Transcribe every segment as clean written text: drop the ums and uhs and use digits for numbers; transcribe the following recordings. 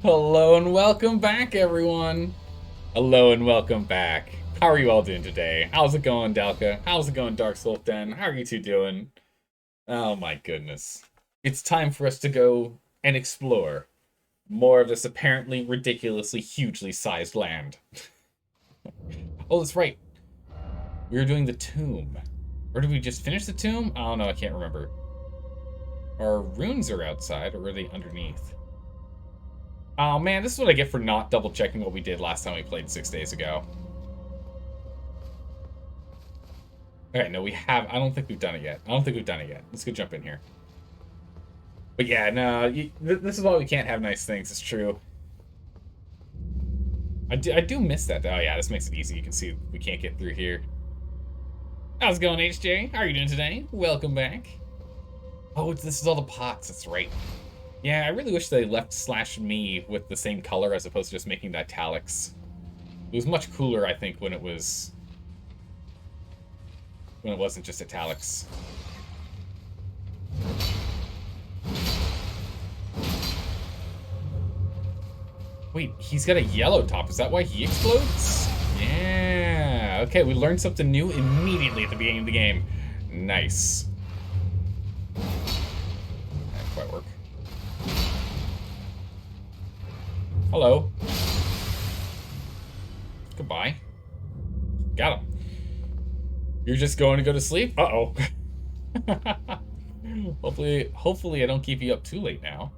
Hello and welcome back, everyone. Hello and welcome back. How are you all doing today? How's it going, Dalka? How's it going, Dark Soul Den? How are you two doing? Oh my goodness. It's time for us to go and explore more of this apparently ridiculously hugely sized land. Oh, that's right. We were doing the tomb. Or did we just finish the tomb? I don't know, I can't remember. Our runes are outside, or are they underneath? Oh man, this is what I get for not double checking what we did last time we played 6 days ago. Okay, no, we have. I don't think we've done it yet. Let's go jump in here. But yeah, no, this is why we can't have nice things. It's true. I do miss that, though. Oh, yeah, this makes it easy. You can see we can't get through here. How's it going, HJ? How are you doing today? Welcome back. Oh, this is all the pots. That's right. Yeah, I really wish they left /me with the same color as opposed to just making the italics. It was much cooler, I think, when it wasn't just italics. Wait, he's got a yellow top. Is that why he explodes? Yeah. Okay, we learned something new immediately at the beginning of the game. Nice. That didn't quite work. Hello. Goodbye. Got him. You're just going to go to sleep? Uh-oh. Hopefully I don't keep you up too late now.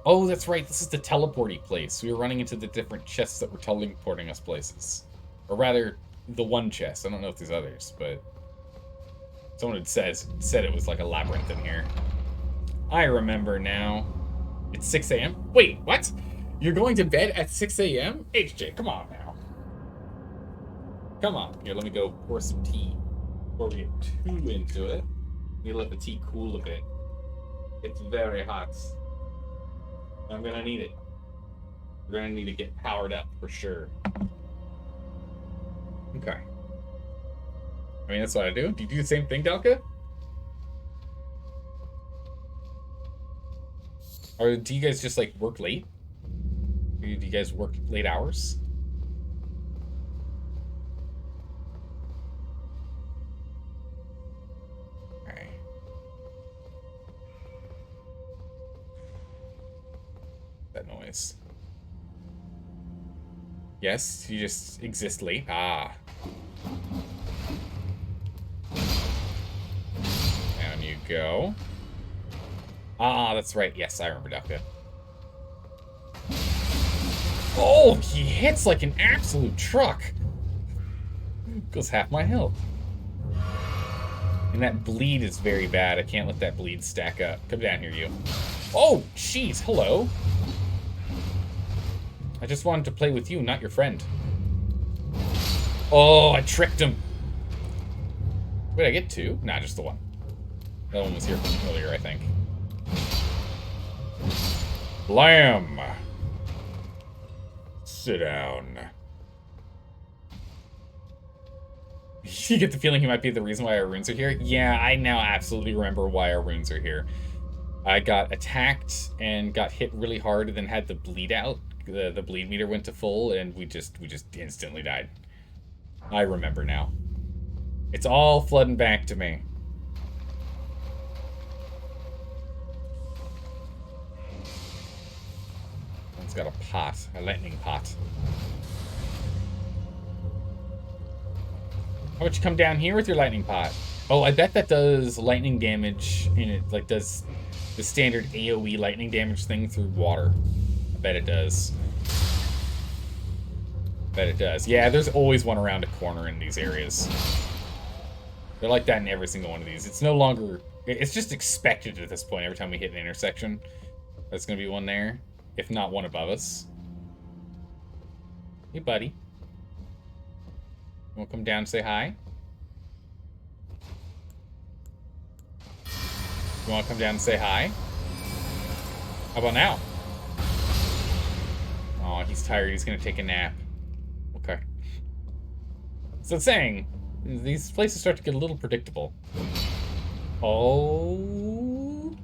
Oh, that's right. This is the teleporting place. We were running into the different chests that were teleporting us places. Or rather, the one chest. I don't know if there's others, but someone had said it was like a labyrinth in here. I remember now. It's 6 a.m.? Wait, what? You're going to bed at 6 a.m.? HJ, come on now. Come on. Here, let me go pour some tea before we get too into it. We let the tea cool a bit. It's very hot. I'm gonna need it. We're gonna need to get powered up for sure. Okay. I mean, that's what I do. Do you do the same thing, Delka? Or do you guys just like work late? Or do you guys work late hours? Okay. That noise. Yes, you just exist late. Ah. Down you go. Ah, that's right. Yes, I remember Delka. Oh, he hits like an absolute truck. Goes half my health. And that bleed is very bad. I can't let that bleed stack up. Come down here, you. Oh, jeez. Hello. I just wanted to play with you, not your friend. Oh, I tricked him. Wait, I get two? Nah, just the one. That one was here from earlier, I think. Blam! Sit down. You get the feeling he might be the reason why our runes are here? Yeah, I now absolutely remember why our runes are here. I got attacked and got hit really hard and then had the bleed out. The bleed meter went to full and we just instantly died. I remember now. It's all flooding back to me. One's got a pot, a lightning pot. How about you come down here with your lightning pot? Oh, I bet that does lightning damage and it like does the standard AoE lightning damage thing through water. I bet it does. Bet it does. Yeah, there's always one around a corner in these areas. They're like that in every single one of these. It's no longer... It's just expected at this point every time we hit an intersection. There's going to be one there, if not one above us. Hey, buddy. You want to come down and say hi? You want to come down and say hi? How about now? Oh, he's tired. He's going to take a nap. Okay. So saying, these places start to get a little predictable. Oh.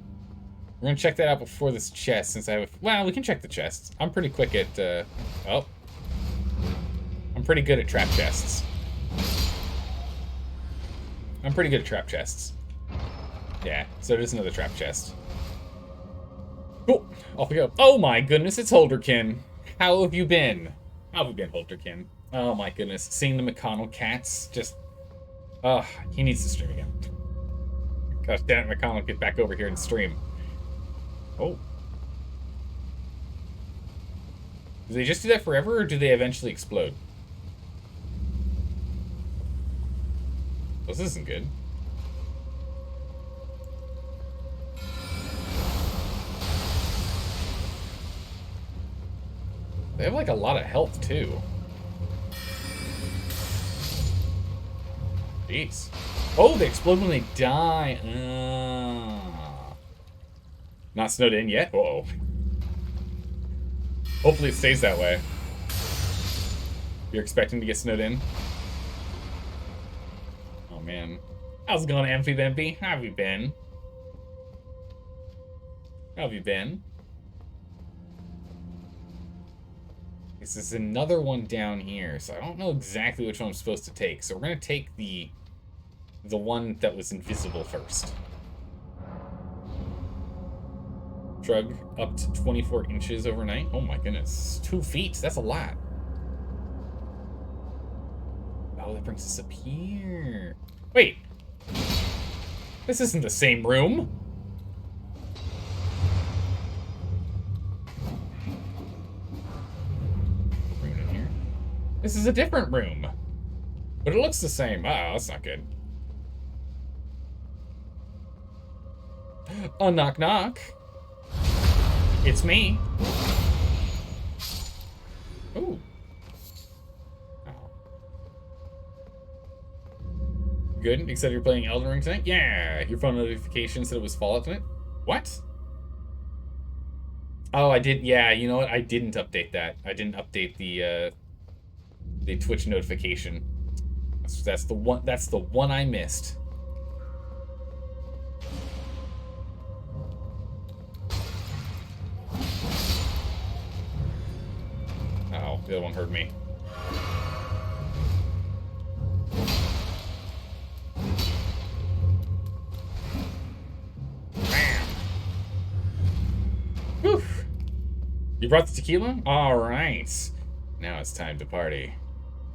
We're gonna check that out before this chest, since I have... Well, we can check the chests. I'm pretty quick at, Oh. I'm pretty good at trap chests. I'm pretty good at trap chests. Yeah, so there's another trap chest. Cool. Off we go. Oh my goodness, it's Holderkin. How have you been? How have you been, Holderkin? Oh my goodness. Seeing the McConnell cats just... Oh, he needs to stream again. Gosh damn it, McConnell, get back over here and stream. Oh. Do they just do that forever, or do they eventually explode? Well, this isn't good. They have, like, a lot of health, too. Jeez. Oh, they explode when they die. Not snowed in yet? Uh-oh. Hopefully it stays that way. You're expecting to get snowed in? Oh, man. How's it going, Amphi Bimpy? How have you been? How have you been? This is another one down here, so I don't know exactly which one I'm supposed to take. So we're going to take the one that was invisible first. Shrug up to 24 inches overnight. Oh my goodness. 2 feet. That's a lot. Oh, that brings us up here. Wait. This isn't the same room. Bring it in here. This is a different room. But it looks the same. Oh, that's not good. Oh, knock knock. It's me. Ooh. Oh. Good. Except you're playing Elden Ring tonight? Yeah. Your phone notification said it was Fallout tonight? What? Oh, I did. Yeah, you know what? I didn't update that. I didn't update the Twitch notification. That's the one. That's the one I missed. Oh, the other one heard me. Bam! Whew. You brought the tequila? All right. Now it's time to party.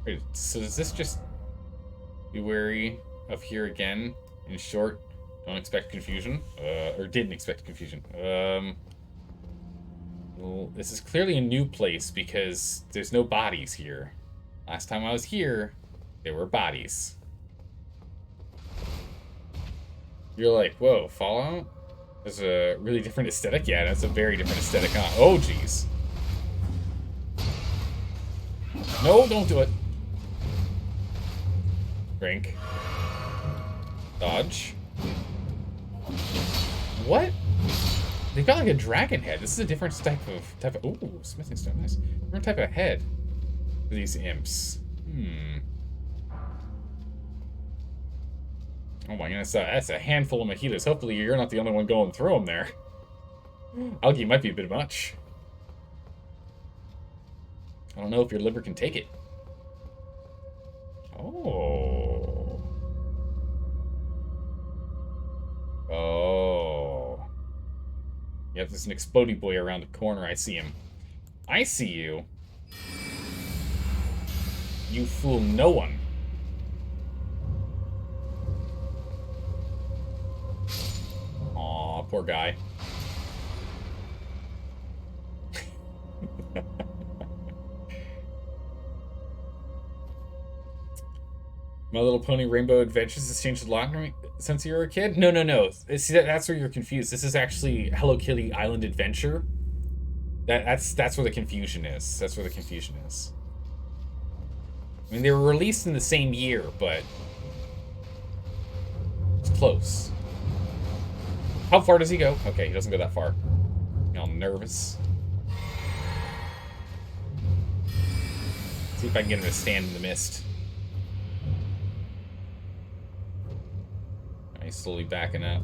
Wait, so is this just... Be wary of here again? In short, don't expect confusion. Or didn't expect confusion. Well, this is clearly a new place because there's no bodies here. Last time I was here, there were bodies. You're like, whoa, Fallout? There's a really different aesthetic? Yeah, that's a very different aesthetic, huh? Oh, jeez. No, don't do it. Drink. Dodge. What? They've got like a dragon head. This is a different type of ooh, smithing stone, nice. Different type of head for these imps. Oh my goodness, that's a handful of mojitos. Hopefully you're not the only one going through them there. Algae might be a bit much. I don't know if your liver can take it. Oh. Oh. Yep, there's an explodey boy around the corner. I see him. I see you. You fool no one. Aw, poor guy. My Little Pony Rainbow Adventures has changed a lot since you were a kid? No, no, no. See, that's where you're confused. This is actually Hello Kitty Island Adventure. That's where the confusion is. That's where the confusion is. I mean, they were released in the same year, but it's close. How far does he go? Okay, he doesn't go that far. I'm nervous. See if I can get him to stand in the mist. He's slowly backing up.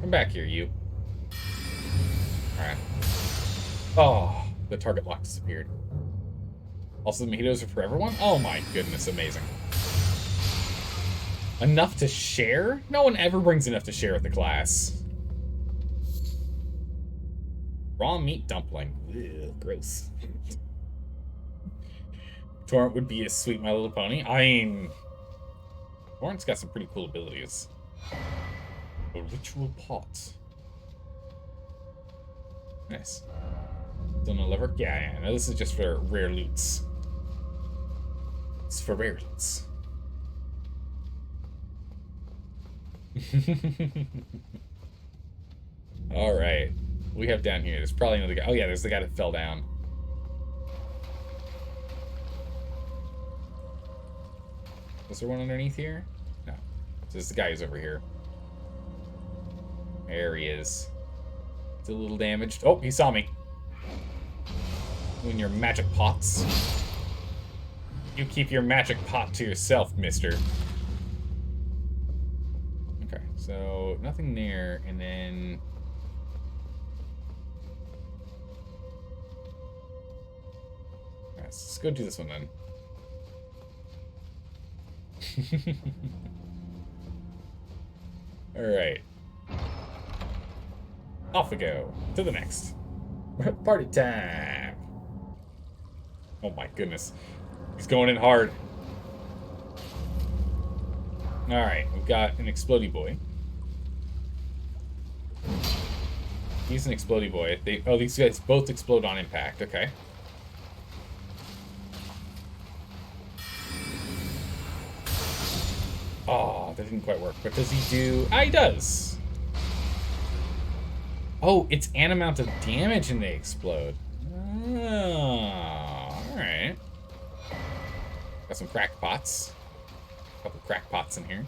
Come back here, you. Alright. Oh, the target lock disappeared. Also, the mojitos are for everyone? Oh my goodness, amazing. Enough to share? No one ever brings enough to share with the class. Raw meat dumpling. Ew, gross. Torrent would be a sweet My Little Pony. I mean, Torrent's got some pretty cool abilities. A ritual pot. Nice. Still no liver? Yeah. No, this is just for rare loots. It's for rare loots. Alright. What we have down here? There's probably another guy. Oh, yeah, there's the guy that fell down. Is there one underneath here? No. So this guy who's over here. There he is. It's a little damaged. Oh, he saw me. Doing your magic pots. You keep your magic pot to yourself, mister. Okay, so nothing there, and then... Alright, let's go do this one then. Alright. Off we go. To the next. Party time. Oh my goodness. He's going in hard. Alright, we've got an explodey boy. He's an explodey boy. These guys both explode on impact. Okay. Oh, that didn't quite work. But does he do... Ah, he does! Oh, it's an amount of damage and they explode. Oh, alright. Got some crackpots. A couple crackpots in here.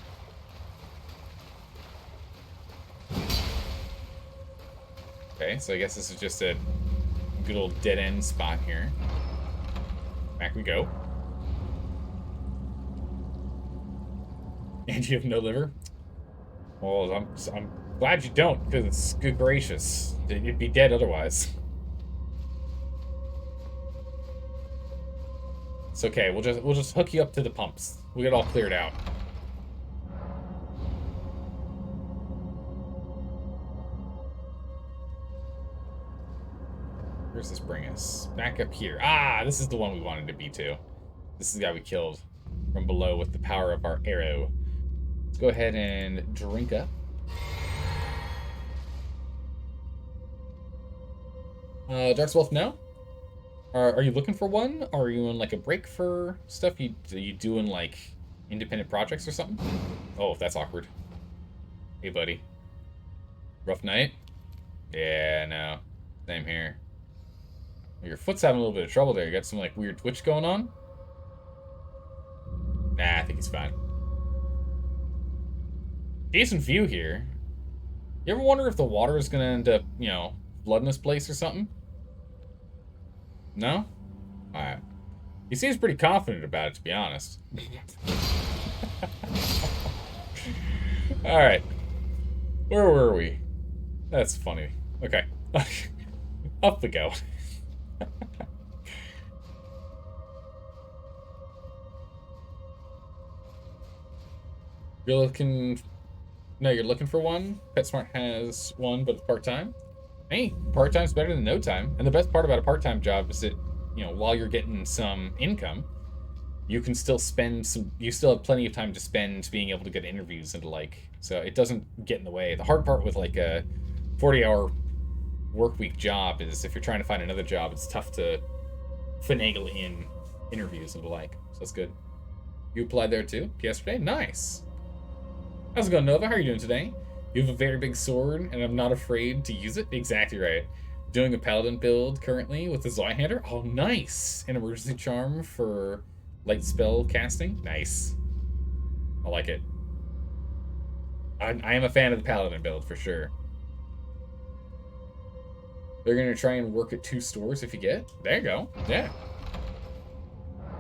Okay, so I guess this is just a good old dead-end spot here. Back we go. And you have no liver? Well, I'm glad you don't, because it's good gracious. You'd be dead otherwise. It's okay. We'll just hook you up to the pumps. We'll get it all cleared out. Where does this bring us? Back up here. Ah, this is the one we wanted to be to. This is the guy we killed from below with the power of our arrow. Let's go ahead and drink up. Dark Wolf, no? Are you looking for one? Or are you on like a break for stuff? Are you doing like independent projects or something? Oh, that's awkward. Hey, buddy. Rough night? Yeah, no. Same here. Your foot's having a little bit of trouble there. You got some like weird twitch going on? Nah, I think he's fine. Decent view here. You ever wonder if the water is gonna end up, you know, flooding this place or something? No? Alright. He seems pretty confident about it, to be honest. Alright. Where were we? That's funny. Okay. Up we go. You're looking... No, you're looking for one? PetSmart has one, but it's part-time? Hey, part-time's better than no time. And the best part about a part-time job is that, you know, while you're getting some income, you can still spend some... You still have plenty of time to spend being able to get interviews and the like. So it doesn't get in the way. The hard part with, like, a 40-hour work week job is if you're trying to find another job, it's tough to finagle in interviews and the like. So that's good. You applied there, too? Yesterday? Nice. How's it going, Nova? How are you doing today? You have a very big sword, and I'm not afraid to use it? Exactly right. Doing a paladin build currently with the Zweihander. Oh, nice! An emergency charm for light spell casting. Nice. I like it. I am a fan of the paladin build, for sure. They're going to try and work at 2 stores if you get. There you go. Yeah.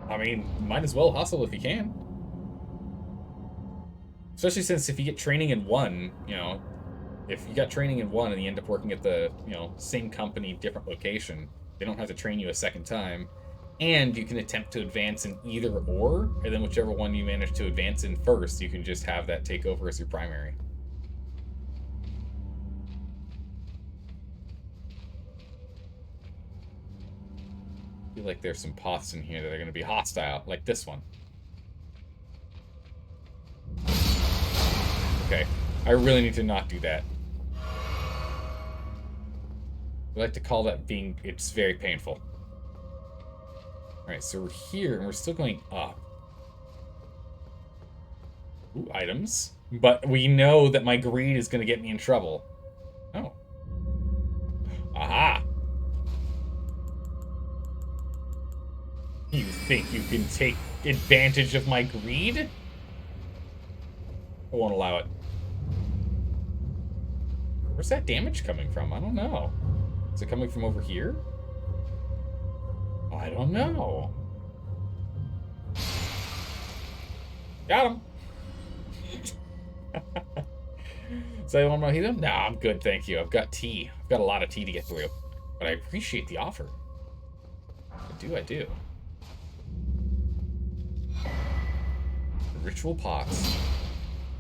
I mean, might as well hustle if you can. Especially since if you get training in one, you know, If you got training in one and you end up working at the, same company, different location, they don't have to train you a second time. And you can attempt to advance in either or, and then whichever one you manage to advance in first, you can just have that take over as your primary. I feel like there's some paths in here that are going to be hostile, like this one. Okay, I really need to not do that. We like to call that it's very painful. Alright, so we're here, and we're still going up. Ooh, items. But we know that my greed is going to get me in trouble. Oh. Aha! You think you can take advantage of my greed? I won't allow it. Where's that damage coming from? I don't know. Is it coming from over here? I don't know. Got him. So you want to heal him? Nah, I'm good, thank you. I've got tea. I've got a lot of tea to get through. But I appreciate the offer. I do. Ritual pots.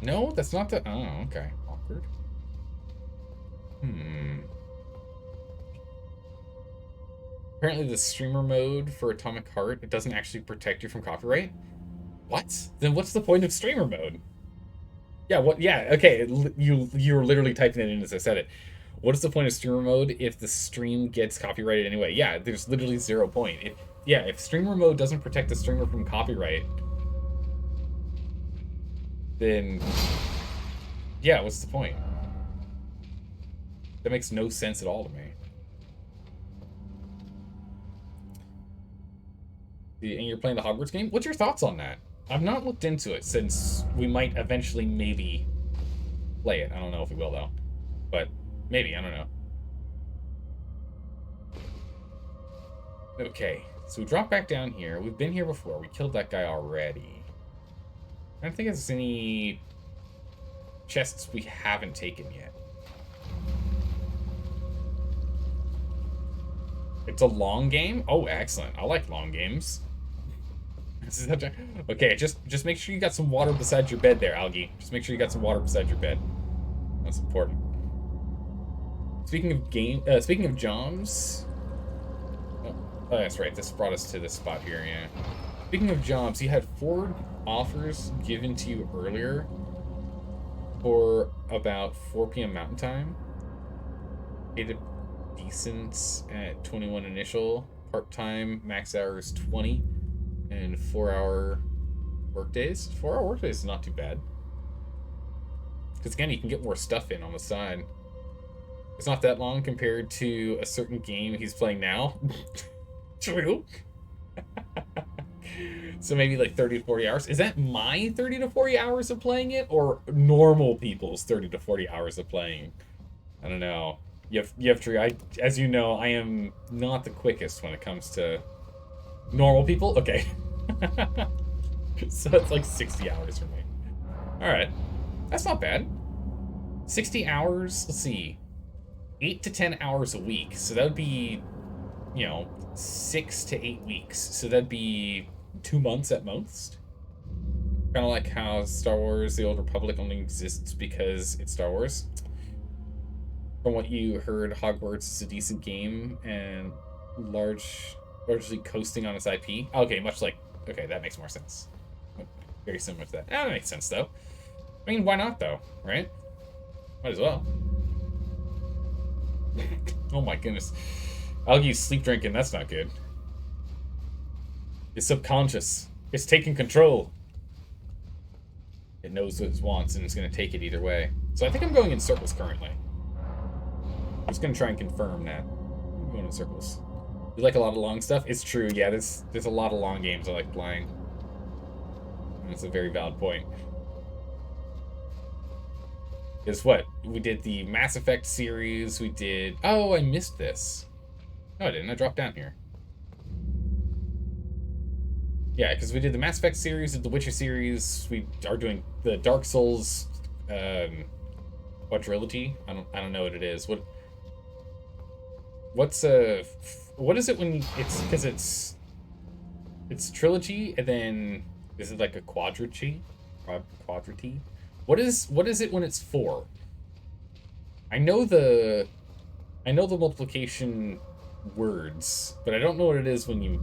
No, that's not the... Oh, okay. Awkward. Apparently the streamer mode for Atomic Heart, it doesn't actually protect you from copyright. What? Then what's the point of streamer mode? Yeah, what? Yeah, okay. You're literally typing it in as I said it. What is the point of streamer mode if the stream gets copyrighted anyway? Yeah, there's literally 0 point. If streamer mode doesn't protect the streamer from copyright, then yeah, what's the point? That makes no sense at all to me. And you're playing the Hogwarts game? What's your thoughts on that? I've not looked into it since we might eventually maybe play it. I don't know if we will, though. But maybe, I don't know. Okay, so we drop back down here. We've been here before. We killed that guy already. I don't think there's any chests we haven't taken yet. It's a long game? Oh, excellent. I like long games. Okay, just make sure you got some water beside your bed there, Algie. Just make sure you got some water beside your bed. That's important. Speaking of jobs... Oh, that's right. This brought us to this spot here, yeah. Speaking of jobs, you had 4 offers given to you earlier for about 4 p.m. Mountain Time. Paid a decent at 21 initial. Part-time, max hours 20. And 4-hour workdays. 4-hour workdays is not too bad. Because again, you can get more stuff in on the side. It's not that long compared to a certain game he's playing now. True. So maybe like 30 to 40 hours. Is that my 30 to 40 hours of playing it? Or normal people's 30 to 40 hours of playing? I don't know. You have to... as you know, I am not the quickest when it comes to... normal people? Okay. So it's like 60 hours for me. Alright. That's not bad. 60 hours, let's see. 8 to 10 hours a week. So that would be, 6 to 8 weeks. So that'd be 2 months at most. Kind of like how Star Wars The Old Republic only exists because it's Star Wars. From what you heard, Hogwarts is a decent game and largely coasting on its IP. Okay, okay, that makes more sense. Very similar to that. That makes sense, though. I mean, why not, though, right? Might as well. Oh my goodness. Algie's sleep drinking, that's not good. It's subconscious. It's taking control. It knows what it wants, and it's going to take it either way. So I think I'm going in circles currently. I'm just going to try and confirm that. I'm going in circles. You like a lot of long stuff? It's true, yeah, there's a lot of long games I like playing. That's a very valid point. Guess what? We did the Mass Effect series, we did... Oh, I missed this. No, I didn't. I dropped down here. Yeah, because we did the Mass Effect series, did the Witcher series, we are doing the Dark Souls Quadrilogy? I don't know what it is. What is it when it's because it's trilogy and then is it like a quadrigy? Quadrity? What is it when it's 4? I know the multiplication words, but I don't know what it is when you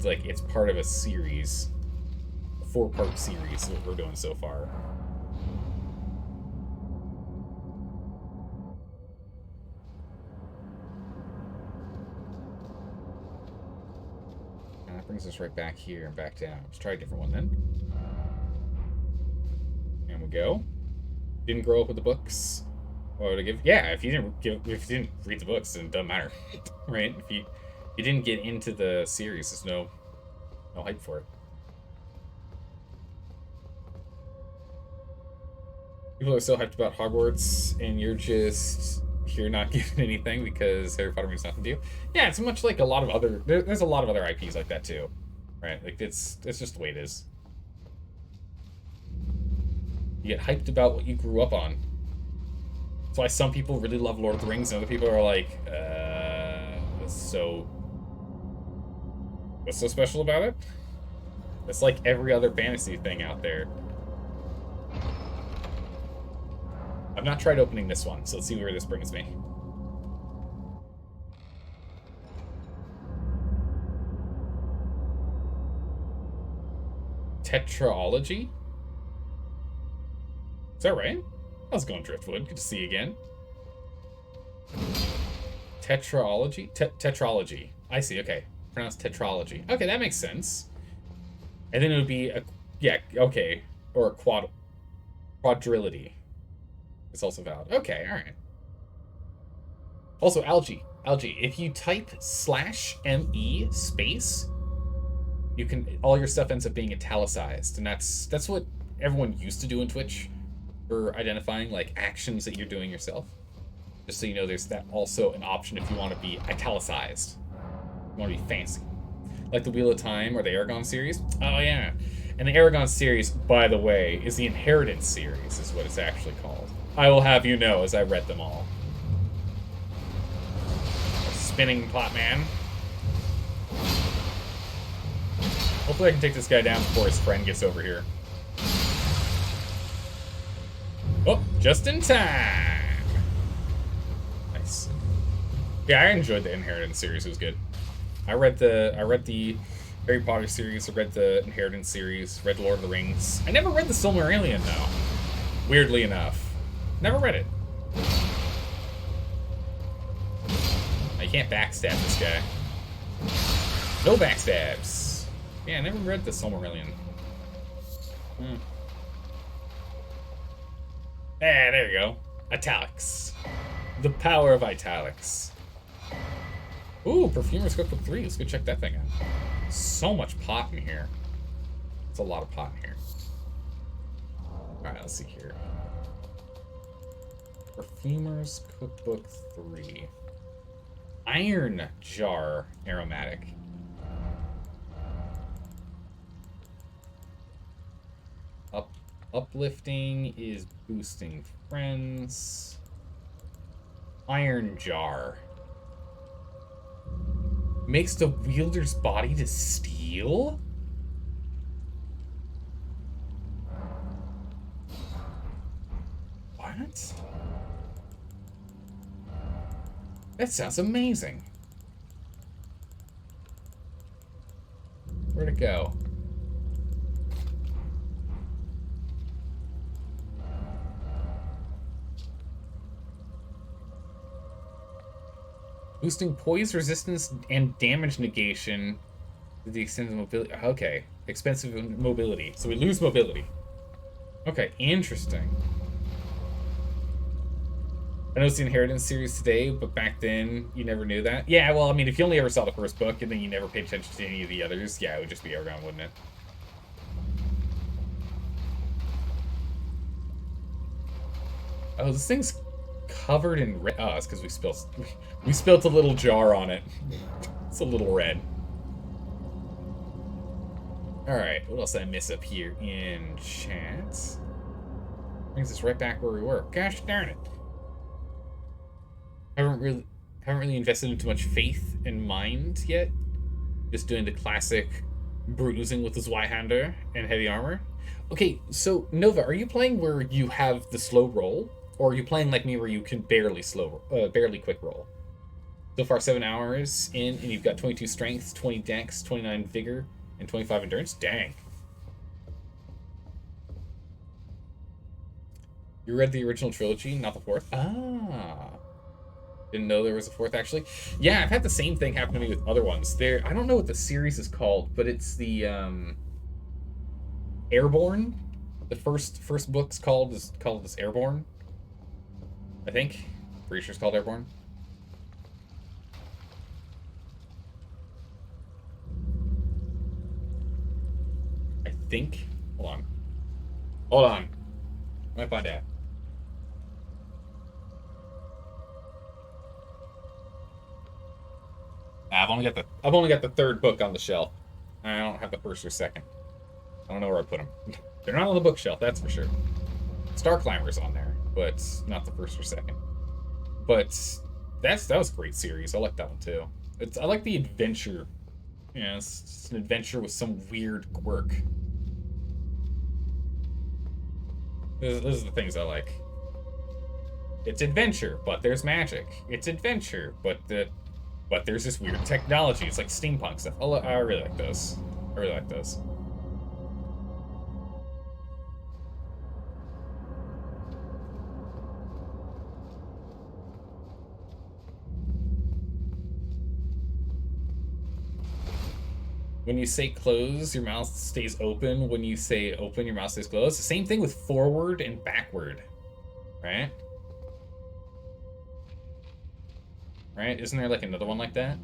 like it's part of a series. A 4-part series is what we're doing so far. And that brings us right back here and back down. Let's try a different one then. And we go. Didn't grow up with the books. What would I give? Yeah, if you didn't read the books, then it doesn't matter, right? If you didn't get into the series, there's no hype for it. People are so hyped about Hogwarts, and you're just here not giving anything because Harry Potter means nothing to you. Yeah, it's much like a lot of other. There's a lot of other IPs like that too, right? Like it's just the way it is. You get hyped about what you grew up on. That's why some people really love Lord of the Rings, and other people are like, what's so special about it? It's like every other fantasy thing out there. I've not tried opening this one, so let's see where this brings me. Tetralogy? Is that right? How's it going, Driftwood? Good to see you again. Tetralogy? Tetralogy. I see, okay. Pronounced tetralogy. Okay, that makes sense. And then it would be a... Yeah, okay. Or a quadrilogy. It's also valid. Okay, alright. Also, algae. Algae. If you type /ME space, you can... All your stuff ends up being italicized. And that's what everyone used to do in Twitch for identifying like actions that you're doing yourself. Just so you know, there's that also an option if you want to be italicized. You want to be fancy. Like the Wheel of Time or the Aragon series. Oh yeah. And the Aragon series, by the way, is the Inheritance series, is what it's actually called. I will have you know as I read them all. Spinning plot man. Hopefully I can take this guy down before his friend gets over here. Oh, just in time. Nice. Yeah, I enjoyed the Inheritance series. It was good. I read the Harry Potter series. I read the Inheritance series. Read Lord of the Rings. I never read the Silmarillion though. Weirdly enough, never read it. Now, you can't backstab this guy. No backstabs. Yeah, I never read the Silmarillion. Ah, there you go. Italics. The power of italics. Ooh, Perfumer's Cookbook 3. Let's go check that thing out. So much pot in here. It's a lot of pot in here. Alright, let's see here. Perfumer's Cookbook 3. Iron Jar Aromatic. Uplifting is boosting friends. Iron Jar. Makes the wielder's body to steel? What? That sounds amazing. Where'd it go? Boosting poise resistance and damage negation to the extent of mobility. Okay. Expensive mobility. So we lose mobility. Okay, interesting. I know it's the Inheritance series today, but back then you never knew that. Yeah, well, I mean, if you only ever saw the first book and then you never paid attention to any of the others, yeah, it would just be Aragon, wouldn't it? Oh, this thing's covered in red. Oh, it's because we spilled a little jar on it. It's a little red. All right, what else did I miss up here in chat? Brings us right back where we were. Gosh darn it. Haven't really invested into much faith and mind yet. Just doing the classic bruising with the Zweihander and heavy armor. Okay, so Nova, are you playing where you have the slow roll, or are you playing like me where you can barely quick roll? So far, 7 hours in, and you've got 22 strength, 20 dex, 29 vigor, and 25 endurance. Dang. You read the original trilogy, not the fourth? Ah. Didn't know there was a fourth, actually. Yeah, I've had the same thing happen to me with other ones. I don't know what the series is called, but it's the Airborne. The first book's called is Airborne. I think. Pretty sure it's called Airborne. I think. Hold on. Hold on. I might find out. I've only got the third book on the shelf. I don't have the first or second. I don't know where I put them. They're not on the bookshelf, that's for sure. Star Climber's on there, but not the first or second. But that was a great series. I like that one too. I like the adventure. Yeah, it's an adventure with some weird quirk. Those are the things I like. It's adventure, but there's magic. It's adventure, but there's this weird technology. It's like steampunk stuff. I really like those. I really like those. When you say close, your mouth stays open. When you say open, your mouth stays closed. The same thing with forward and backward, right? Right? Isn't there like another one like that?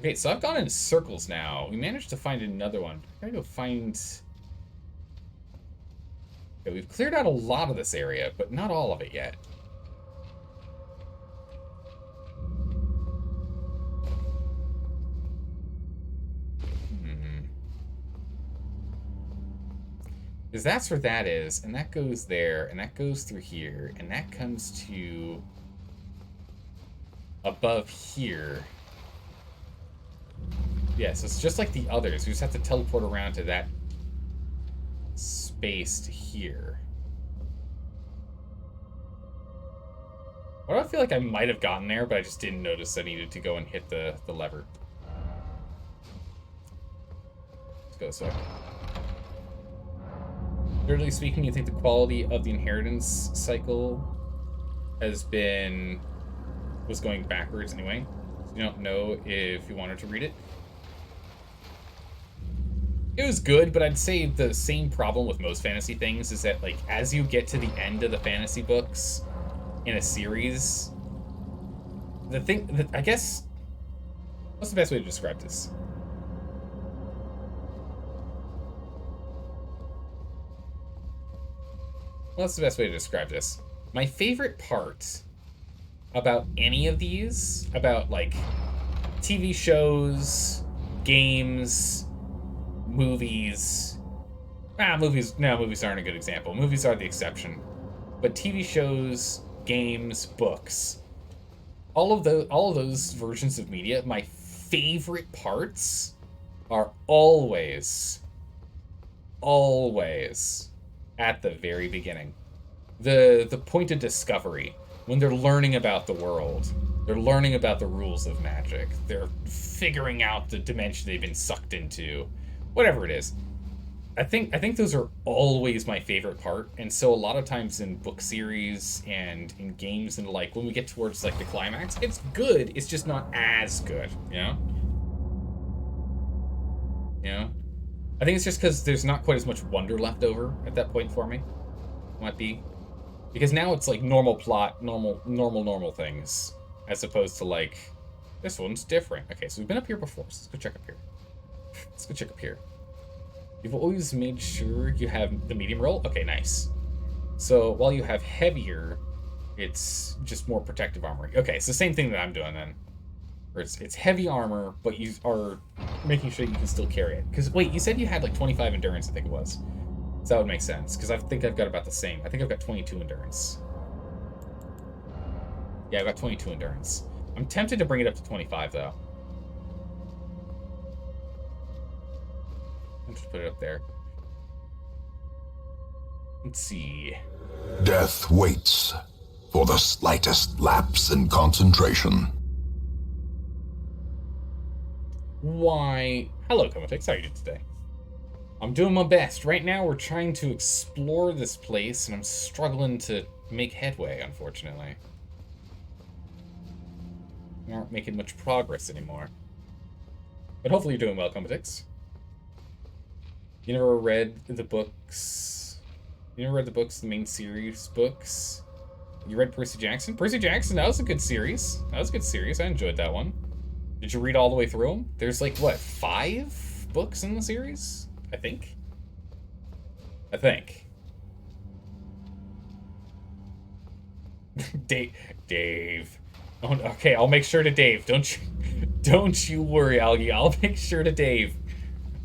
Okay, so I've gone in circles now. We managed to find another one. I gotta go find... Okay, we've cleared out a lot of this area, but not all of it yet. Because that's where that is, and that goes there, and that goes through here, and that comes to above here. Yeah, so it's just like the others. We just have to teleport around to that space to here. Why do I feel like I might have gotten there, but I just didn't notice I needed to go and hit the lever? Let's go this way. Generally speaking, you think the quality of the inheritance cycle was going backwards anyway. So you don't know if you wanted to read it. It was good, but I'd say the same problem with most fantasy things is that, like, as you get to the end of the fantasy books in a series, I guess, what's the best way to describe this? What's the best way to describe this? My favorite part about any of these, about like TV shows, games, movies. Movies aren't a good example. Movies are the exception. But TV shows, games, books, all of those versions of media, my favorite parts are always at the very beginning. The point of discovery, when they're learning about the world, they're learning about the rules of magic, they're figuring out the dimension they've been sucked into, whatever it is. I think those are always my favorite part, and so a lot of times in book series and in games and like when we get towards like the climax, it's good, it's just not as good, you know? You know? I think it's just because there's not quite as much wonder left over at that point for me. Might be. Because now it's like normal plot, normal things. As opposed to like, this one's different. Okay, so we've been up here before, so let's go check up here. Let's go check up here. You've always made sure you have the medium roll? Okay, nice. So while you have heavier, it's just more protective armor. Okay, it's the same thing that I'm doing then. Where it's heavy armor, but you are making sure you can still carry it. Because, wait, you said you had like 25 endurance, I think it was. So that would make sense, because I think I've got about the same. I think I've got 22 endurance. Yeah, I've got 22 endurance. I'm tempted to bring it up to 25, though. I'll just put it up there. Let's see. Death waits for the slightest lapse in concentration. Why? Hello, Comatix. How are you doing today? I'm doing my best. Right now, we're trying to explore this place, and I'm struggling to make headway, unfortunately. We aren't making much progress anymore. But hopefully you're doing well, Comatix. You never read the books? You never read the books, the main series books? You read Percy Jackson? Percy Jackson, that was a good series. That was a good series. I enjoyed that one. Did you read all the way through them? There's like, what, 5 books in the series? I think. Dave. Oh, okay, I'll make sure to Dave. Don't you worry, Algie. I'll make sure to Dave.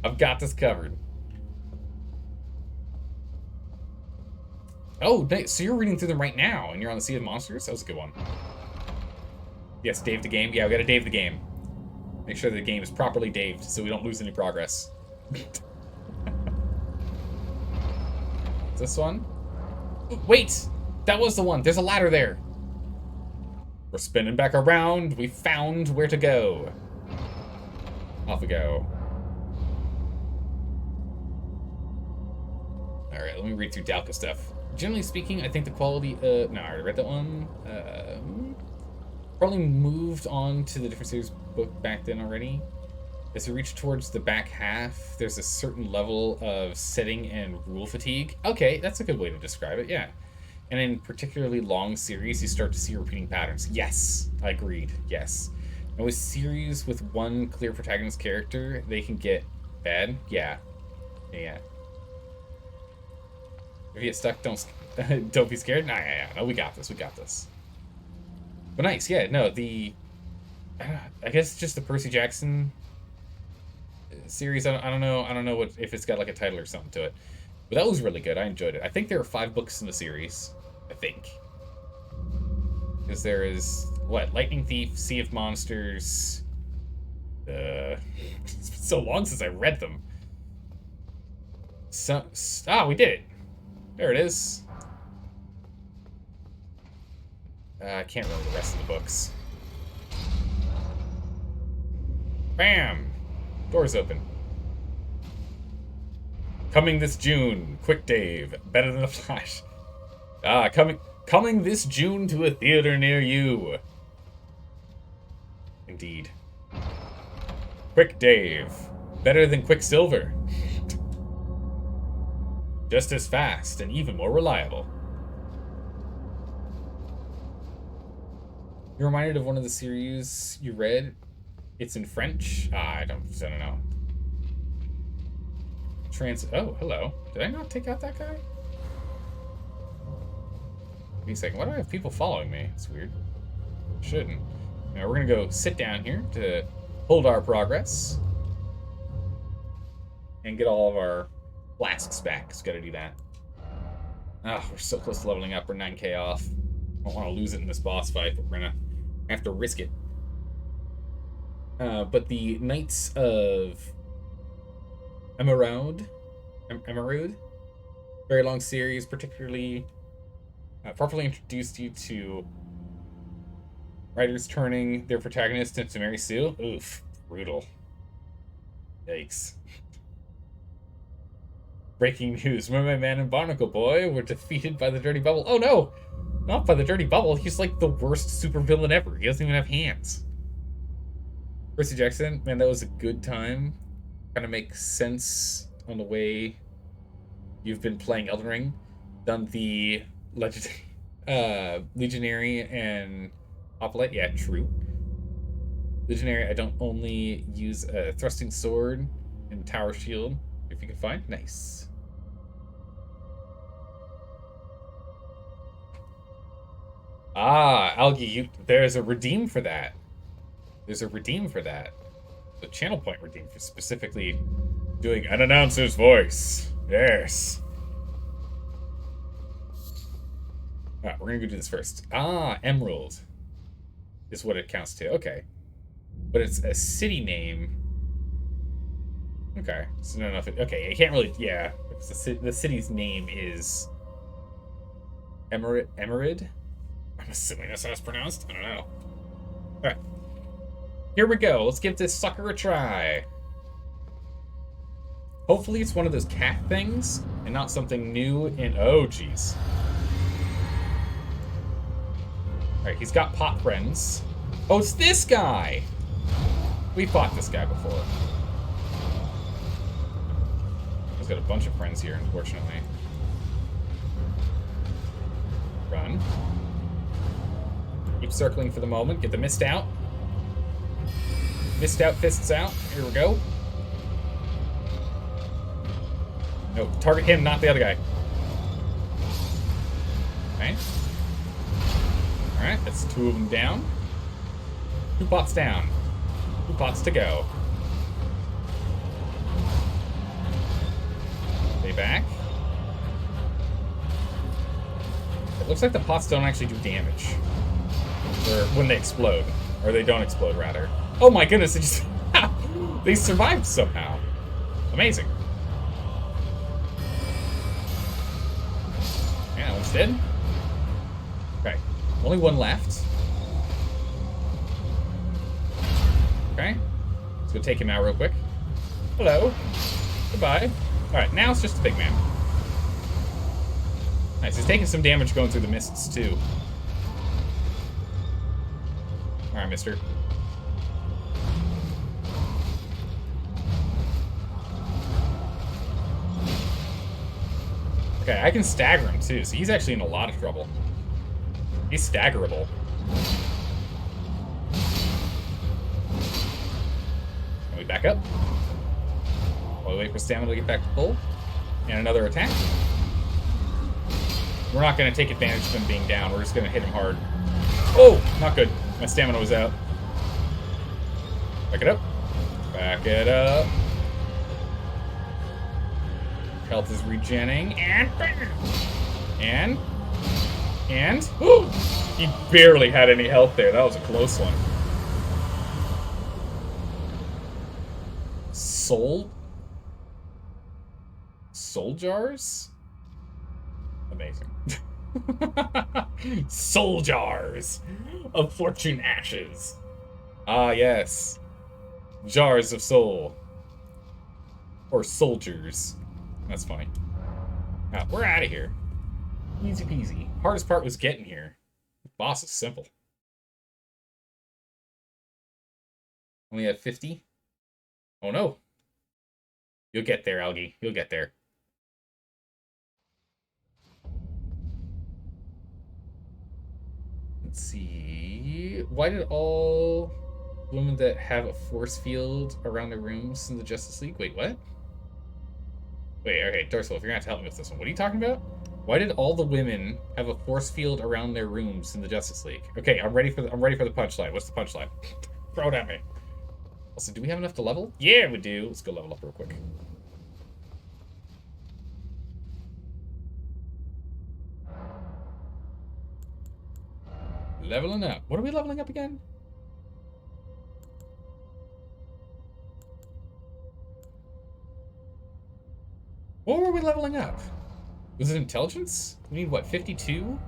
I've got this covered. Oh, nice. So you're reading through them right now, and you're on the Sea of Monsters? That was a good one. Yes, Dave the game. Yeah, we gotta Dave the game. Make sure the game is properly Daved, so we don't lose any progress. This one? Wait! That was the one. There's a ladder there. We're spinning back around. We found where to go. Off we go. Alright, let me read through Dalka stuff. Generally speaking, I think the quality... no, I already read that one. Probably moved on to the different series book back then already. As you reach towards the back half, there's a certain level of setting and rule fatigue. Okay, that's a good way to describe it, yeah. And in particularly long series, you start to see repeating patterns. Yes, I agreed, yes. And with series with one clear protagonist character, they can get bad. Yeah. Yeah. If you get stuck, don't be scared. Nah, yeah. No, we got this. But nice, yeah, no, I guess just the Percy Jackson series. I don't know what if it's got like a title or something to it. But that was really good. I enjoyed it. I think there are 5 books in the series. I think. Because there is what? Lightning Thief, Sea of Monsters. It's been so long since I read them. We did it. There it is. I can't remember the rest of the books. Bam! Doors open. Coming this June. Quick Dave. Better than the Flash. Coming this June to a theater near you. Indeed. Quick Dave. Better than Quicksilver. Just as fast and even more reliable. You're reminded of one of the series you read. It's in French. I don't know. Oh, hello. Did I not take out that guy? Wait a second. Why do I have people following me? It's weird. Shouldn't. Now we're gonna go sit down here to hold our progress and get all of our flasks back. Just gotta do that. We're so close to leveling up. We're 9k off. I don't want to lose it in this boss fight, but we're gonna have to risk it. But the Knights of Emerald, very long series, particularly properly introduced you to writers turning their protagonist into Mary Sue. Oof, brutal. Yikes. Breaking news. My man and Barnacle Boy were defeated by the Dirty Bubble. Oh no! Not by the Dirty Bubble. He's like the worst supervillain ever. He doesn't even have hands. Percy Jackson, man, that was a good time. Kind of makes sense on the way you've been playing Elden Ring. Done the Legionary and Hoplite. Yeah, true. Legionary, I don't only use a thrusting sword and tower shield. If you can find. Nice. Algie, there's a redeem for that. There's a redeem for that. The channel point redeem for specifically doing an announcer's voice. Yes. Alright, we're gonna go do this first. Ah, Emerald is what it counts to. Okay. But it's a city name. Okay. So no, nothing. Okay, it can't really. Yeah. The city's name is Emerid? I'm assuming that's how it's pronounced. I don't know. Alright. Here we go. Let's give this sucker a try. Hopefully it's one of those cat things and not something new in... Oh, jeez. Alright, he's got pot friends. Oh, it's this guy! We fought this guy before. He's got a bunch of friends here, unfortunately. Run. Keep circling for the moment. Get the mist out. Mist out, fists out. Here we go. No, target him, not the other guy. Okay. Alright, that's 2 of them down. 2 pots down. 2 pots to go. Stay back. It looks like the pots don't actually do damage. Or when they explode. Or they don't explode, rather. Oh my goodness, they just... they survived somehow. Amazing. Yeah, that one's dead. Okay. Only 1 left. Okay. Let's go take him out real quick. Hello. Goodbye. Alright, now it's just a big man. Nice, he's taking some damage going through the mists, too. Alright, mister. Okay, I can stagger him, too, so he's actually in a lot of trouble. He's staggerable. Can we back up? While we wait for stamina to get back to full. And another attack. We're not going to take advantage of him being down. We're just going to hit him hard. Oh! Not good. My stamina was out. Back it up. Back it up. Health is regenning. And... Ooh! He barely had any health there. That was a close one. Soul jars? Amazing. Soul jars of fortune ashes. Ah, yes. Jars of soul. Or soldiers. That's funny. Now, we're out of here. Easy peasy. Hardest part was getting here. The boss is simple. Only have 50? Oh no. You'll get there, Algie. You'll get there. Let's see. Why did all women that have a force field around their rooms in the Justice League? Wait, what? Wait, okay, Darcel, if you're gonna have to help me with this one. What are you talking about? Why did all the women have a force field around their rooms in the Justice League? Okay, I'm ready for the punchline. What's the punchline? Throw it at me. Also, do we have enough to level? Yeah, we do. Let's go level up real quick. Leveling up. What are we leveling up again? What were we leveling up? Was it intelligence? We need, what, 52?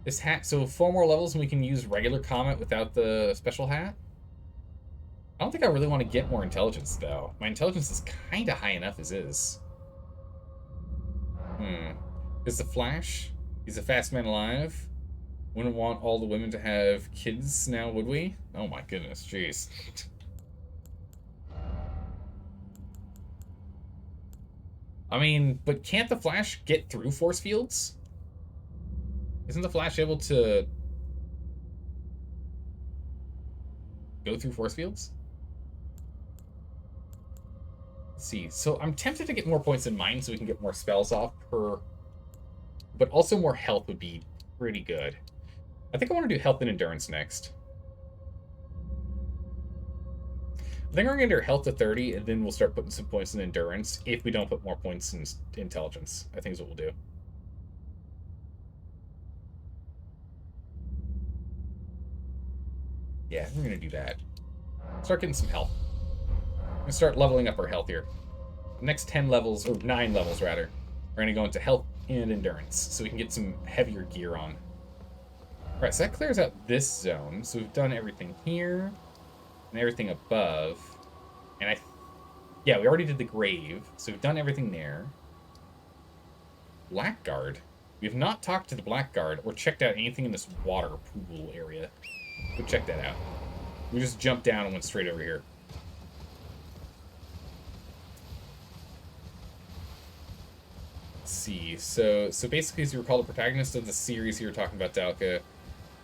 This hat, so 4 more levels and we can use regular Comet without the special hat? I don't think I really want to get more intelligence, though. My intelligence is kind of high enough as is. Is the Flash? He's the fast man alive. Wouldn't want all the women to have kids now, would we? Oh my goodness, jeez. I mean, but can't the Flash get through force fields? Isn't the Flash able to go through force fields? Let's see. So I'm tempted to get more points in mine so we can get more spells off per... But also more health would be pretty good. I think I want to do health and endurance next. I think we're going to do health to 30, and then we'll start putting some points in endurance if we don't put more points in intelligence. I think is what we'll do. Yeah, we're gonna do that. Start getting some health. We're gonna start leveling up our health here. The next 10 levels, or 9 levels rather, we're gonna go into health and endurance, so we can get some heavier gear on. Alright, so that clears out this zone. So we've done everything here, and everything above. And yeah, we already did the grave, so we've done everything there. Blackguard. We have not talked to the Blackguard or checked out anything in this water pool area. Go check that out. We just jumped down and went straight over here. Let's see. So basically, as you recall, the protagonist of the series you were talking about, Dalka,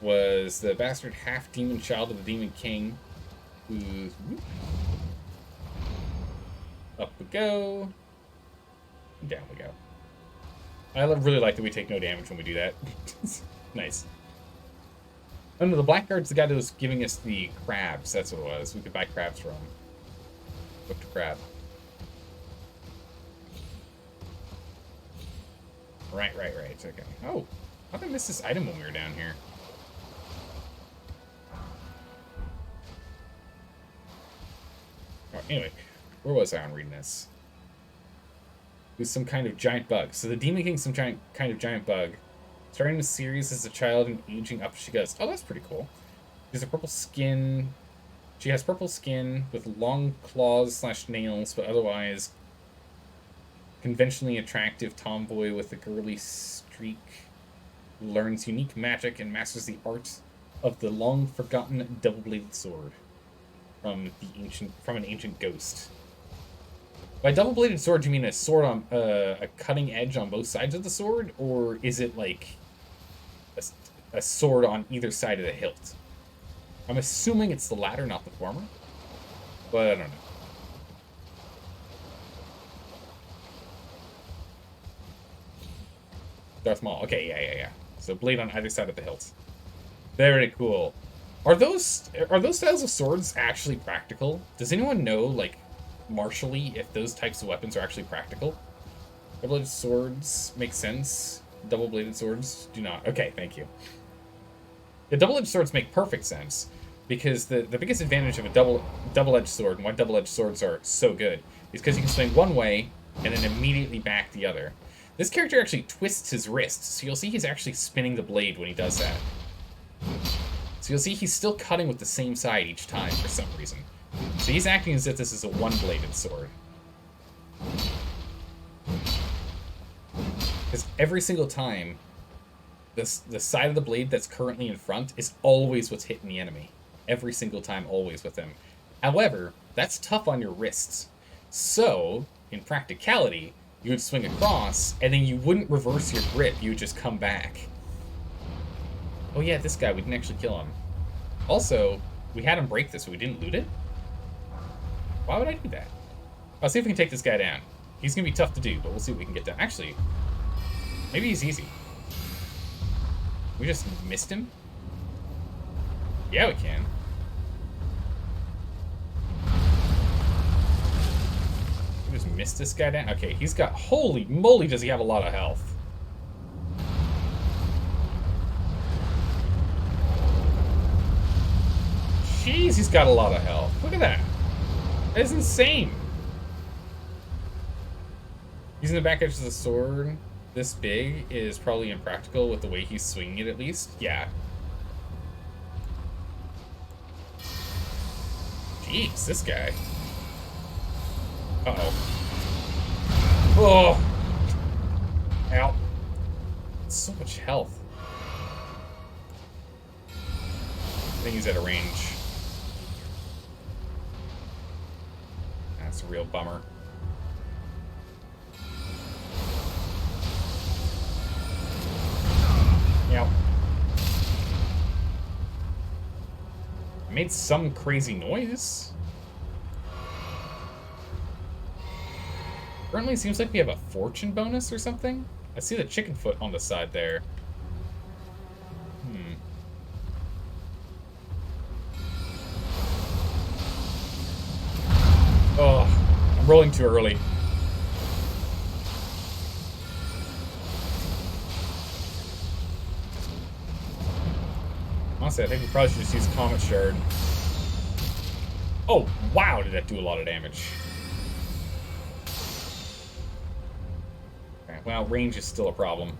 was the bastard half-demon child of the Demon King, who's... Up we go. Down we go. I really like that we take no damage when we do that. Nice. Oh no, the Blackguard's the guy that was giving us the crabs. That's what it was. We could buy crabs from him. Cooked crab. Right. Okay. Oh, how did I miss this item when we were down here? Oh, anyway, where was I on reading this? It was some kind of giant bug. So the Demon King's some kind of giant bug. Starting the series as a child and aging up as she goes. Oh, that's pretty cool. She has a purple skin. She has purple skin with long claws / nails, but otherwise conventionally attractive tomboy with a girly streak. Learns unique magic and masters the art of the long-forgotten double-bladed sword from an ancient ghost. By double-bladed sword, do you mean a sword on a cutting edge on both sides of the sword, or is it like a sword on either side of the hilt? I'm assuming it's the latter, not the former, but I don't know. Darth Maul. Okay, yeah. So blade on either side of the hilt. Very cool. Are those styles of swords actually practical? Does anyone know, like, martially, if those types of weapons are actually practical? Double-bladed swords make sense. Double-bladed swords do not. Okay, thank you. The double-edged swords make perfect sense, because the biggest advantage of a double-edged sword, and why double-edged swords are so good, is because you can swing one way, and then immediately back the other. This character actually twists his wrists, so you'll see he's actually spinning the blade when he does that. So you'll see he's still cutting with the same side each time for some reason. So he's acting as if this is a one-bladed sword. Because every single time, the side of the blade that's currently in front is always what's hitting the enemy. Every single time, always with him. However, that's tough on your wrists. So, in practicality, you would swing across, and then you wouldn't reverse your grip, you would just come back. Oh yeah, this guy, we didn't actually kill him. Also, we had him break this, but we didn't loot it? Why would I do that? I'll see if we can take this guy down. He's gonna be tough to do, but we'll see what we can get done. Actually, maybe he's easy. We just missed him? Yeah, we can. We just missed this guy down? Okay, he's got... Holy moly, does he have a lot of health. Jeez, he's got a lot of health. Look at that. That's insane. Using the back edge of the sword this big is probably impractical with the way he's swinging it, at least. Yeah. Jeez, this guy. Uh-oh. Oh! Ow. So much health. I think he's at a range. That's a real bummer. Yep. I made some crazy noise. Currently, it seems like we have a fortune bonus or something. I see the chicken foot on the side there. Oh, I'm rolling too early. Honestly, I think we probably should just use Comet Shard. Oh, wow, did that do a lot of damage. Okay, well, range is still a problem.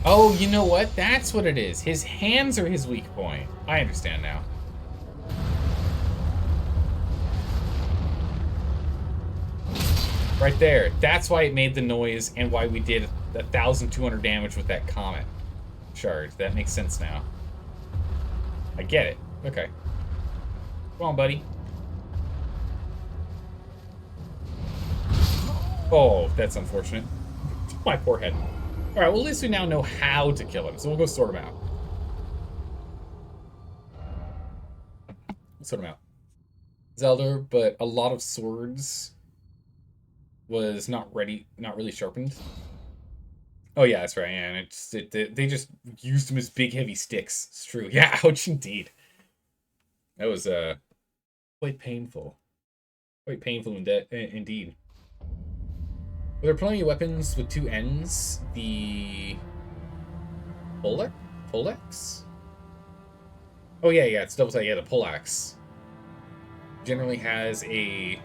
Oh, you know what? That's what it is. His hands are his weak point. I understand now. Right there. That's why it made the noise and why we did 1,200 damage with that Comet Shard. That makes sense now. I get it. Okay. Come on, buddy. Oh, that's unfortunate. My poor head. Alright, well, at least we now know how to kill him, so we'll go sort him out. Sort him out. Zelda, but a lot of swords was not really sharpened. Oh yeah, that's right. Yeah, and they just used them as big heavy sticks. It's true. Yeah, ouch indeed. That was quite painful. Quite painful indeed. Well, there are plenty of weapons with two ends. The Poleaxe? Oh yeah, it's double tap. Yeah, the Poleaxe generally has a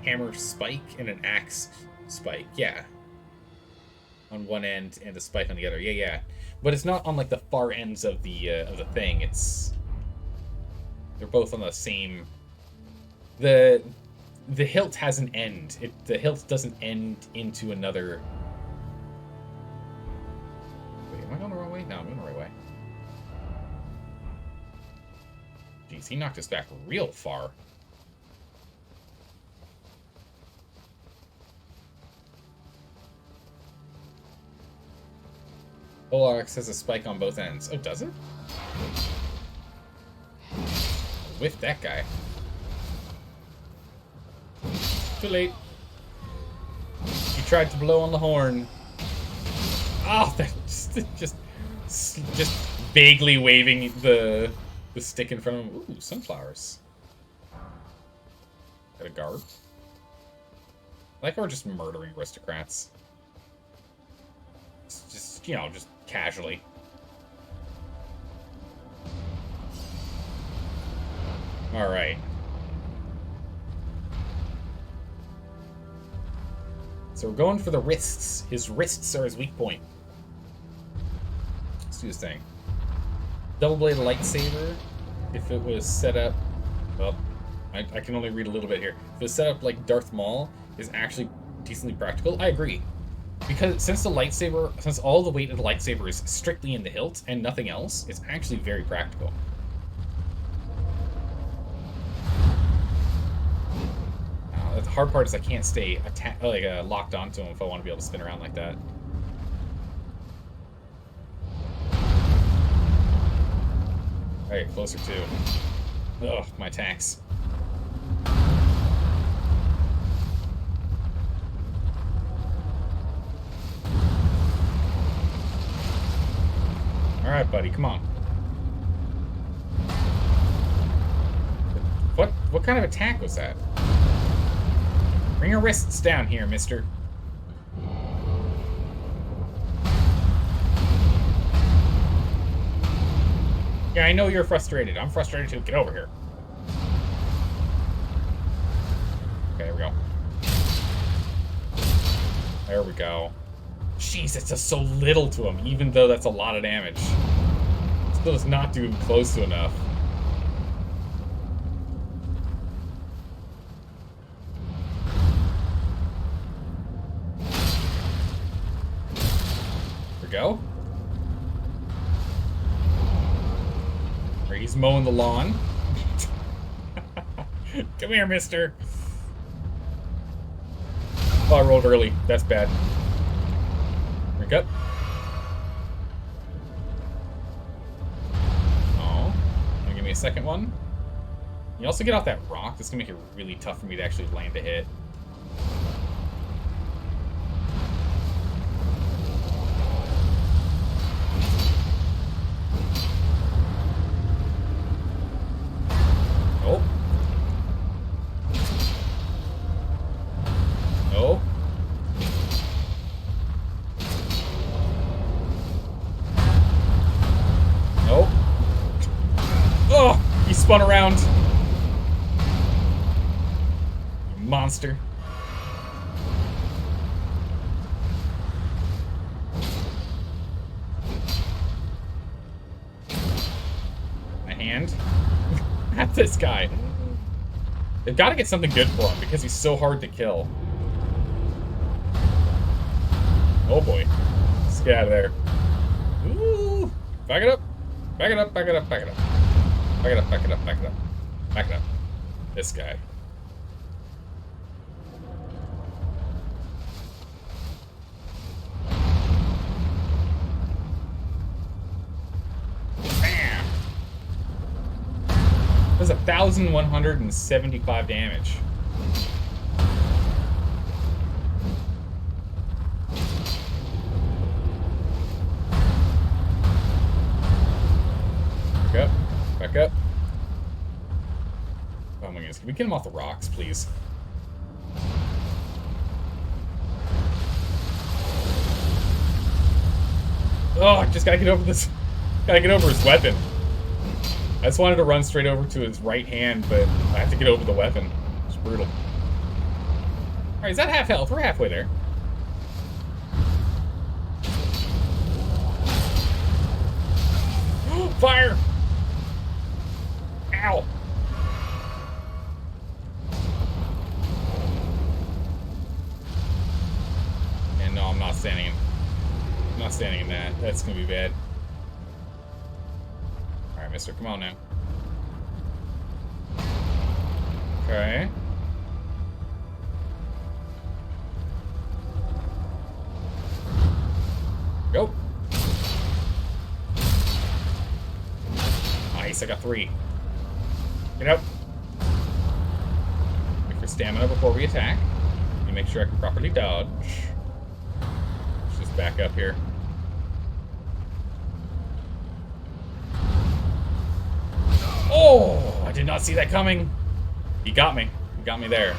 hammer spike and an axe spike. Yeah. On one end and a spike on the other. Yeah. But it's not on like the far ends of the thing. They're both on the same. The hilt has an end. The hilt doesn't end into another. Wait, am I going the wrong way? No, I'm going the right way. Jeez, he knocked us back real far. Poleaxe has a spike on both ends. Oh, does it? With that guy. Too late. He tried to blow on the horn. Oh, that just vaguely waving the stick in front of him. Ooh, sunflowers. Got a guard. I like how we're just murdering aristocrats. Just, you know, just casually. Alright. So we're going for the wrists. His wrists are his weak point. Let's do this thing. Double-bladed lightsaber, if it was set up... Well, I can only read a little bit here. If it was set up like Darth Maul, is actually decently practical. I agree. Because since all the weight of the lightsaber is strictly in the hilt and nothing else, it's actually very practical. The hard part is I can't stay locked onto him if I want to be able to spin around like that. Alright, closer to. Ugh, my attacks. Alright, buddy, come on. What kind of attack was that? Bring your wrists down here, mister. Yeah, I know you're frustrated. I'm frustrated too. Get over here. Okay, there we go. There we go. Jeez, it's just so little to him, even though that's a lot of damage. Still does not do him close to enough. There we go. He's mowing the lawn. Come here, mister. Oh, I rolled early. That's bad. Drink up. Oh. Wanna give me a second one? You also get off that rock. This is gonna make it really tough for me to actually land a hit. He spun around. You monster. My hand. At this guy. They've got to get something good for him because he's so hard to kill. Oh boy. Let's get out of there. Ooh. Back it up. Back it up, back it up, back it up. Back it up, back it up, back it up. Back it up. This guy. Bam! Does 1,175 damage. Back up. Back up. Oh my goodness. Can we get him off the rocks, please? Oh, I just gotta get over this. Gotta get over his weapon. I just wanted to run straight over to his right hand, but I have to get over the weapon. It's brutal. Alright, is that half health? We're halfway there. Fire! Ow! And no, I'm not standing in. I'm not standing in that. That's gonna be bad. Alright, mister, come on now. Okay. Go. Nice, I got 3. Get out. Wait for stamina before we attack. Let me make sure I can properly dodge. Let's just back up here. Oh, I did not see that coming. He got me. He got me there.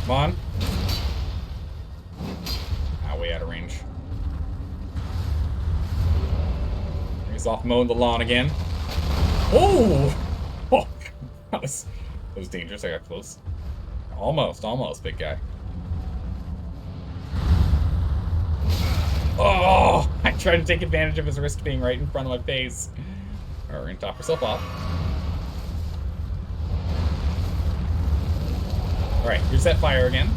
Come on. Ah, way out of range. He's off mowing the lawn again. Oh! Oh, that was dangerous. I got close. Almost, big guy. Oh! I tried to take advantage of his wrist being right in front of my face. Alright, we're gonna top herself off. Alright, here's that fire again.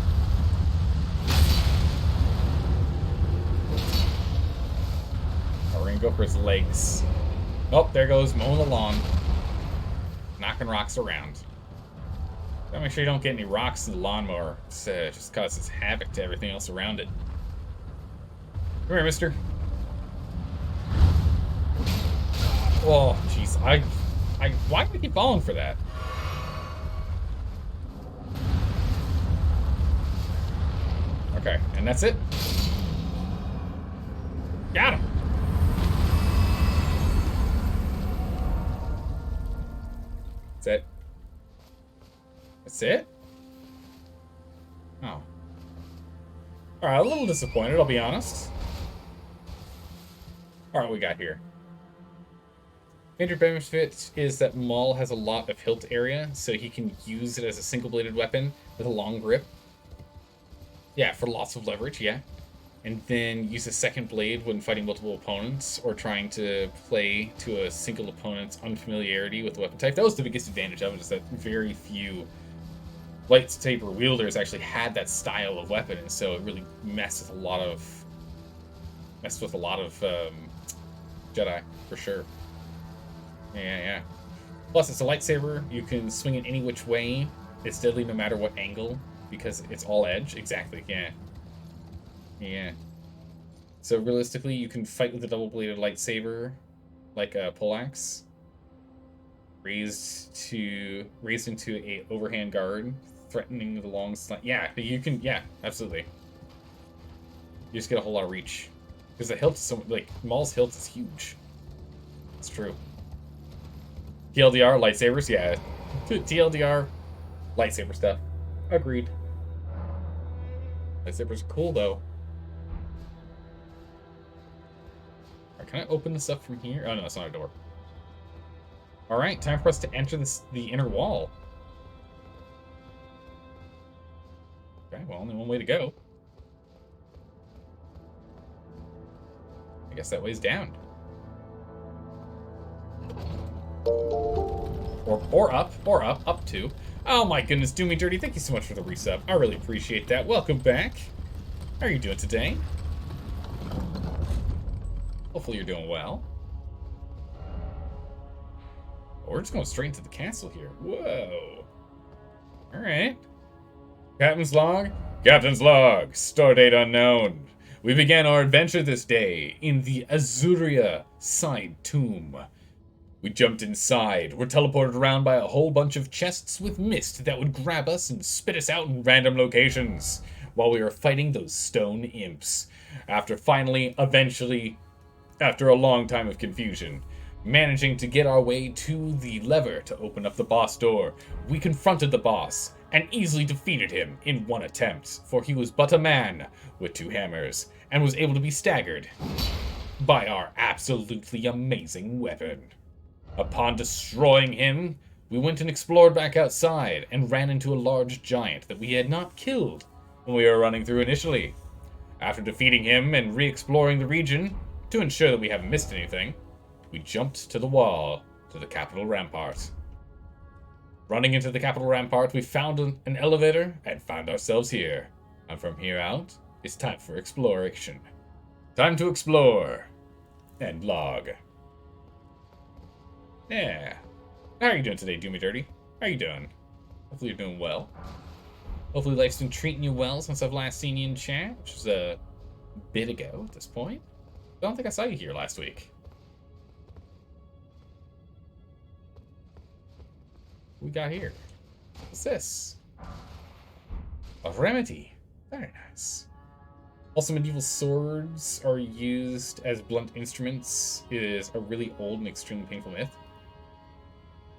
Oh, we're gonna go for his legs. Oh, there goes mowing the lawn. Knocking rocks around. Gotta make sure you don't get any rocks in the lawnmower. It just causes havoc to everything else around it. Come here, mister. Oh, jeez. Why do I keep falling for that? Okay, and that's it. Got him. That's it. That's it? Oh. Alright, a little disappointed, I'll be honest. Alright, what we got here? Major benefit is that Maul has a lot of hilt area, so he can use it as a single-bladed weapon with a long grip. Yeah, for lots of leverage, yeah. And then use a second blade when fighting multiple opponents or trying to play to a single opponent's unfamiliarity with the weapon type. That was the biggest advantage of it, is that very few lightsaber wielders actually had that style of weapon, and so it really messed with a lot of Jedi, for sure. Yeah. Plus, it's a lightsaber. You can swing it any which way. It's deadly no matter what angle, because it's all edge. Exactly, yeah. So realistically, you can fight with a double-bladed lightsaber, like a poleaxe, raised into a overhand guard, threatening the long slant. Yeah, you can. Yeah, absolutely. You just get a whole lot of reach, because the hilt is so Maul's hilt is huge. It's true. TLDR, lightsabers, yeah. TLDR, lightsaber stuff. Agreed. Lightsabers are cool, though. Right, can I open this up from here? Oh, no, it's not a door. All right, time for us to enter the inner wall. Okay, well, only one way to go. I guess that way's down. Or up to. Oh my goodness, Do Me Dirty, thank you so much for the resub. I really appreciate that. Welcome back. How are you doing today? Hopefully you're doing well. Oh, we're just going straight into the castle here. Whoa. Alright. Captain's log? Captain's log. Stardate unknown. We began our adventure this day in the Azuria side tomb. We jumped inside, were teleported around by a whole bunch of chests with mist that would grab us and spit us out in random locations while we were fighting those stone imps. After a long time of confusion, managing to get our way to the lever to open up the boss door, we confronted the boss and easily defeated him in one attempt, for he was but a man with 2 hammers and was able to be staggered by our absolutely amazing weapon. Upon destroying him, we went and explored back outside and ran into a large giant that we had not killed when we were running through initially. After defeating him and re-exploring the region to ensure that we haven't missed anything, we jumped to the wall to the capital rampart. Running into the capital rampart, we found an elevator and found ourselves here. And from here out, it's time for exploration. Time to explore and log. Yeah. How are you doing today, Do Me Dirty? How are you doing? Hopefully you're doing well. Hopefully life's been treating you well since I've last seen you in chat, which was a bit ago at this point. I don't think I saw you here last week. What we got here? What's this? A remedy. Very nice. Also, medieval swords are used as blunt instruments. It is a really old and extremely painful myth.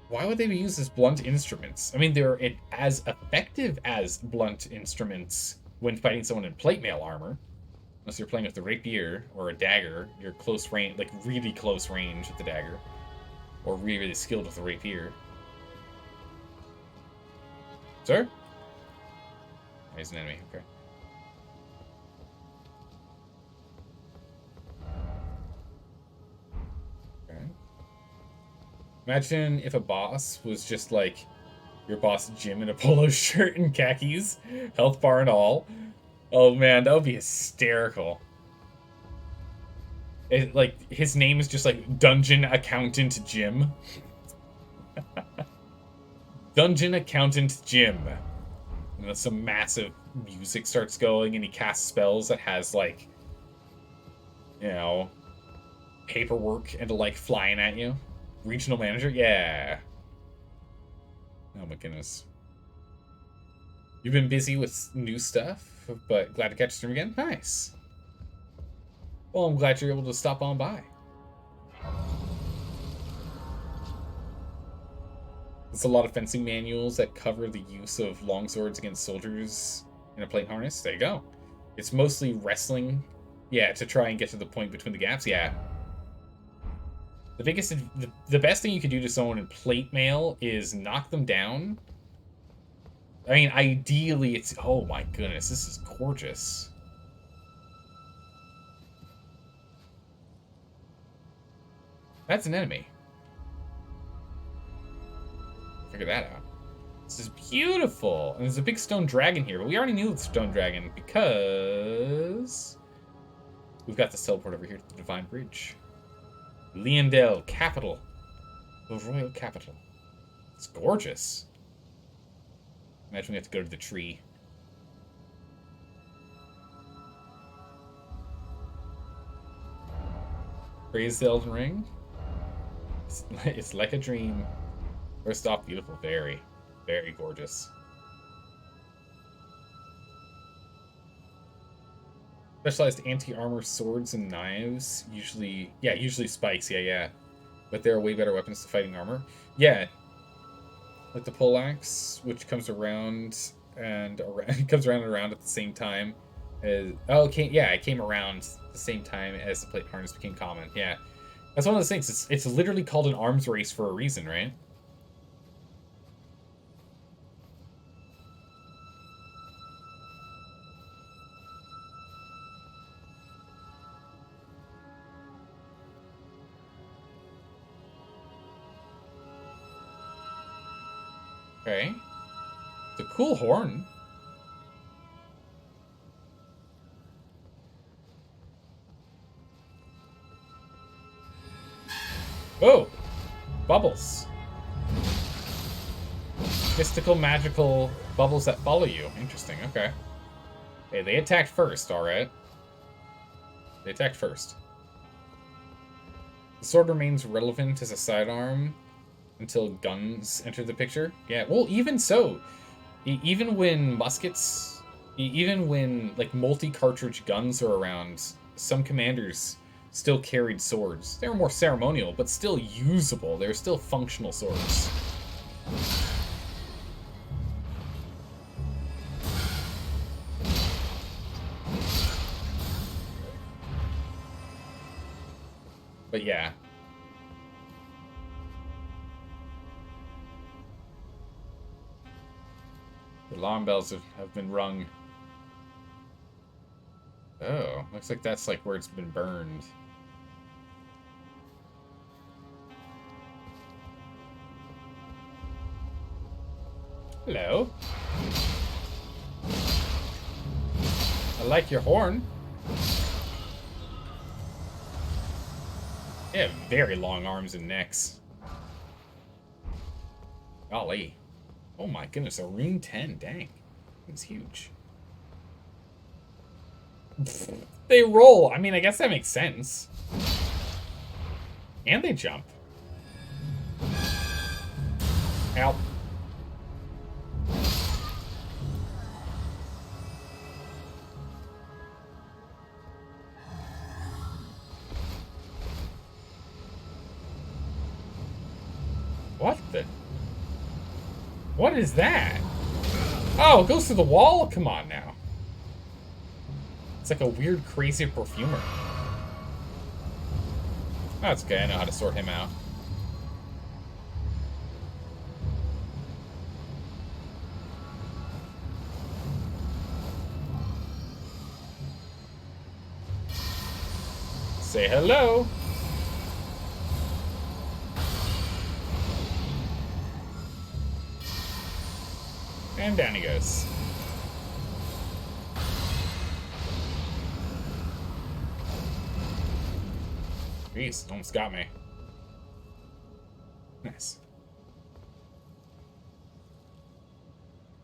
Why would they be used as blunt instruments? I mean, they're as effective as blunt instruments when fighting someone in plate mail armor. Unless you're playing with a rapier or a dagger, you're close range, like really close range with the dagger. Or really, really skilled with a rapier. Sir? Oh, he's an enemy, okay. Imagine if a boss was just like your boss Jim in a polo shirt and khakis, health bar and all. Oh man, that would be hysterical. Like his name is just like Dungeon Accountant Jim. Dungeon Accountant Jim. And then some massive music starts going and he casts spells that has like, you know, paperwork and like flying at you. Regional manager? Yeah. Oh my goodness. You've been busy with new stuff, but glad to catch the stream again? Nice. Well, I'm glad you're able to stop on by. There's a lot of fencing manuals that cover the use of longswords against soldiers in a plate harness. There you go. It's mostly wrestling. Yeah, to try and get to the point between the gaps. Yeah. The best thing you could do to someone in plate mail is knock them down. I mean, ideally, it's... Oh my goodness, this is gorgeous. That's an enemy. Figure that out. This is beautiful. And there's a big stone dragon here, but we already knew the stone dragon because we've got this teleport over here to the Divine Bridge. Leondale, capital. The royal capital. It's gorgeous. Imagine we have to go to the tree. Praise the Elden Ring. It's like a dream. First off, beautiful. Very, very gorgeous. Specialized anti-armor swords and knives. Usually spikes. Yeah. But they're way better weapons to fighting armor. Yeah. Like the poleaxe, which comes around and around, it comes around and around at the same time. It came around the same time as the plate harness became common. Yeah. That's one of those things. It's literally called an arms race for a reason, right? Okay. It's a cool horn. Oh! Bubbles. Mystical, magical bubbles that follow you. Interesting, okay. Hey, they attacked first, alright. They attacked first. The sword remains relevant as a sidearm until guns enter the picture. Yeah, well, even so. Even when muskets... Even when, like, multi-cartridge guns are around, some commanders still carried swords. They were more ceremonial, but still usable. They were still functional swords. But yeah. The alarm bells have been rung. Oh, looks like that's like where it's been burned. Hello. I like your horn. They have very long arms and necks. Golly. Oh my goodness, a rune 10, dang. It's huge. They roll. I mean, I guess that makes sense. And they jump. Help. What the? What is that? Oh, it goes through the wall? Come on now. It's like a weird, crazy perfumer. Oh, that's okay. I know how to sort him out. Say hello. And down he goes. Jeez, almost got me. Nice.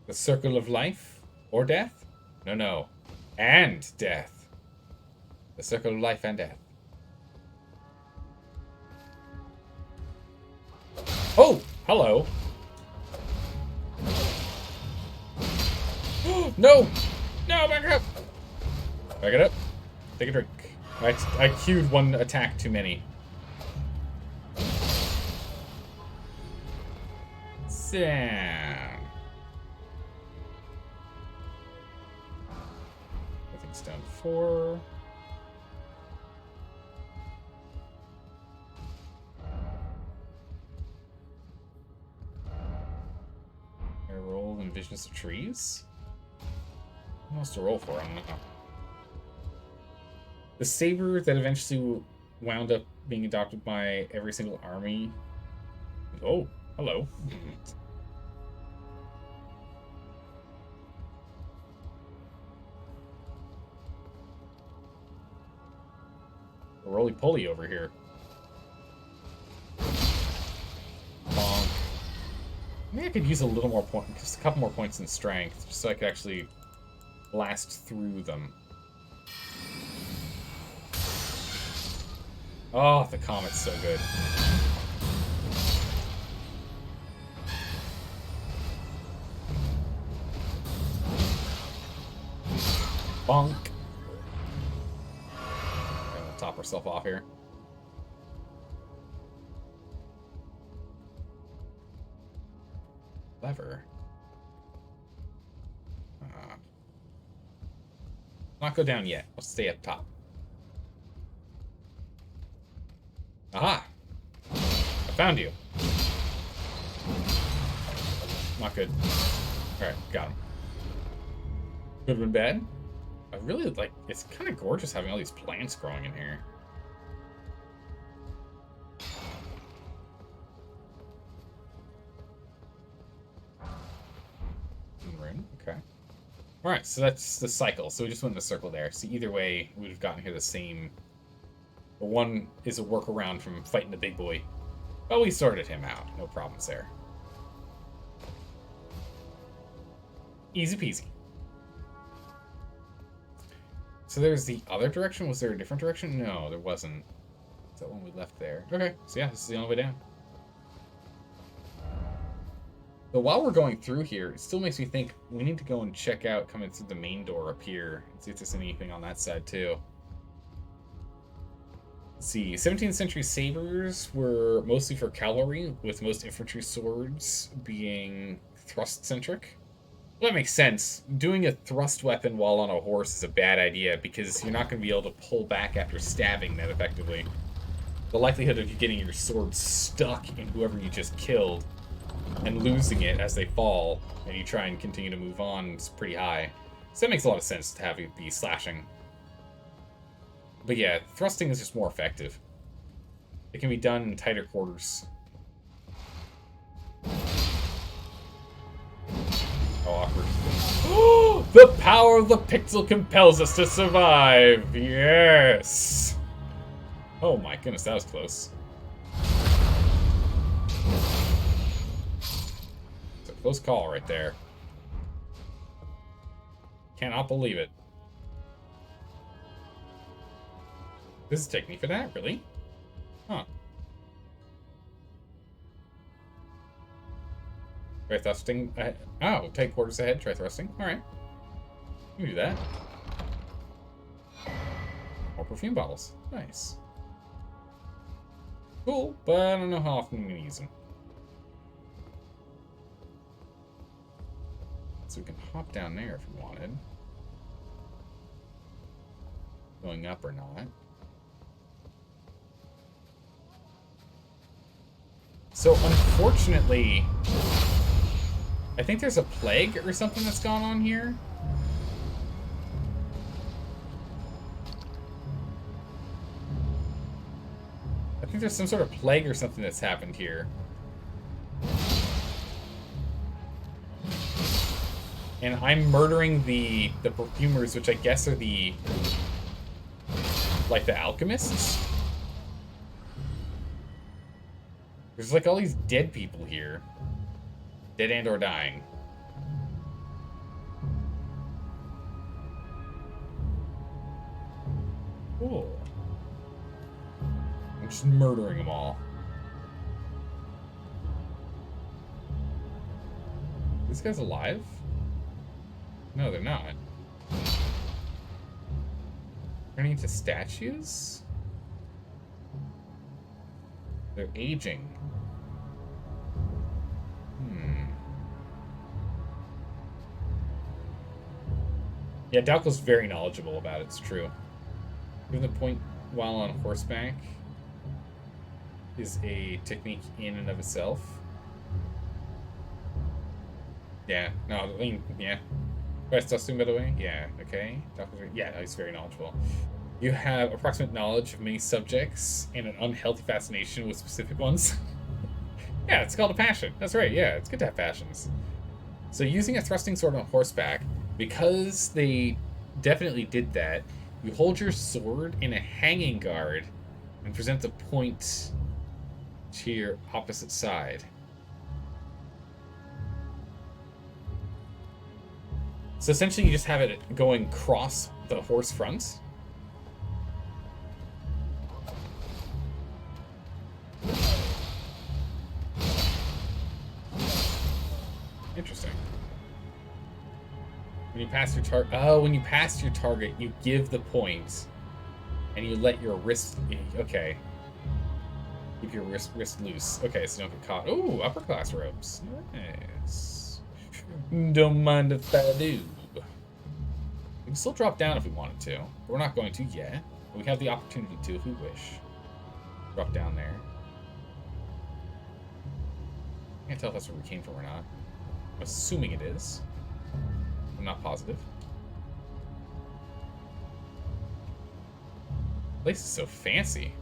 The circle of life or death? No, no. And death. The circle of life and death. Oh, hello. No! No, back up! Back it up. Take a drink. I queued one attack too many. Sam. I think it's down to 4. I roll in Visions of Trees? What else to roll for? I don't know. The saber that eventually wound up being adopted by every single army. Oh, hello. Roly-poly over here. Bonk. Maybe I could use a little more point, just a couple more points in strength, just so I could actually blast through them. Oh, the comet's so good. Bonk. I'm gonna top herself off here. Lever. Not go down yet. Let's stay up top. Aha! I found you. Not good. Alright, got him. Could have been bad. I really like, it's kind of gorgeous having all these plants growing in here. Rune, okay. Alright, so that's the cycle. So we just went in the circle there. So either way, we would have gotten here the same. But one is a workaround from fighting the big boy. But we sorted him out. No problems there. Easy peasy. So there's the other direction? Was there a different direction? No, there wasn't. Is that one we left there? Okay, so yeah, this is the only way down. But while we're going through here, it still makes me think we need to go and check out coming through the main door up here and see if there's anything on that side too. Let's see, 17th century sabers were mostly for cavalry, with most infantry swords being thrust-centric. Well, that makes sense. Doing a thrust weapon while on a horse is a bad idea because you're not going to be able to pull back after stabbing that effectively. The likelihood of you getting your sword stuck in whoever you just killed and losing it as they fall, and you try and continue to move on, is pretty high. So that makes a lot of sense to have it be slashing. But yeah, thrusting is just more effective. It can be done in tighter quarters. Oh, awkward. The power of the pixel compels us to survive! Yes! Oh my goodness, that was close. Close call right there. Cannot believe it. This is taking me for that, really? Huh. Try thrusting. Oh, take quarters ahead, try thrusting. Alright. You can do that. More perfume bottles. Nice. Cool, but I don't know how often I'm going to use them. So we can hop down there if we wanted. Going up or not. So unfortunately, I think there's a plague or something that's gone on here. I think there's some sort of plague or something that's happened here. And I'm murdering the perfumers, which I guess are the, like, the alchemists? There's, like, all these dead people here. Dead and or dying. Cool. I'm just murdering them all. This guy's alive? No, they're not. Turning into statues? They're aging. Yeah, Dalco's very knowledgeable about it, it's true. Given the point while on horseback is a technique in and of itself. Yeah, no, I mean, yeah. Best testing, by the way? Yeah, okay. Yeah, he's very knowledgeable. You have approximate knowledge of many subjects and an unhealthy fascination with specific ones. Yeah, it's called a passion. That's right, yeah, it's good to have passions. So using a thrusting sword on horseback, because they definitely did that, you hold your sword in a hanging guard and present the point to your opposite side. So essentially you just have it going across the horse front. Interesting. When you pass your target, when you pass your target, you give the point, and you let your wrist. Okay. Keep your wrist loose. Okay, so you don't get caught. Ooh, upper class robes. Nice. Don't mind if I do. We can still drop down if we wanted to, but we're not going to yet. But we have the opportunity to if we wish. Drop down there. Can't tell if that's where we came from or not. I'm assuming it is. I'm not positive. This place is so fancy.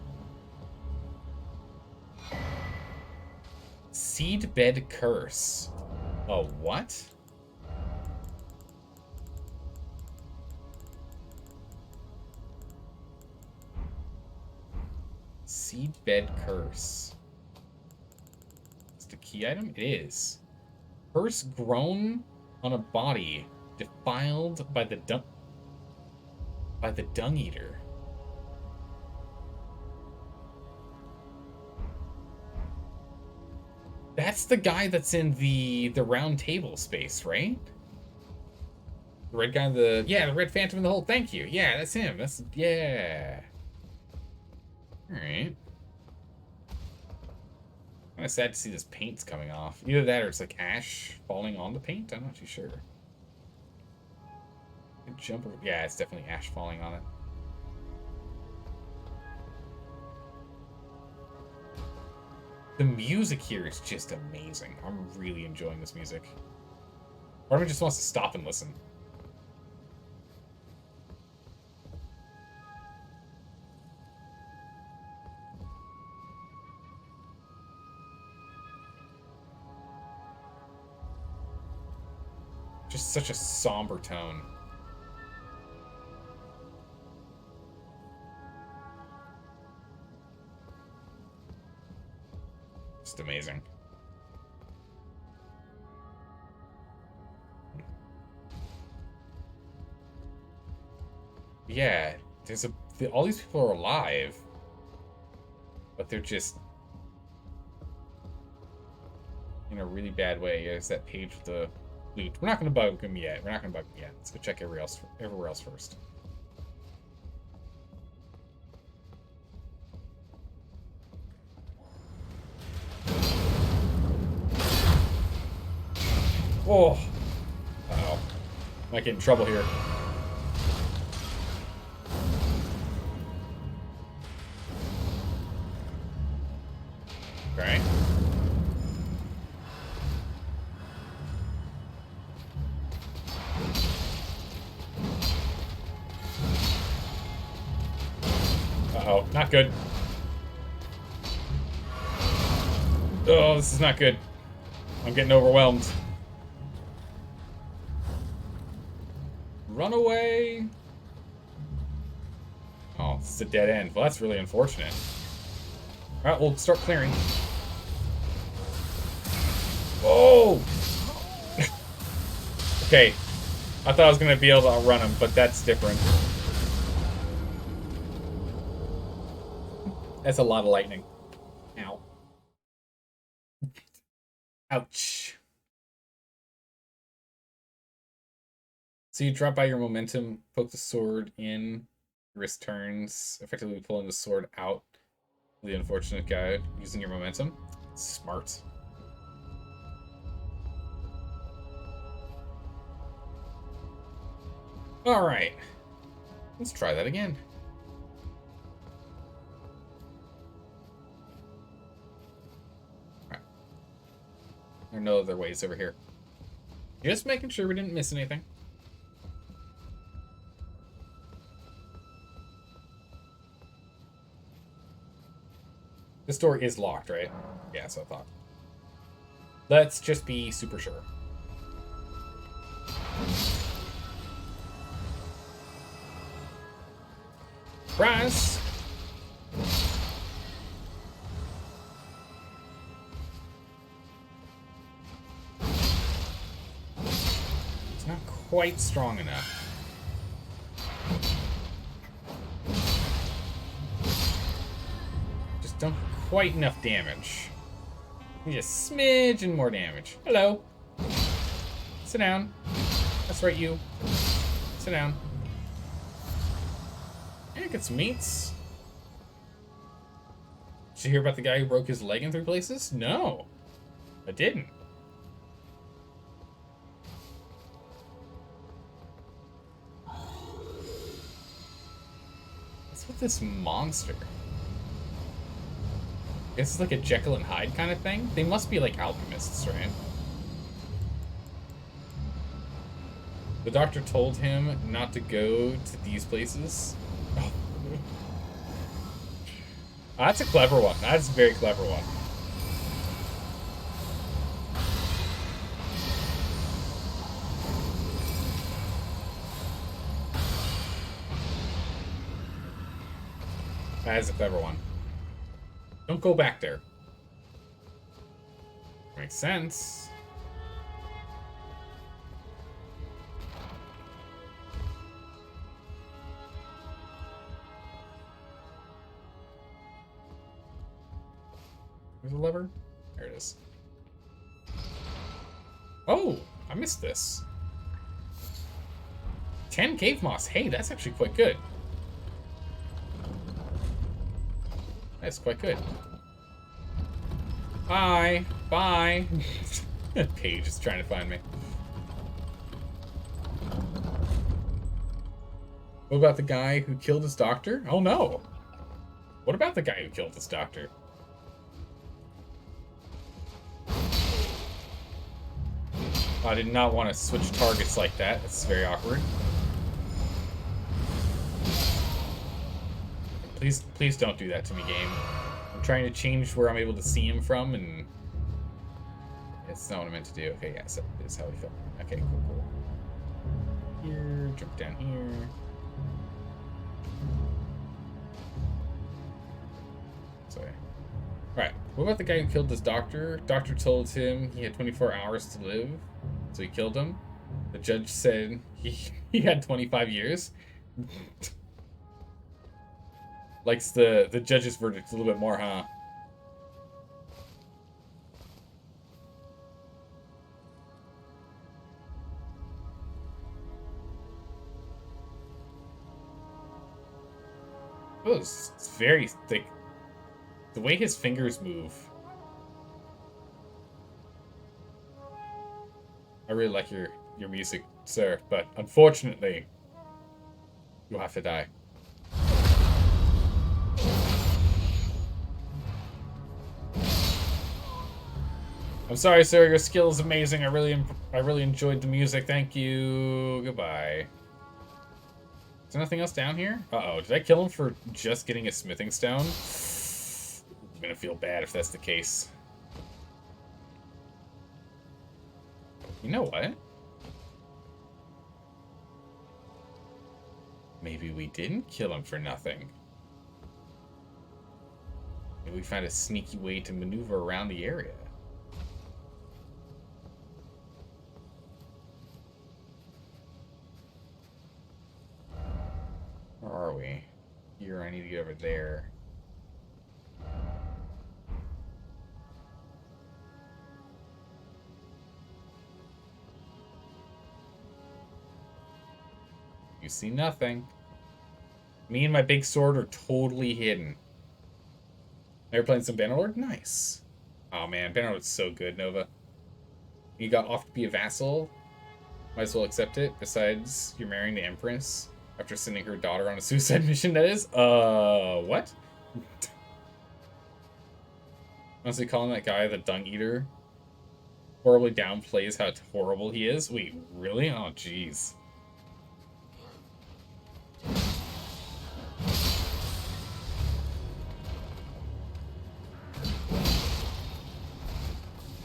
Seedbed Curse. Oh, what? Seedbed Curse. Is it a key item? It is. Curse grown on a body defiled by the dung eater. That's the guy that's in the round table space, right? The red guy, the red phantom in the hole. Thank you. Yeah, that's him. Yeah. All right. Kind of sad to see this paint's coming off. Either that or it's like ash falling on the paint. I'm not too sure. Good jumper. Yeah, it's definitely ash falling on it. The music here is just amazing. I'm really enjoying this music. Part of me just wants to stop and listen. Just such a somber tone. Just amazing. Yeah, all these people are alive, but they're just in a really bad way. There's that page with the loot. We're not going to bug them yet. Let's go check everywhere else first. Oh. Uh-oh. Might get in trouble here. Okay. Uh-oh. Not good. Oh, this is not good. I'm getting overwhelmed. Run away! Oh, this is a dead end. Well, that's really unfortunate. Alright, we'll start clearing. Oh! Okay. I thought I was going to be able to outrun him, but that's different. That's a lot of lightning. Ow. Ouch. So you drop by your momentum, poke the sword in, wrist turns, effectively pulling the sword out of the unfortunate guy using your momentum. Smart. Alright. Let's try that again. Alright. There are no other ways over here. Just making sure we didn't miss anything. This door is locked, right? Yeah, so I thought. Let's just be super sure. Surprise! It's not quite strong enough. Just don't quite enough damage. Need a smidge and more damage. Hello. Sit down. That's right, you. Sit down. Yeah, get some meats. Did you hear about the guy who broke his leg in 3 places? No. I didn't. What's with this monster? This is like a Jekyll and Hyde kind of thing. They must be like alchemists, right? The doctor told him not to go to these places. Oh. That's a clever one. That's a very clever one. That is a clever one. Don't go back there. Makes sense. There's a lever? There it is. Oh, I missed this. 10 cave moss. Hey, that's actually quite good. That's quite good. Bye. Bye. Paige is trying to find me. What about the guy who killed his doctor? Oh no. What about the guy who killed his doctor? I did not want to switch targets like that. That's very awkward. Please don't do that to me, game. I'm trying to change where I'm able to see him from, and it's not what I meant to do. Okay, yeah, so this is how we feel. Okay, cool. Here, jump down here. Sorry. Alright, what about the guy who killed his doctor? Doctor told him he had 24 hours to live, so he killed him. The judge said he had 25 years. Likes the judge's verdict a little bit more, huh? Oh, it's very thick. The way his fingers move. I really like your music, sir, but unfortunately, you'll have to die. I'm sorry, sir. Your skill is amazing. I really enjoyed the music. Thank you. Goodbye. Is there nothing else down here? Uh-oh. Did I kill him for just getting a smithing stone? I'm gonna feel bad if that's the case. You know what? Maybe we didn't kill him for nothing. Maybe we found a sneaky way to maneuver around the area. Where are we? Here, I need to get over there. You see nothing. Me and my big sword are totally hidden. Ever playing some Bannerlord? Nice. Oh man, Bannerlord's so good, Nova. You got off to be a vassal. Might as well accept it. Besides, you're marrying the Empress after sending her daughter on a suicide mission, that is. What? Honestly, calling that guy the Dung Eater horribly downplays how horrible he is. Wait, really? Oh, jeez.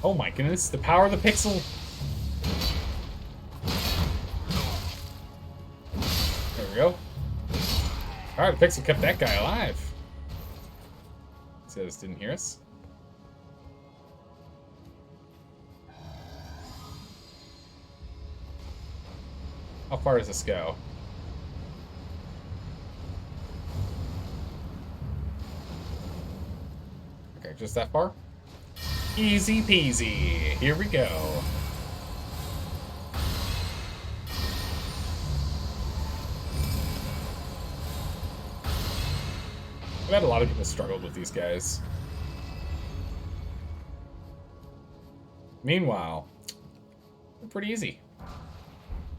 Oh my goodness, the power of the pixel! There we go. Alright, the pixel kept that guy alive. Says didn't hear us. How far does this go? Okay, just that far? Easy peasy. Here we go. I've had a lot of people struggle with these guys. Meanwhile, they're pretty easy.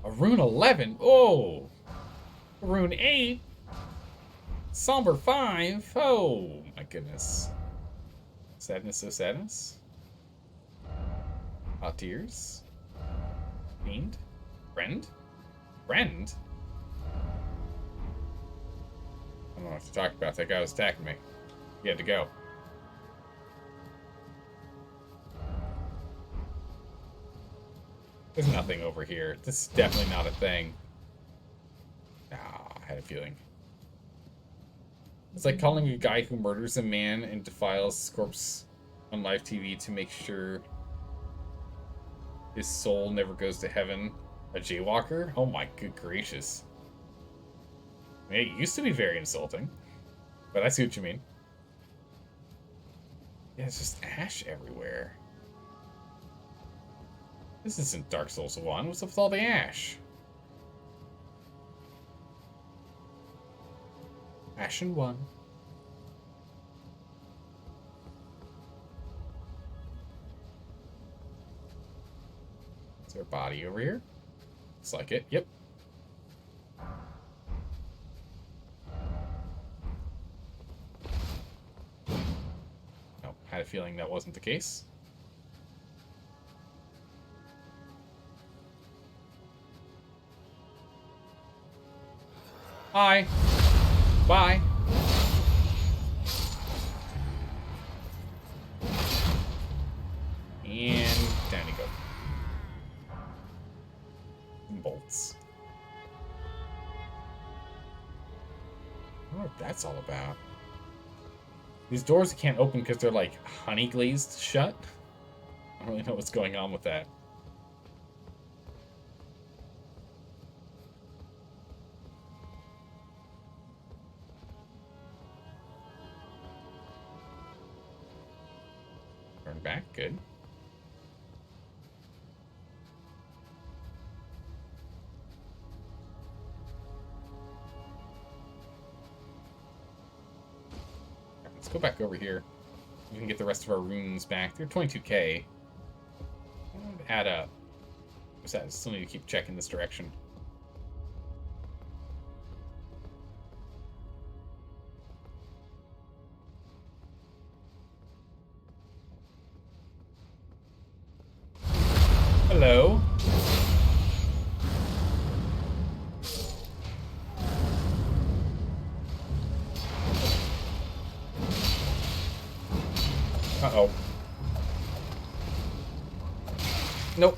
A rune 11? Oh! A rune 8? Somber 5? Oh, my goodness. Sadness, so sadness. Hot tears. Fiend. Friend? Friend? I don't know what to talk about. That guy was attacking me. He had to go. There's nothing over here. This is definitely not a thing. Ah, I had a feeling. It's like calling a guy who murders a man and defiles his corpse on live TV to make sure his soul never goes to heaven. A jaywalker? Oh my good gracious. I mean, it used to be very insulting, but I see what you mean. Yeah, it's just ash everywhere. This isn't Dark Souls 1. What's up with all the ash? Ashen 1. Is there a body over here? Looks like it. Yep. Nope. Had a feeling that wasn't the case. Hi. Bye. And down you go. Bolts. I don't know what that's all about. These doors can't open because they're like honey glazed shut. I don't really know what's going on with that. Turn back, good. Let's go back over here. We can get the rest of our runes back. They're 22k. Add up. What's that? Still need to keep checking this direction. Hello. Uh-oh. Nope.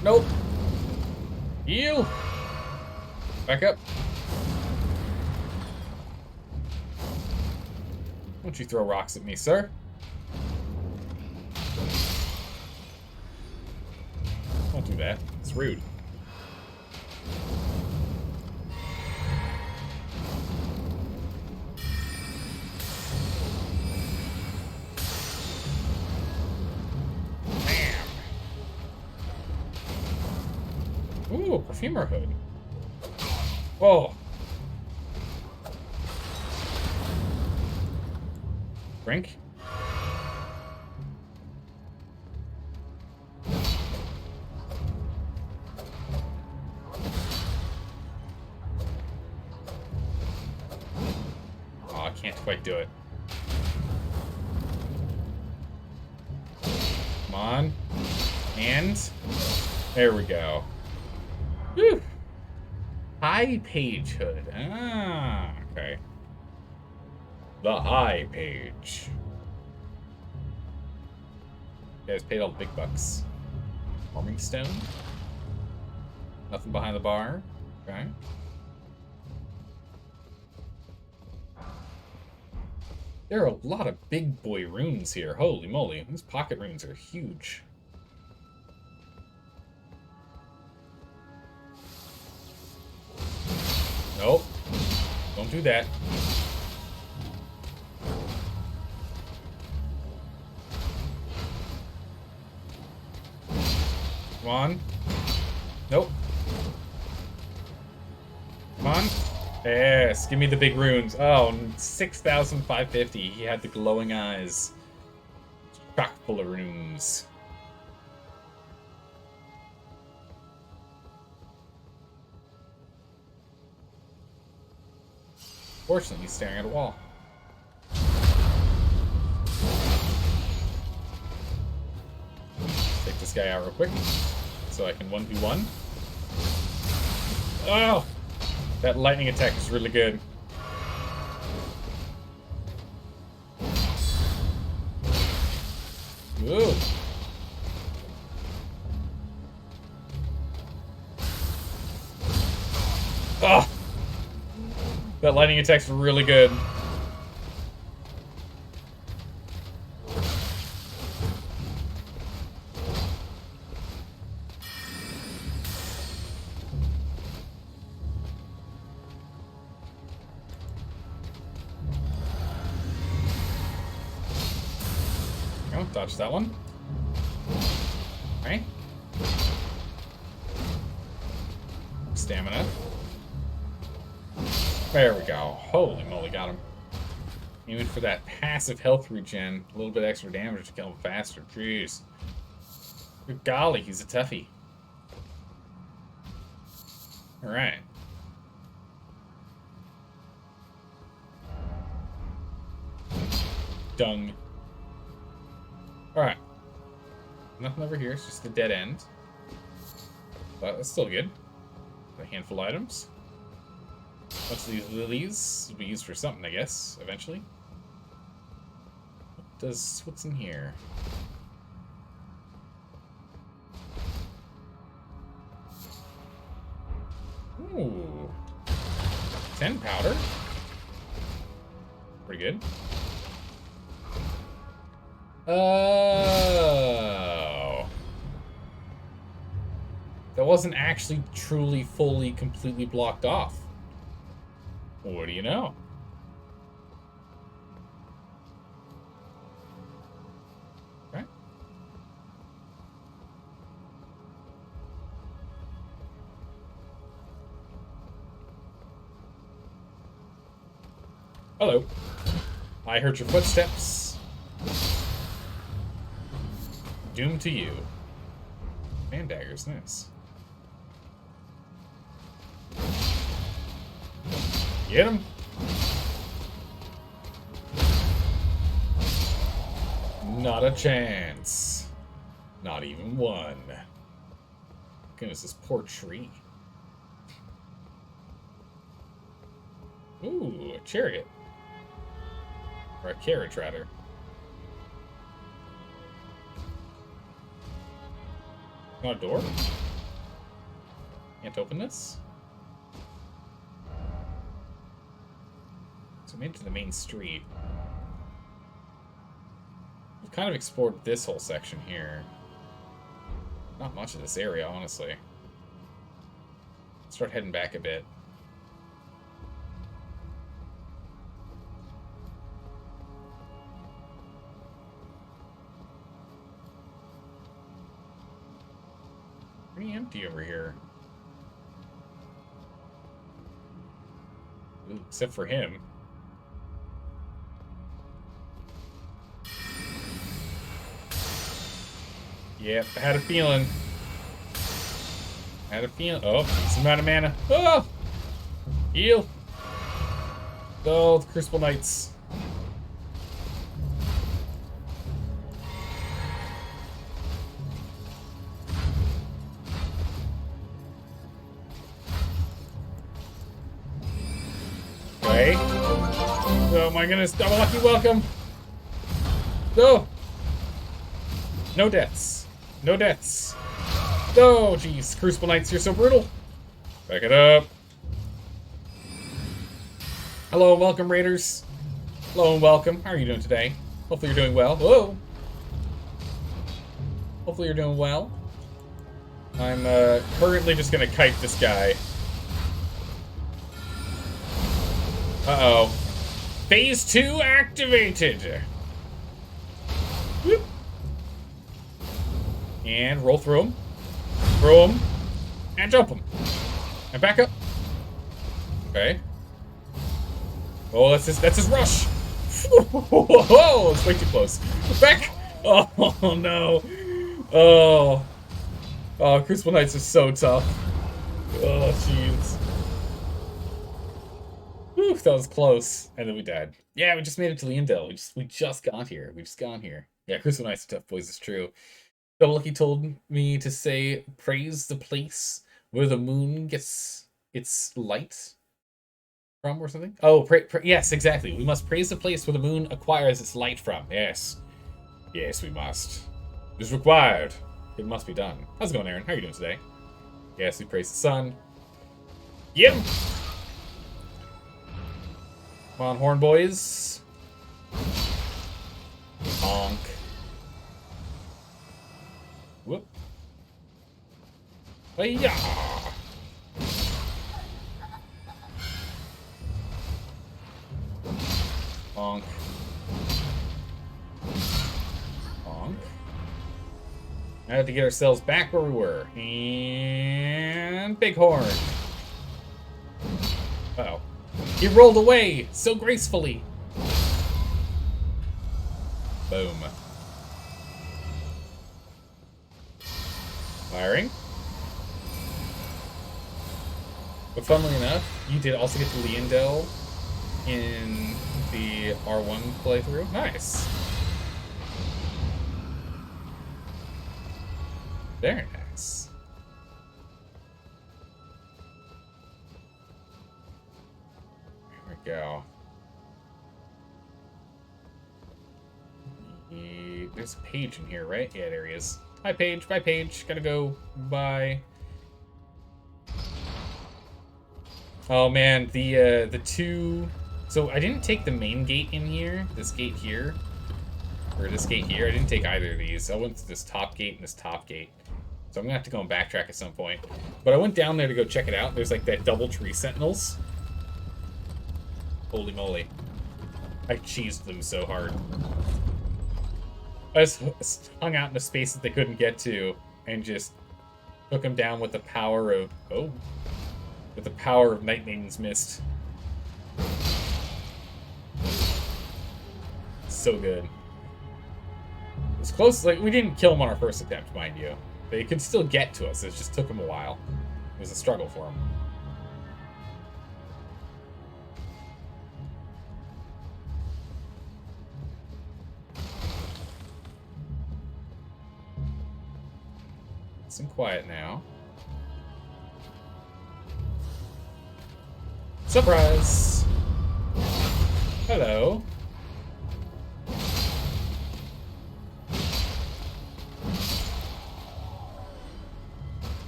Nope. Heal. Back up. Don't you throw rocks at me, sir. Don't do that. It's rude. Ooh, perfumer hood. Whoa. Drink. Oh, I can't quite do it. Come on. And there we go. Whew. High page hood. Ah, okay. The high page. You guys paid all the big bucks. Farming stone. Nothing behind the bar. Okay. There are a lot of big boy runes here. Holy moly. These pocket runes are huge. Nope. Don't do that. Come on. Nope. Come on. Yes, give me the big runes. Oh, 6,550. He had the glowing eyes. Chock full of runes. Fortunately, he's staring at a wall. guy out real quick, so I can 1v1. Oh! That lightning attack is really good. Ooh. Oh! That lightning attack's really good. Oh, dodge that one. Okay. Stamina. There we go. Holy moly, got him. Aiming for that passive health regen. A little bit extra damage to kill him faster. Jeez. Good golly, he's a toughie. Alright. Dung. Alright. Nothing over here, it's just the dead end. But that's still good. A handful of items. Bunch of these lilies will be used for something, I guess, eventually. What's in here? Ooh. 10 powder. Pretty good. Oh. That wasn't actually truly, fully, completely blocked off. What do you know? Okay. Hello. I heard your footsteps. Doom to you. Man daggers, nice. Get him. Not a chance. Not even one. Goodness, this poor tree. Ooh, a chariot. Or a carriage, rather. Not a door? Can't open this? So we made it to the main street. We've kind of explored this whole section here. Not much of this area, honestly. Start heading back a bit. Pretty empty over here. Ooh, except for him. Yep, I had a feeling. Oh, some out of mana. Oh! Heal! Oh, the Crucible Knights. Okay. Oh my goodness, double lucky welcome! No! No deaths. No deaths. Oh, jeez. Crucible Knights, you're so brutal. Back it up. Hello and welcome, Raiders. Hello and welcome. How are you doing today? Hopefully you're doing well. Whoa. Hopefully you're doing well. I'm currently just gonna kite this guy. Uh-oh. Phase 2 activated. Whoop. And roll through him. Throw him. And jump him. And back up. Okay. Oh, that's his rush. Whoa, it's way too close. Back. Oh, no. Oh. Oh, Crucible Knights is so tough. Oh, jeez. Whew, that was close. And then we died. Yeah, we just made it to the Indel. We just got here. We just got here. Yeah, Crucible Knights are tough, boys. It's true. Double Lucky told me to say, praise the place where the moon gets its light from, or something. Oh, yes, exactly. We must praise the place where the moon acquires its light from. Yes. Yes, we must. It is required. It must be done. How's it going, Aaron? How are you doing today? Yes, we praise the sun. Yep. Come on, horn boys. Honk. Whoop. Hiya! Honk. Honk. Now we have to get ourselves back where we were. And big horn. Uh-oh. He rolled away so gracefully. Boom. Firing. But funnily enough, you did also get to Leondell in the R1 playthrough. Nice. Very nice. There we go. There's a page in here, right? Yeah, there he is. Hi, Paige. Bye, Paige. Gotta go. Bye. Oh man, the two. So I didn't take the main gate in here. This gate here, or this gate here. I didn't take either of these. I went to this top gate and this top gate. So I'm gonna have to go and backtrack at some point. But I went down there to go check it out. There's like that double tree sentinels. Holy moly! I cheesed them so hard. I just hung out in a space that they couldn't get to and just took them down with the power of with the power of Night Maiden's Mist. So good. It was close. Like, we didn't kill them on our first attempt, mind you. They could still get to us. It just took them a while. It was a struggle for them. Nice and quiet now. Surprise! Hello.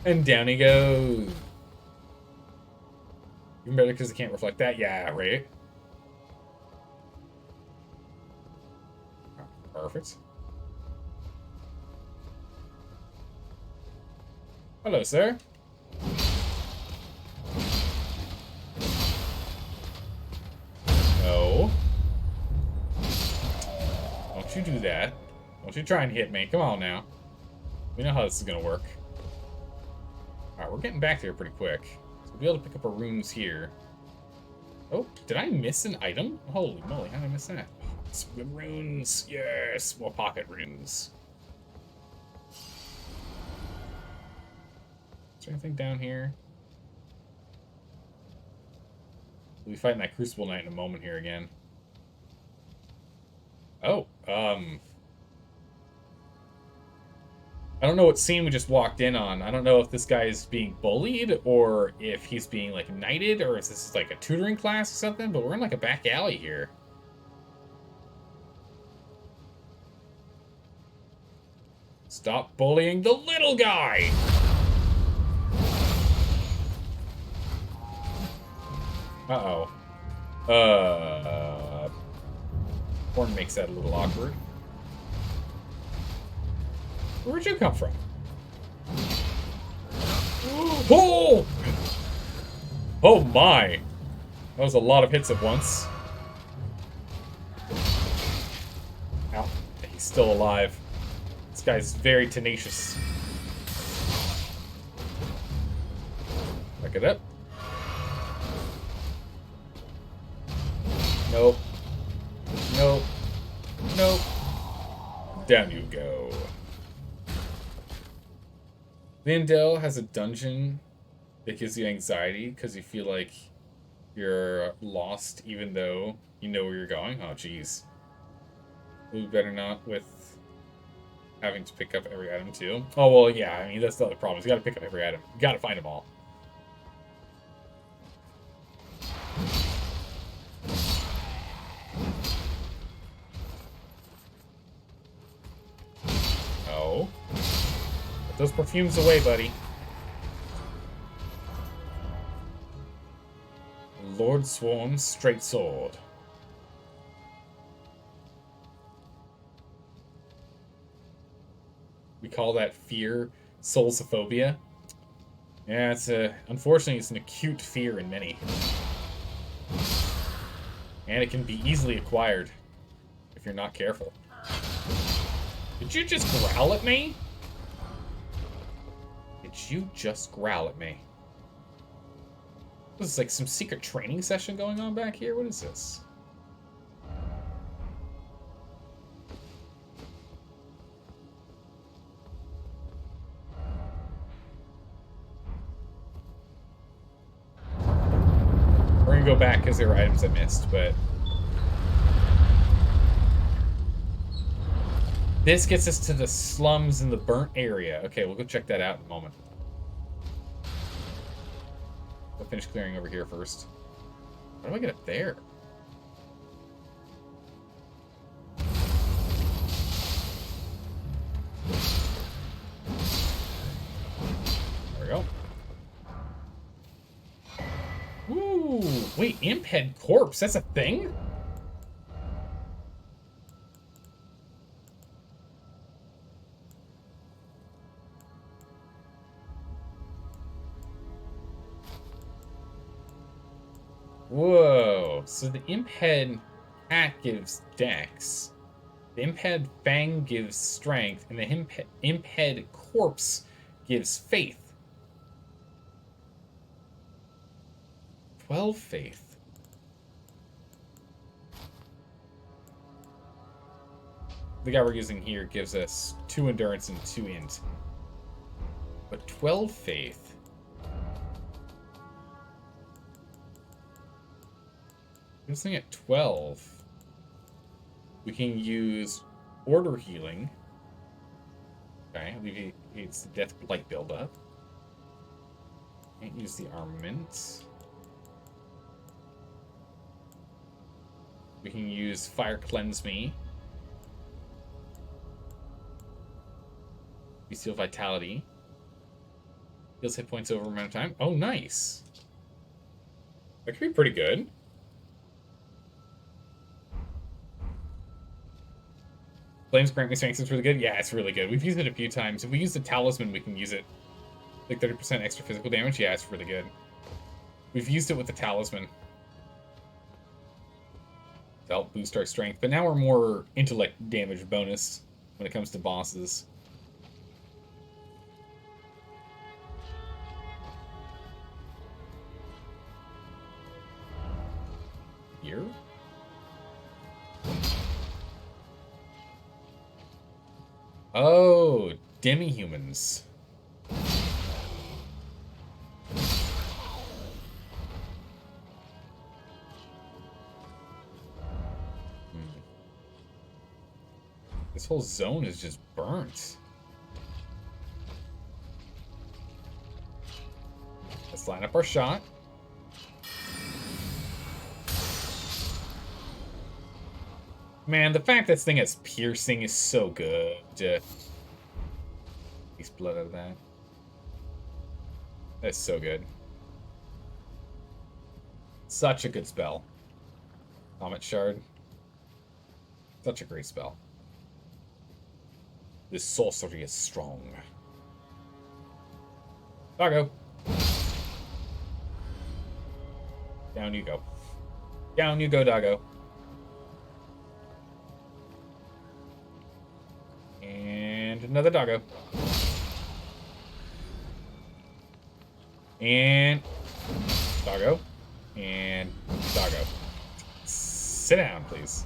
And down he goes. Even better because it can't reflect that. Yeah, right? Perfect. Hello, sir. No. Don't you do that. Don't you try and hit me. Come on now. We know how this is going to work. Alright, we're getting back there pretty quick. So we'll be able to pick up our runes here. Oh, did I miss an item? Holy moly, how did I miss that? Some good runes. Yes, more pocket runes. Is there anything down here? We'll be fighting that Crucible Knight in a moment here again. Oh, I don't know what scene we just walked in on. I don't know if this guy is being bullied or if he's being, like, knighted or if this is, like, a tutoring class or something, but we're in, like, a back alley here. Stop bullying the little guy! Uh-oh. Horn makes that a little awkward. Where'd you come from? Oh! Oh my! That was a lot of hits at once. Ow. He's still alive. This guy's very tenacious. Back it up. Nope. Nope. Nope. Down you go. Leondell has a dungeon that gives you anxiety because you feel like you're lost even though you know where you're going. Oh, jeez. We better not with Having to pick up every item, too. Oh, well, yeah, I mean, that's the other problem. You gotta pick up every item. You gotta find them all. Oh. Put those perfumes away, buddy. Lord Swarm's straight sword. We call that fear soulsophobia. Yeah, unfortunately, it's an acute fear in many. And it can be easily acquired if you're not careful. Did you just growl at me? Did you just growl at me? This is like some secret training session going on back here? What is this? We're gonna go back because there were items I missed, but... This gets us to the slums in the burnt area. Okay, we'll go check that out in a moment. I'll finish clearing over here first. How do I get up there? There we go. Ooh, wait, Imp Head Corpse, that's a thing? Whoa, so the Imp Head hat gives Dex. The Imp Head Fang gives Strength, and the Imp Head Corpse gives Faith. 12 Faith. The guy we're using here gives us 2 Endurance and 2 Int. But 12 Faith... This thing at 12, we can use Order Healing. Okay, alleviates the Death Blight buildup. Can't use the Armament. We can use Fire Cleanse Me. We steal Vitality. Heals hit points over amount of time. Oh, nice. That could be pretty good. Flames grant me strength is really good. Yeah, it's really good. We've used it a few times. If we use the talisman, we can use it. Like 30% extra physical damage. Yeah, it's really good. We've used it with the talisman to help boost our strength. But now we're more intellect damage bonus when it comes to bosses. Here? Oh, demi-humans. This whole zone is just burnt. Let's line up our shot. Man, the fact this thing has piercing is so good. Takes blood out of that. That's so good. Such a good spell. Comet Shard. Such a great spell. This sorcery is strong. Doggo. Down you go. Down you go, Doggo. And another Doggo. And Doggo. And Doggo. Sit down, please.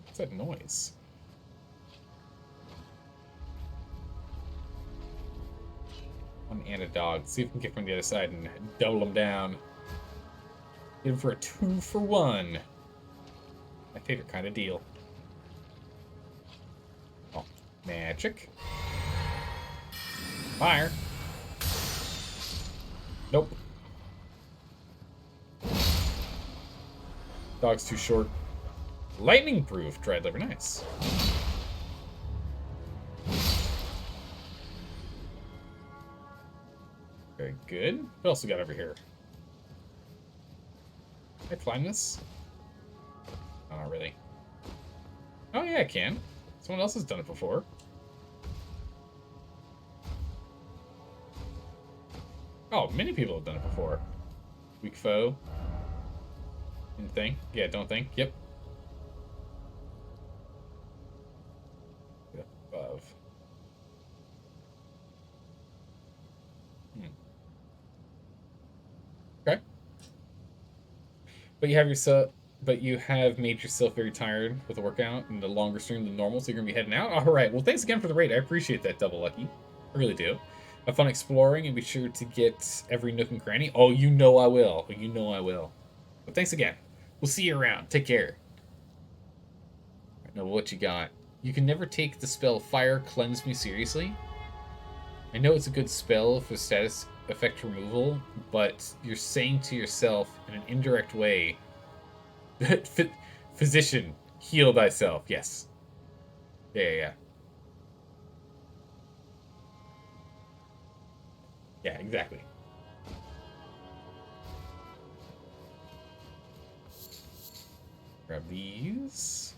What's that noise? One and a dog. See if we can get from the other side and double them down. Get him for a 2-for-1. My favorite kind of deal. Oh, magic. Fire. Nope. Dog's too short. Lightning proof. Dried liver. Nice. Very good. What else we got over here? Can I climb this? Oh, not really. Oh, yeah, I can. Someone else has done it before. Oh, many people have done it before. Weak foe. Didn't think. Yeah, don't think. Yep. Get up above. Okay. But you have made yourself very tired with the workout and the longer stream than normal, so you're gonna be heading out. All right. Well, thanks again for the raid. I appreciate that, Double Lucky. I really do. Have fun exploring and be sure to get every nook and cranny. Oh, you know I will. You know I will. But thanks again. We'll see you around. Take care. I know what you got. You can never take the spell Fire Cleanse Me seriously. I know it's a good spell for status effect removal, but you're saying to yourself in an indirect way, physician, heal thyself. Yes. Yeah. Yeah, exactly. Grab these.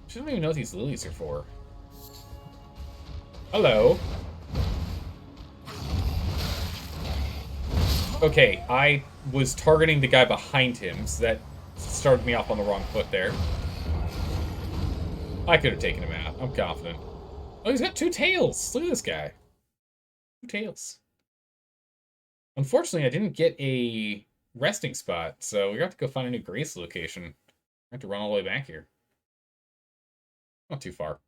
I don't even know what these lilies are for. Hello. Okay, I was targeting the guy behind him, so that started me off on the wrong foot there. I could have taken him out. I'm confident. Oh, he's got 2 tails. Look at this guy. 2 tails. Unfortunately, I didn't get a resting spot, so we have to go find a new Grace location. I have to run all the way back here. Not too far.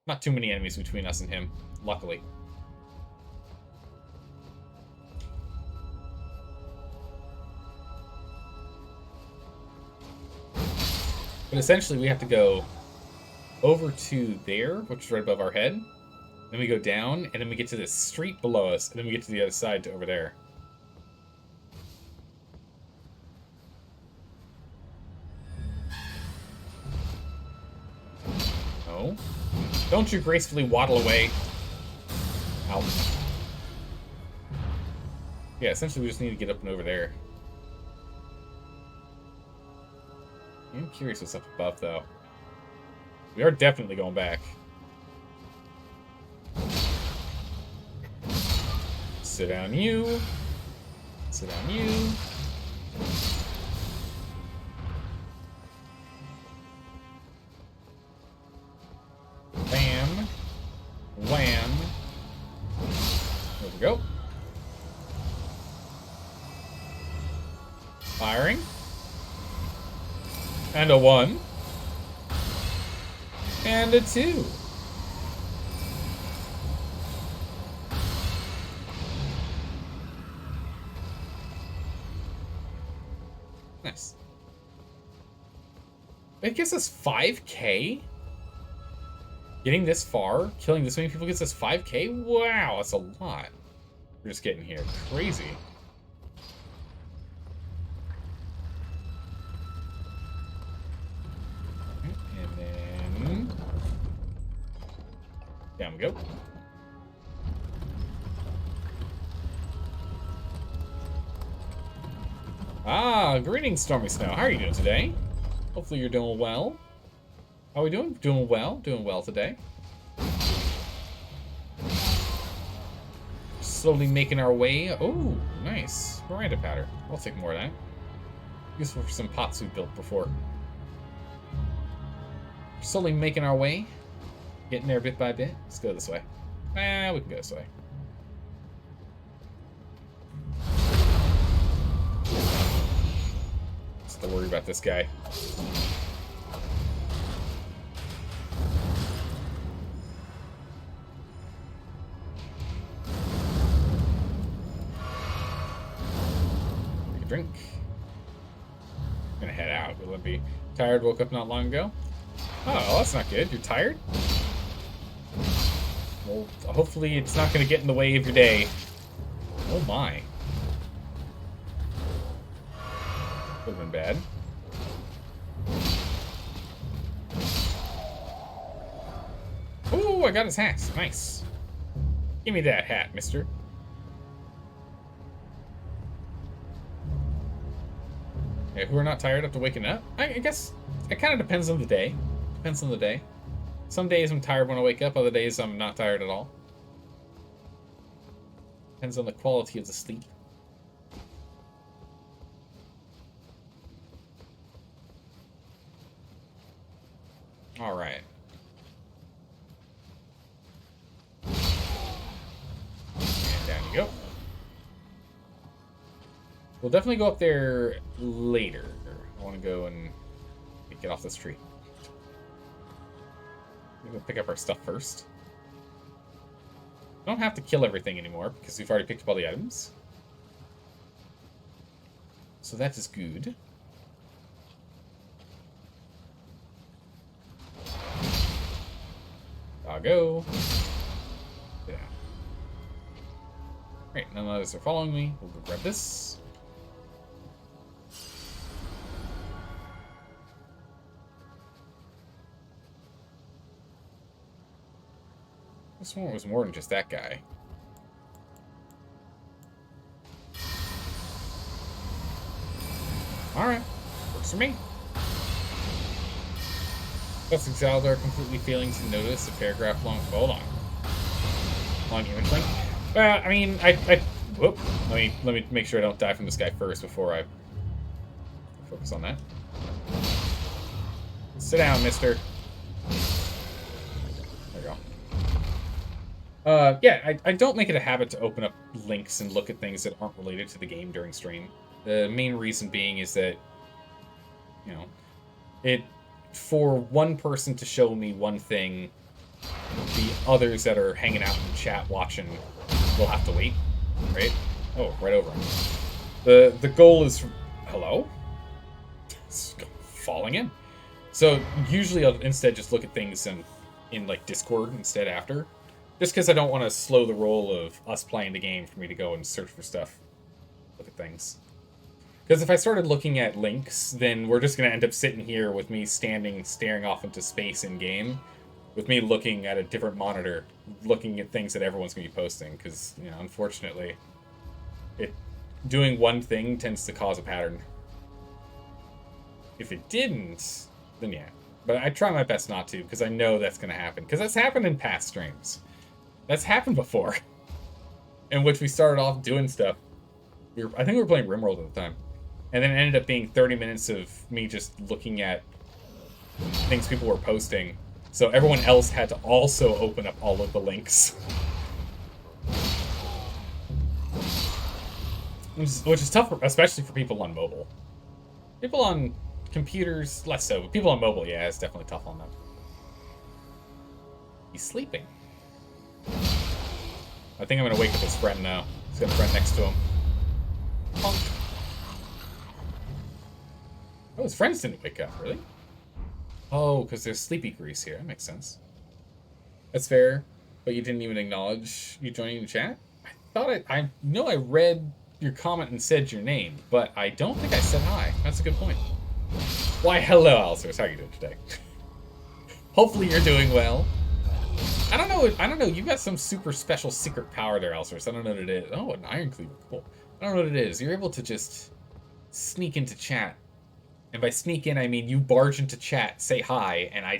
Not too many enemies between us and him, luckily. But essentially, we have to go over to there, which is right above our head. Then we go down, and then we get to this street below us, and then we get to the other side to over there. No. Don't you gracefully waddle away. Ow. Yeah, essentially we just need to get up and over there. I'm curious what's up above, though. We are definitely going back. Sit down, you. Sit down, you. Bam. Wham. There we go. Firing. And a 1. And a 2. Nice. It gives us 5k? Getting this far, killing this many people gets us 5k? Wow, that's a lot. We're just getting here. Crazy. And then... down we go. Ah, greetings, Stormy Snow. How are you doing today? Hopefully you're doing well. How are we doing? Doing well. Doing well today. Slowly making our way. Oh, nice. Miranda powder. I'll take more of that. Useful for some pots we built before. Slowly making our way. Getting there bit by bit. Let's go this way. We can go this way. Just don't worry about this guy. Take a drink. gonna head out. Will it be tired? Woke up not long ago. Oh, that's not good. You're tired? Well, hopefully it's not gonna get in the way of your day. Oh my. Could have been bad. Ooh, I got his hat. Nice. Give me that hat, mister. Okay, who are not tired after waking up? I guess it kind of depends on the day. Depends on the day. Some days I'm tired when I wake up, other days I'm not tired at all. Depends on the quality of the sleep. Alright. And down you go. We'll definitely go up there later. I want to go and get off this tree. We're going to pick up our stuff first. Don't have to kill everything anymore because we've already picked up all the items. So that is good. I'll go. Yeah. Great, none of others are following me. We'll go grab this. This one was more than just that guy. Alright. Works for me. That's Exalder completely failing to notice a paragraph long. Hold on. Long image link. I mean, whoop. Let me make sure I don't die from this guy first before I focus on that. Sit down, mister. There you go. Yeah, I don't make it a habit to open up links and look at things that aren't related to the game during stream. The main reason being is that, you know, for one person to show me one thing, the others that are hanging out in chat watching will have to wait, right? Oh, right over him. The goal is... Hello? It's falling in. So usually I'll instead just look at things in like Discord instead after. Just because I don't want to slow the roll of us playing the game for me to go and search for stuff. Look at things. Because if I started looking at links, then we're just going to end up sitting here with me staring off into space in-game, with me looking at a different monitor, looking at things that everyone's going to be posting, because, you know, unfortunately, doing one thing tends to cause a pattern. If it didn't, then yeah. But I try my best not to, because I know that's going to happen. Because that's happened in past streams. That's happened before. In which we started off doing stuff. I think we were playing RimWorld at the time. And then it ended up being 30 minutes of me just looking at things people were posting. So everyone else had to also open up all of the links. Which is tough, especially for people on mobile. People on computers, less so. But people on mobile, yeah, it's definitely tough on them. He's sleeping. I think I'm going to wake up his friend now. He's got a friend next to him. Punk. Oh, his friends didn't wake up, really? Oh, because there's sleepy grease here. That makes sense. That's fair. But you didn't even acknowledge you joining the chat? I thought I know I read your comment and said your name, but I don't think I said hi. That's a good point. Why, hello, Alcers. How are you doing today? Hopefully you're doing well. I don't know. You got some super special secret power there, Alcers. I don't know what it is. Oh, an iron cleaver. Cool. I don't know what it is. You're able to just sneak into chat. And by sneak in, I mean you barge into chat, say hi, and I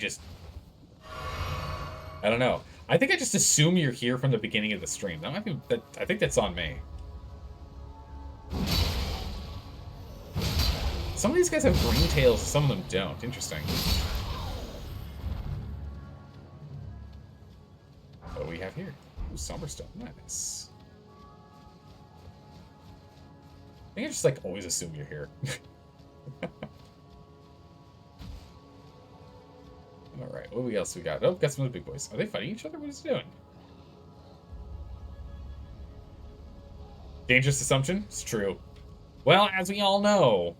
don't know. I think I just assume you're here from the beginning of the stream. That might be... I think that's on me. Some of these guys have green tails, some of them don't. Interesting. What do we have here? Ooh, Somberstone. Nice. I think I just, like, always assume you're here. Alright, what else we got? Oh, got some of the big boys. Are they fighting each other? What is it doing? Dangerous assumption? It's true. Well, as we all know,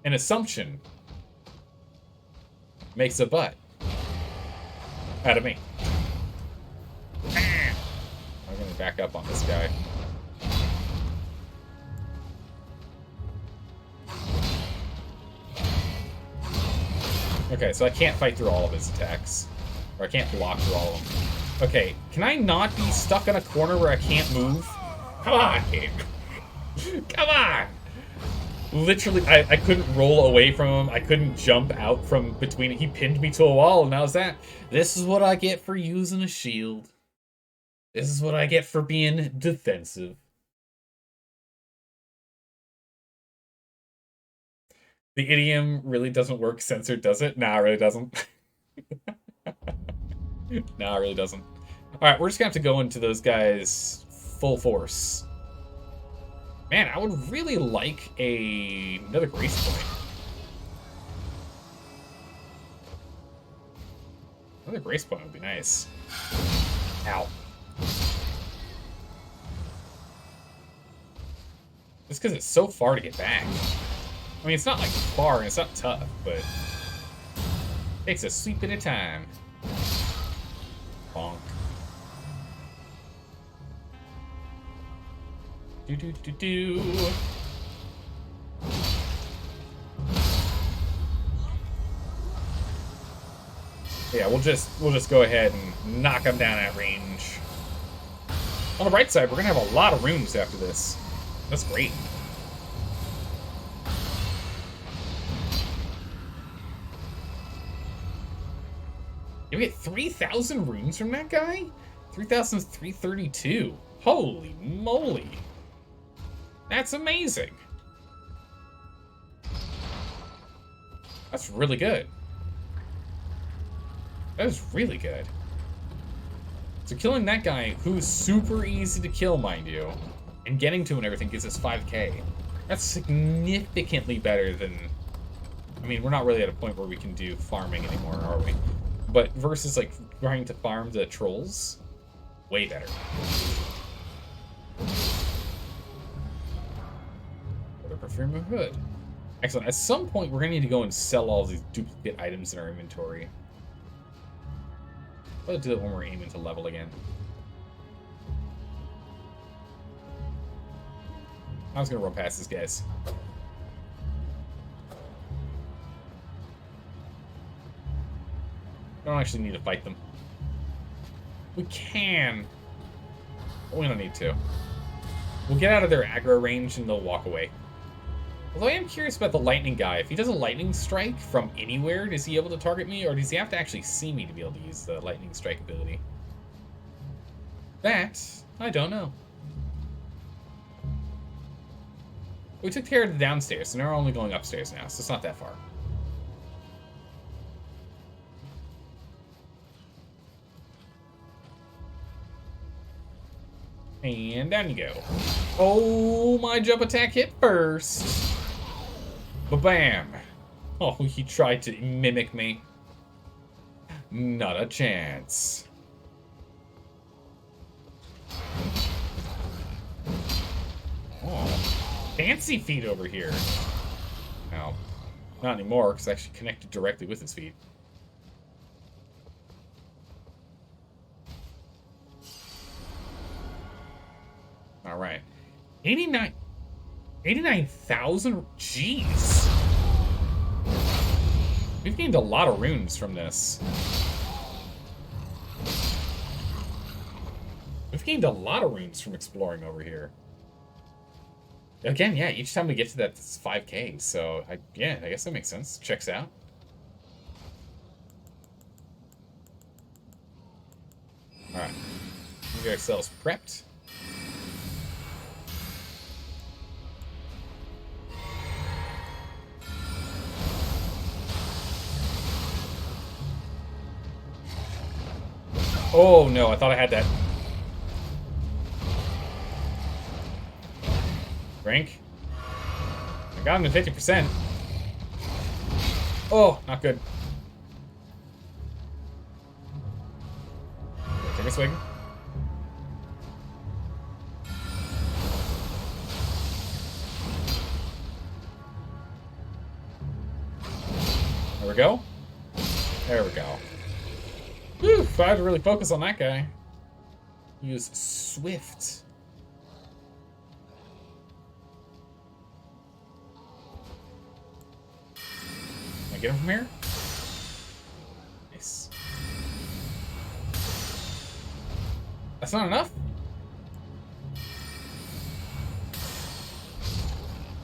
An assumption makes a butt out of me. I'm gonna back up on this guy. Okay, so I can't fight through all of his attacks. Or I can't block through all of them. Okay, can I not be stuck in a corner where I can't move? Come on, game. Come on! Literally, I couldn't roll away from him. I couldn't jump out from between it. He pinned me to a wall, and how's that? This is what I get for using a shield. This is what I get for being defensive. The idiom really doesn't work. Censored, does it? Nah, it really doesn't. Nah, it really doesn't. Alright, we're just gonna have to go into those guys full force. Man, I would really like another grace point. Another grace point would be nice. Ow. Just because it's so far to get back. I mean, it's not like far and it's not tough, but it takes a sweet bit of time. Bonk. Do do do do. Yeah, we'll just go ahead and knock him down at range. On the right side, we're gonna have a lot of runes after this. That's great. Did we get 3,000 runes from that guy? 3,332. Holy moly. That's amazing. That's really good. That is really good. So killing that guy, who's super easy to kill, mind you, and getting to him and everything gives us 5k. That's significantly better than... I mean, we're not really at a point where we can do farming anymore, are we? But versus, like, trying to farm the trolls, way better. Better perfume of hood. Excellent. At some point, we're going to need to go and sell all these duplicate items in our inventory. I'll do it when we're aiming to level again. I was going to run past these guys. We don't actually need to fight them. We can, but we don't need to. We'll get out of their aggro range and they'll walk away. Although I am curious about the lightning guy. If he does a lightning strike from anywhere, is he able to target me, or does he have to actually see me to be able to use the lightning strike ability? That, I don't know. We took care of the downstairs, so now we're only going upstairs now, so it's not that far. And down you go. Oh, my jump attack hit first. Ba-bam. Oh, he tried to mimic me. Not a chance. Oh, fancy feet over here. No, not anymore, because I actually connected directly with his feet. All right. 89,000? Jeez. We've gained a lot of runes from this. We've gained a lot of runes from exploring over here. Again, yeah, each time we get to that, it's 5k, so, yeah, I guess that makes sense. Checks out. Alright. We get ourselves prepped. Oh, no, I thought I had that. Drink. I got him to 50%. Oh, not good. Take a swig. we go. There we go. Whew, I had to really focus on that guy. Use Swift. Can I get him from here? Nice. That's not enough?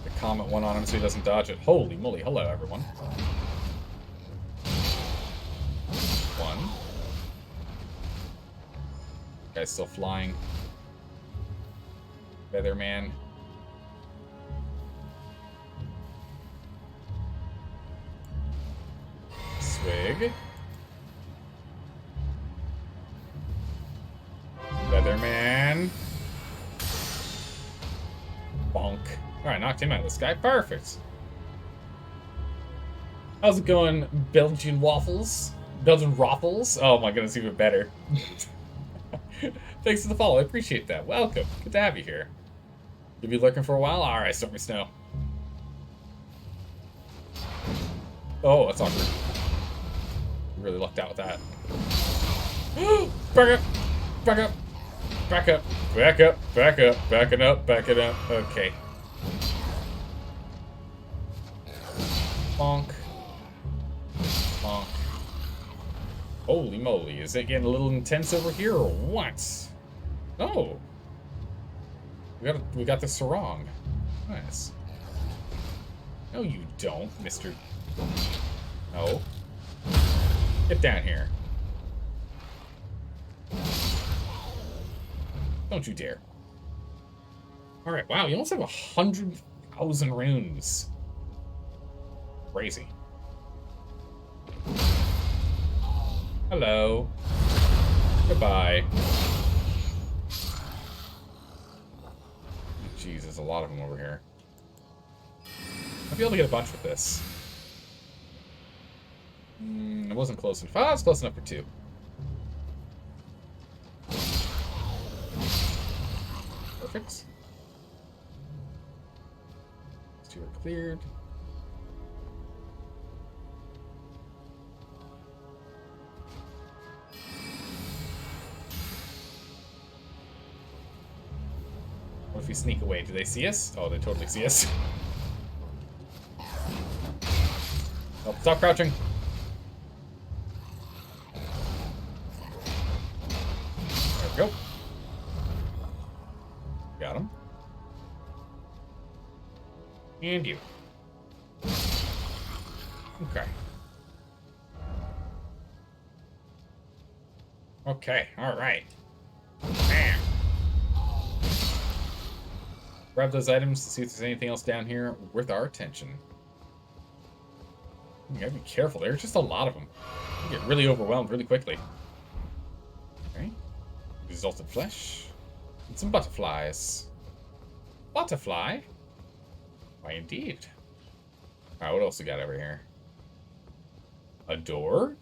The comet one on him so he doesn't dodge it. Holy moly. Hello, everyone. One. Guy's still flying. Featherman. Swig. Featherman. Bonk. Alright, knocked him out of this guy. Perfect. How's it going, Belgian waffles? Belgian waffles? Oh my goodness, even better. Thanks for the follow. I appreciate that. Welcome. Good to have you here. You've been lurking for a while? Alright, Stormy Snow. Oh, that's awkward. You really lucked out with that. Back up! Back up! Back up! Back up! Back up! Backing up! Backing up! Okay. Bonk. Bonk. Holy moly, is it getting a little intense over here or what? Oh. We got the sarong. Nice. No, you don't, Mr. No. Get down here. Don't you dare. Alright, wow, you almost have 100,000 runes. Crazy. Hello. Goodbye. Jeez, there's a lot of them over here. I'll be able to get a bunch with this. It wasn't close enough. Ah, it's close enough for 2. Perfect. These 2 are cleared. What if we sneak away? Do they see us? Oh, they totally see us. Oh, stop crouching. There we go. Got him. And you. Okay. Okay, alright. Bam. Grab those items to see if there's anything else down here worth our attention. You gotta be careful. There's just a lot of them. You get really overwhelmed really quickly. Okay. Exalted flesh. And some butterflies. Butterfly? Why, indeed. Alright, what else we got over here? A door?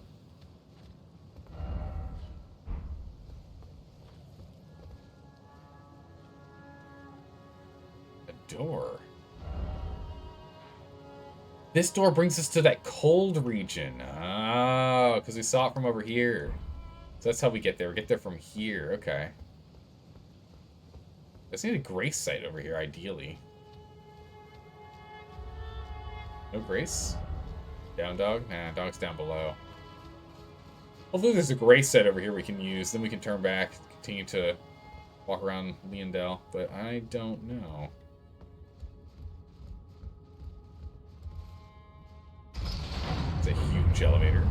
A door. This door brings us to that cold region. Oh, because we saw it from over here. So that's how we get there. We get there from here. Okay. Let's need a grace site over here, ideally. No grace? Down dog? Nah, dog's down below. Hopefully there's a grace site over here we can use. Then we can turn back, continue to walk around Leondell. But I don't know. It's a huge elevator.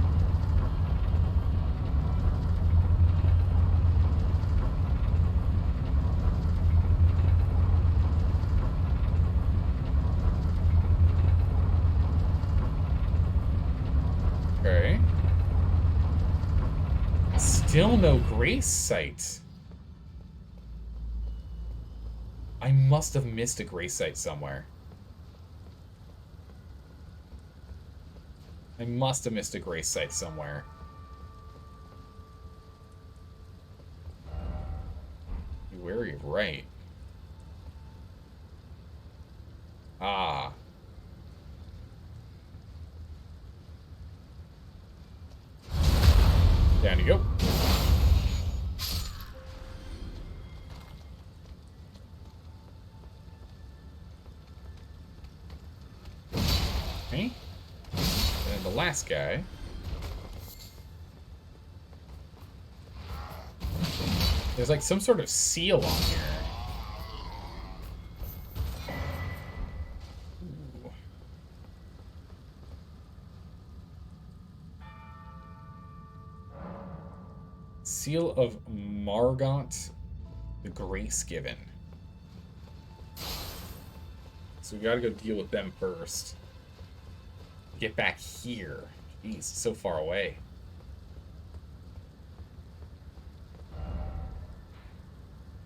Okay. Still no grace site. I must have missed a grace site somewhere. I must have missed a grace site somewhere. Be wary of right. Ah. Okay. And then the last guy. There's like some sort of seal on here. Ooh. Seal of Margot the Grace Given. So we gotta go deal with them first. Get back here. Jeez, it's so far away.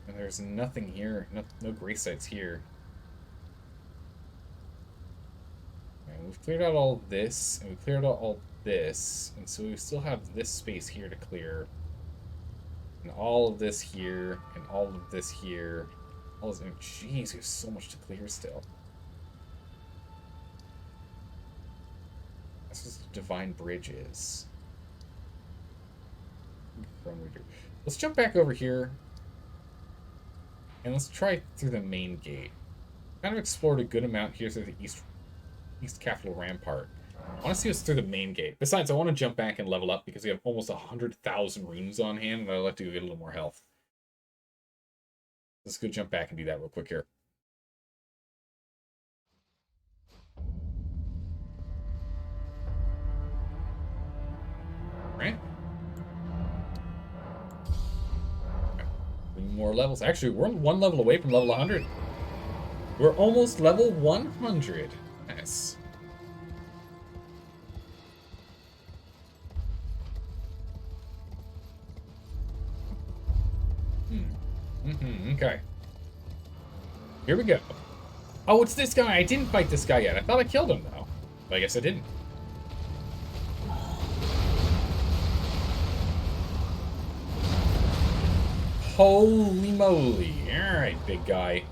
And there's nothing here. No grace sites here. And we've cleared out all this, and we cleared out all this, and so we still have this space here to clear. And all of this here, and all of this here. All this, and jeez, we have so much to clear still. This is Divine Bridges. Let's jump back over here. And let's try through the main gate. Kind of explored a good amount here through the East Capital Rampart. I want to see what's through the main gate. Besides, I want to jump back and level up because we have almost 100,000 runes on hand, and I'd like to get a little more health. Let's go jump back and do that real quick here. Alright. 3 more levels. Actually, we're one level away from level 100. We're almost level 100. Nice. Okay. Here we go. Oh, it's this guy. I didn't fight this guy yet. I thought I killed him, though. But I guess I didn't. Holy moly. Alright, big guy.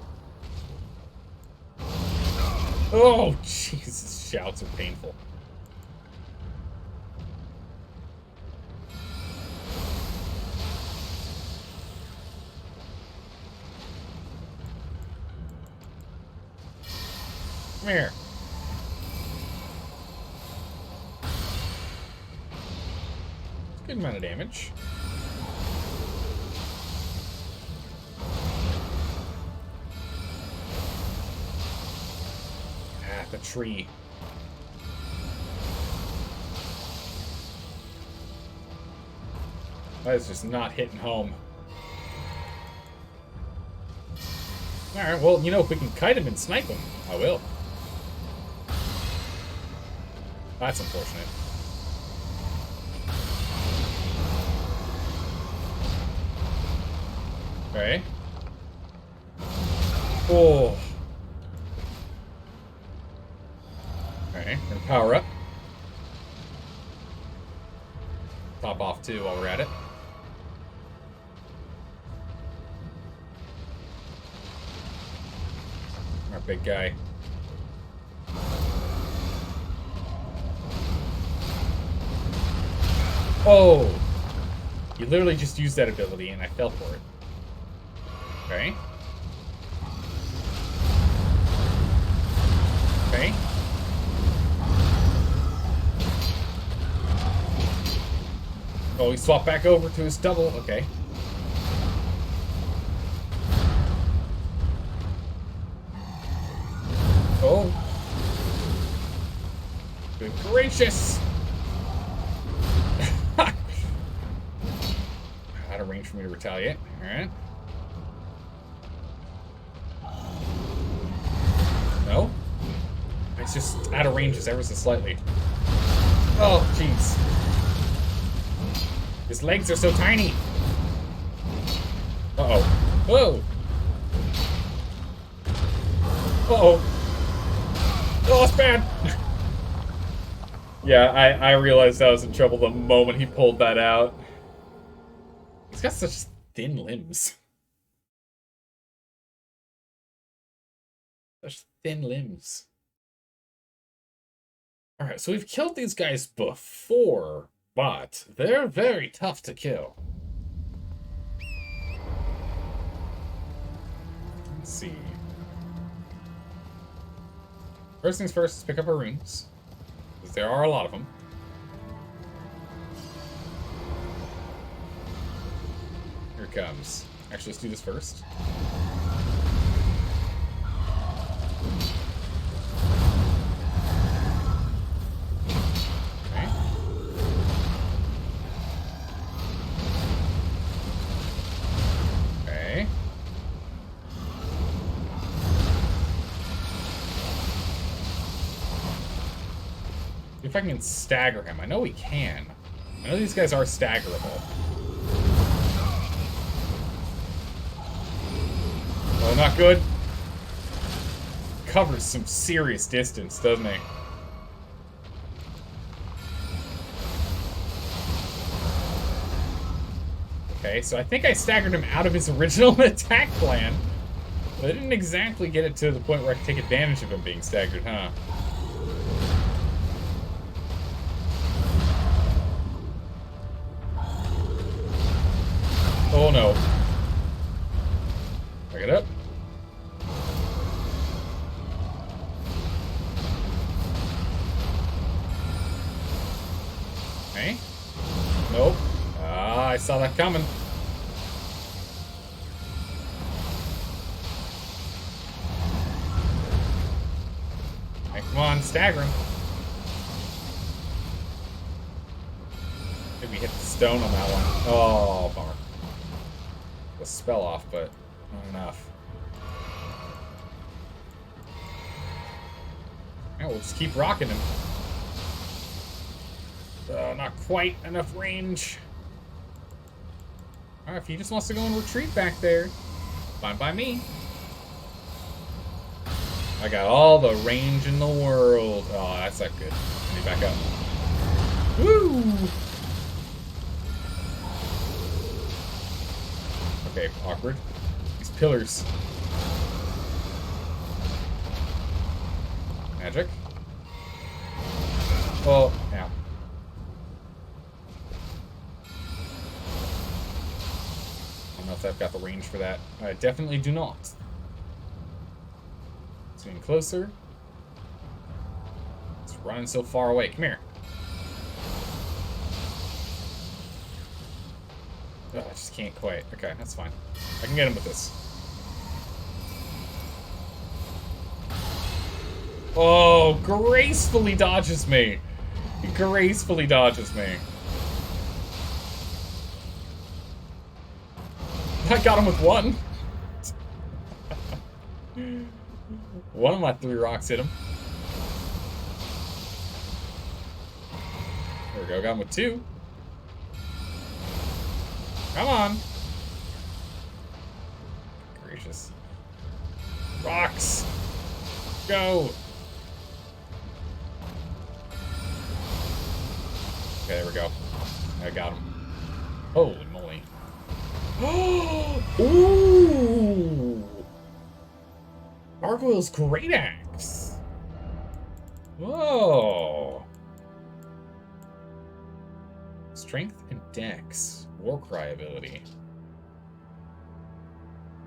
Oh, Jesus. Shouts are painful. Come here. Good amount of damage. Ah, the tree. That is just not hitting home. Alright, well, you know, if we can kite him and snipe him, I will. That's unfortunate. Okay. Oh. Okay, gonna power up. Top off too while we're at it. Our big guy. Oh! You literally just used that ability and I fell for it. Okay. Okay. Oh, he swapped back over to his double. Okay. Oh. Good gracious! Out of range for me to retaliate. Alright. No? It's just out of range just ever so slightly. Oh, jeez. His legs are so tiny. Uh-oh. Whoa! Uh-oh. Oh, it's bad! Yeah, I realized I was in trouble the moment he pulled that out. He's got such thin limbs. Such thin limbs. Alright, so we've killed these guys before, but they're very tough to kill. Let's see. First things first, let's pick up our runes. because there are a lot of them. Here it comes. Actually, let's do this first. If I can stagger him. I know we can. I know these guys are staggerable. Oh, not good. Covers some serious distance, doesn't he? Okay, so I think I staggered him out of his original attack plan. But I didn't exactly get it to the point where I could take advantage of him being staggered, huh? Oh no. Back it up. Okay. Nope. Ah, I saw that coming. Okay, come on, stagger him. Maybe hit the stone on that one. Oh, bummer. The spell off, but not enough. Yeah, we'll just keep rocking him. Not quite enough range. Alright, if he just wants to go and retreat back there, fine by me. I got all the range in the world. Oh, that's not good. Let me back up. Woo! Okay, awkward. These pillars. Magic. Oh, yeah. I don't know if I've got the range for that. I definitely do not. It's getting closer. It's running so far away. Come here. Oh, I just can't quite. Okay, that's fine. I can get him with this. Oh, gracefully dodges me. He gracefully dodges me. I got him with one. One of my 3 rocks hit him. There we go, got him with 2. Come on. Gracious. Rocks. Go. Okay, there we go. I got him. Holy moly. Ooh. Gargoyle's Great Axe. Whoa. Strength and Dex. Warcry ability.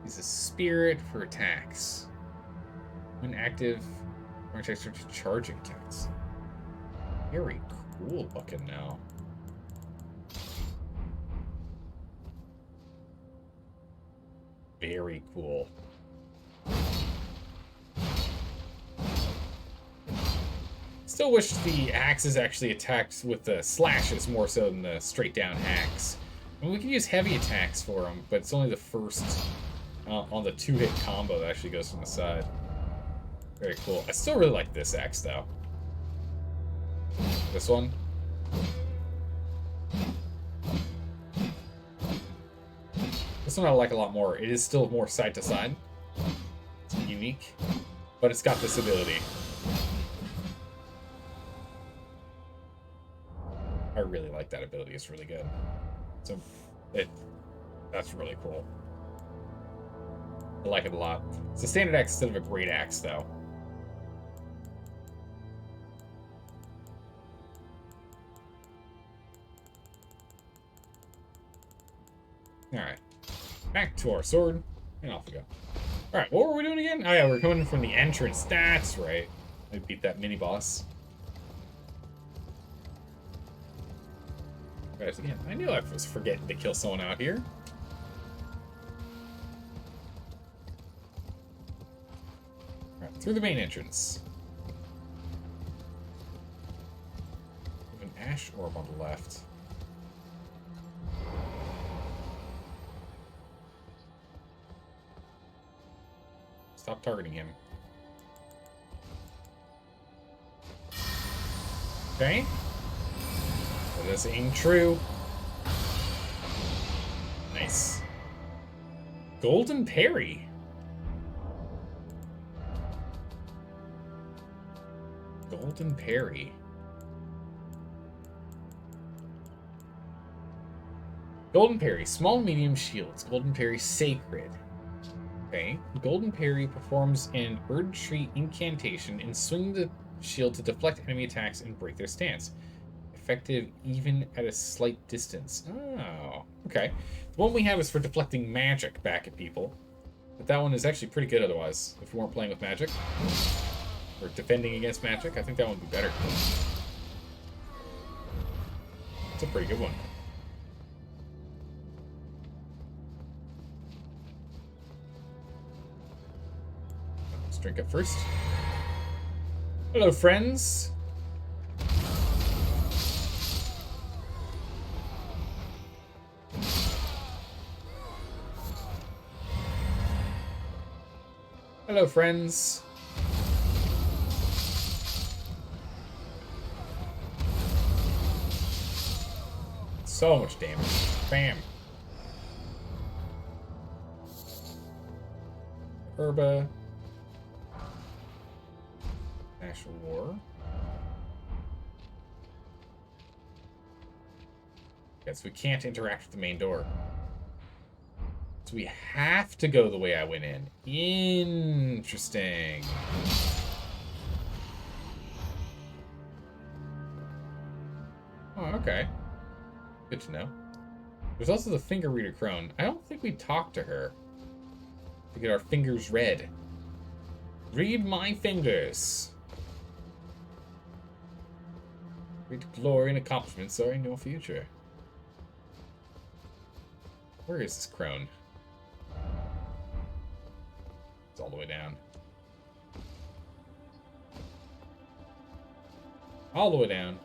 He's a spirit for attacks. When active, attacks are to charging attacks. Very cool looking now. Very cool. Still wish the axes actually attacked with the slashes more so than the straight down axe. I mean, we can use heavy attacks for them, but it's only the first on the 2-hit combo that actually goes from the side. Very cool. I still really like this axe though. This one. This one I like a lot more. It is still more side to side. It's unique, but it's got this ability. I really like that ability. It's really good. So that's really cool. I like it a lot. It's a standard axe instead of a great axe, though. Alright. Back to our sword, and off we go. Alright, what were we doing again? Oh yeah, we're coming from the entrance. That's right. I beat that mini-boss. Guys, again, I knew I was forgetting to kill someone out here. Alright, through the main entrance. We have an ash orb on the left. Stop targeting him. Okay. That is aimed true. Nice. Golden parry. Golden parry. Golden parry. Small medium shields. Golden parry sacred. Okay. Golden parry performs an Erd Tree incantation and swing the shield to deflect enemy attacks and break their stance. Effective even at a slight distance. Oh, okay. The one we have is for deflecting magic back at people. But that one is actually pretty good otherwise, if we weren't playing with magic. Or defending against magic, I think that one would be better. It's a pretty good one. Let's drink up first. Hello, friends. Hello, friends. So much damage. Bam. Herba. Ash War. Yes, we can't interact with the main door. So we have to go the way I went in. Interesting. Oh, okay. Good to know. There's also the finger reader crone. I don't think we talked to her to get our fingers read. Read my fingers. Great glory and accomplishments are in your future. Where is this crone? It's all the way down. All the way down.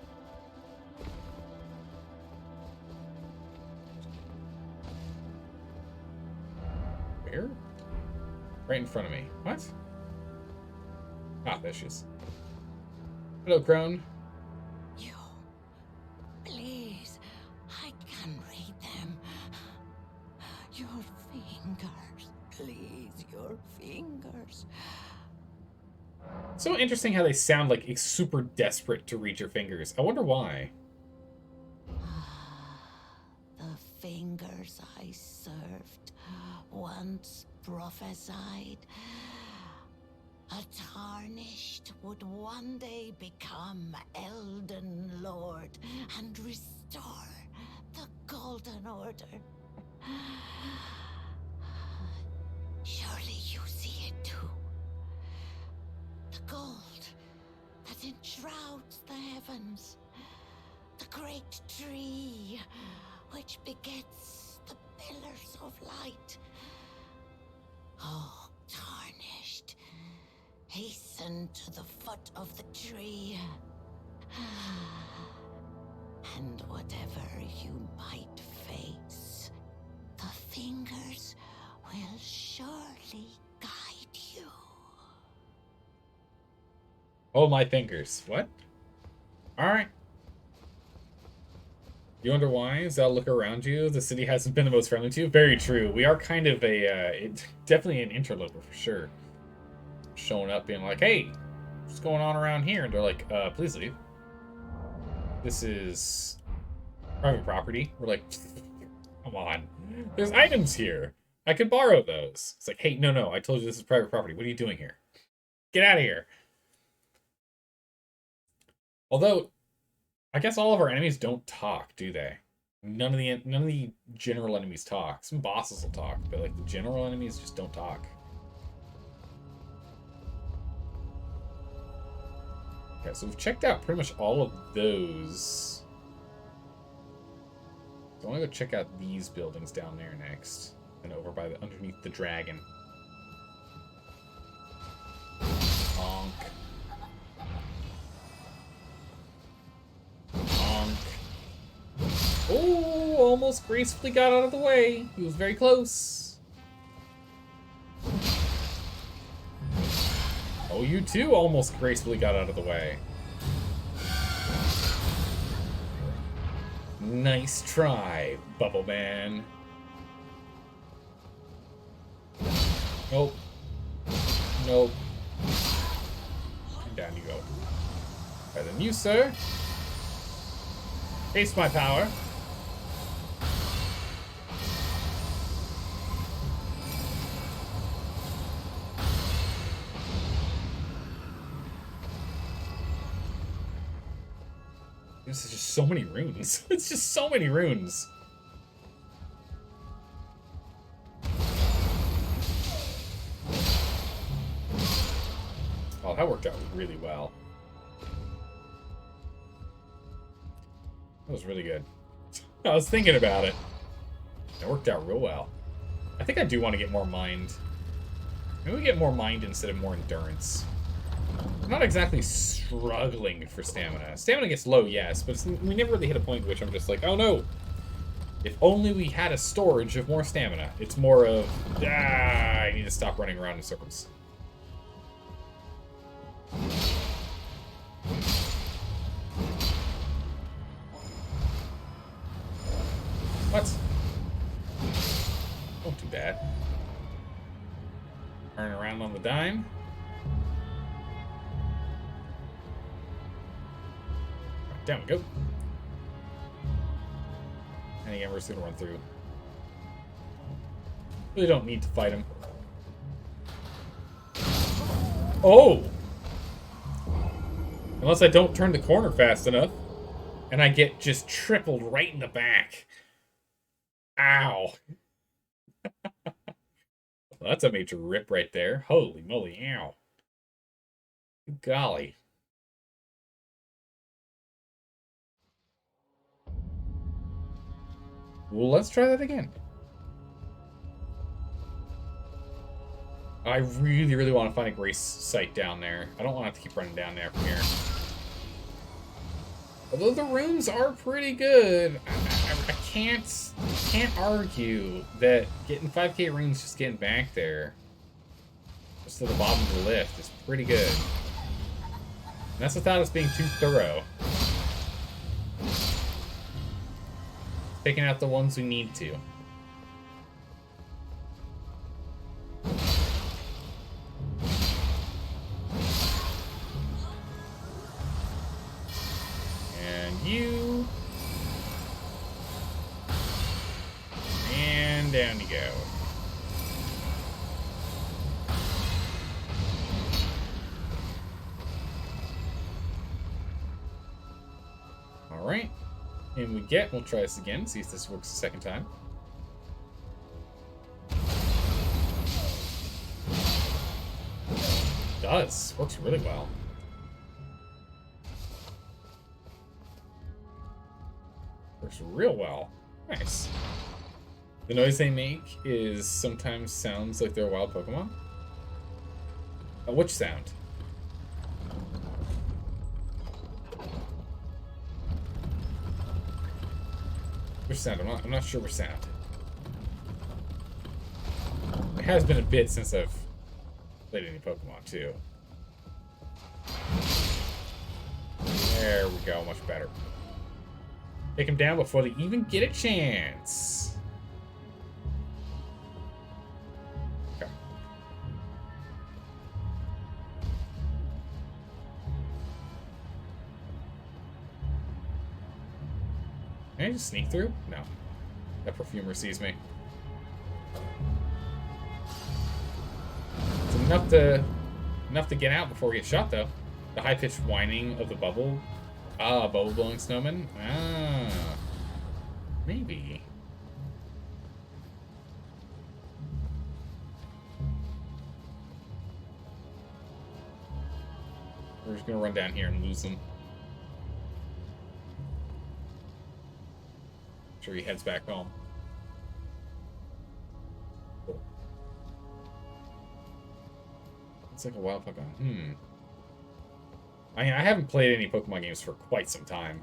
Where? Right in front of me. What? Ah, there she is. Hello, crone. You. Please. I can read them. Your fingers. Please, your fingers. So interesting how they sound like it's super desperate to read your fingers. I wonder why. The fingers I served once prophesied a Tarnished would one day become Elden Lord and restore the Golden Order. Surely you see it too. The gold that enshrouds the heavens. The great tree which begets the pillars of light. Oh, Tarnished, hasten to the foot of the tree. And whatever you might face, the fingers will surely guide you. Oh, my fingers. What? Alright. You wonder why? Is that look around you? The city hasn't been the most friendly to you? Very true. We are kind of a, definitely an interloper for sure. Showing up being like, hey, what's going on around here? And they're like, please leave. This is private property. We're like, come on. There's items here. I could borrow those. It's like, hey, no, I told you this is private property. What are you doing here? Get out of here. Although, I guess all of our enemies don't talk, do they? None of the general enemies talk. Some bosses will talk, but like the general enemies just don't talk. Okay, so we've checked out pretty much all of those. So I want to go check out these buildings down there next. And over by the underneath the dragon. Honk. Honk. Oh, almost gracefully got out of the way. He was very close. Oh, you too almost gracefully got out of the way. Nice try, Bubble Man. Nope. Nope. And down you go. Better than you, sir. Taste my power. This is just so many runes. It's just so many runes. Oh, that worked out really well. That was really good. I was thinking about it. It worked out real well. I think I do want to get more mind. Maybe we get more mind instead of more endurance. I'm not exactly struggling for stamina. Stamina gets low, yes, but we never really hit a point in which I'm just like, oh no. If only we had a storage of more stamina. It's more of, I need to stop running around in circles. What? Oh, too bad. Turn around on the dime. Right, down we go. And again, we're just gonna run through. Really don't need to fight him. Oh! Unless I don't turn the corner fast enough. And I get just tripled right in the back. Ow. Well, that's a major rip right there. Holy moly, ow. Golly. Well, let's try that again. I really, really want to find a grace site down there. I don't want to have to keep running down there from here. Although the runes are pretty good, I can't argue that getting 5k runes just getting back there, just to the bottom of the lift, is pretty good. And that's without us being too thorough. Picking out the ones we need to. And you. And down you go. Alright. And we'll try this again, see if this works the second time. It does. Works really well. Works real well. Nice. The noise they make is sometimes sounds like they're a wild Pokemon. Which sound? Which sound? I'm not sure which sound. It has been a bit since I've played any Pokemon too. There we go, much better. Take him down before they even get a chance. Okay. Can I just sneak through? No. That perfumer sees me. It's enough to get out before we get shot, though. The high-pitched whining of the bubble. Ah, bubble-blowing snowman? Ah. Maybe. We're just gonna run down here and lose them. after he heads back home. Cool. It's like a wild Pokemon. I mean, I haven't played any Pokemon games for quite some time.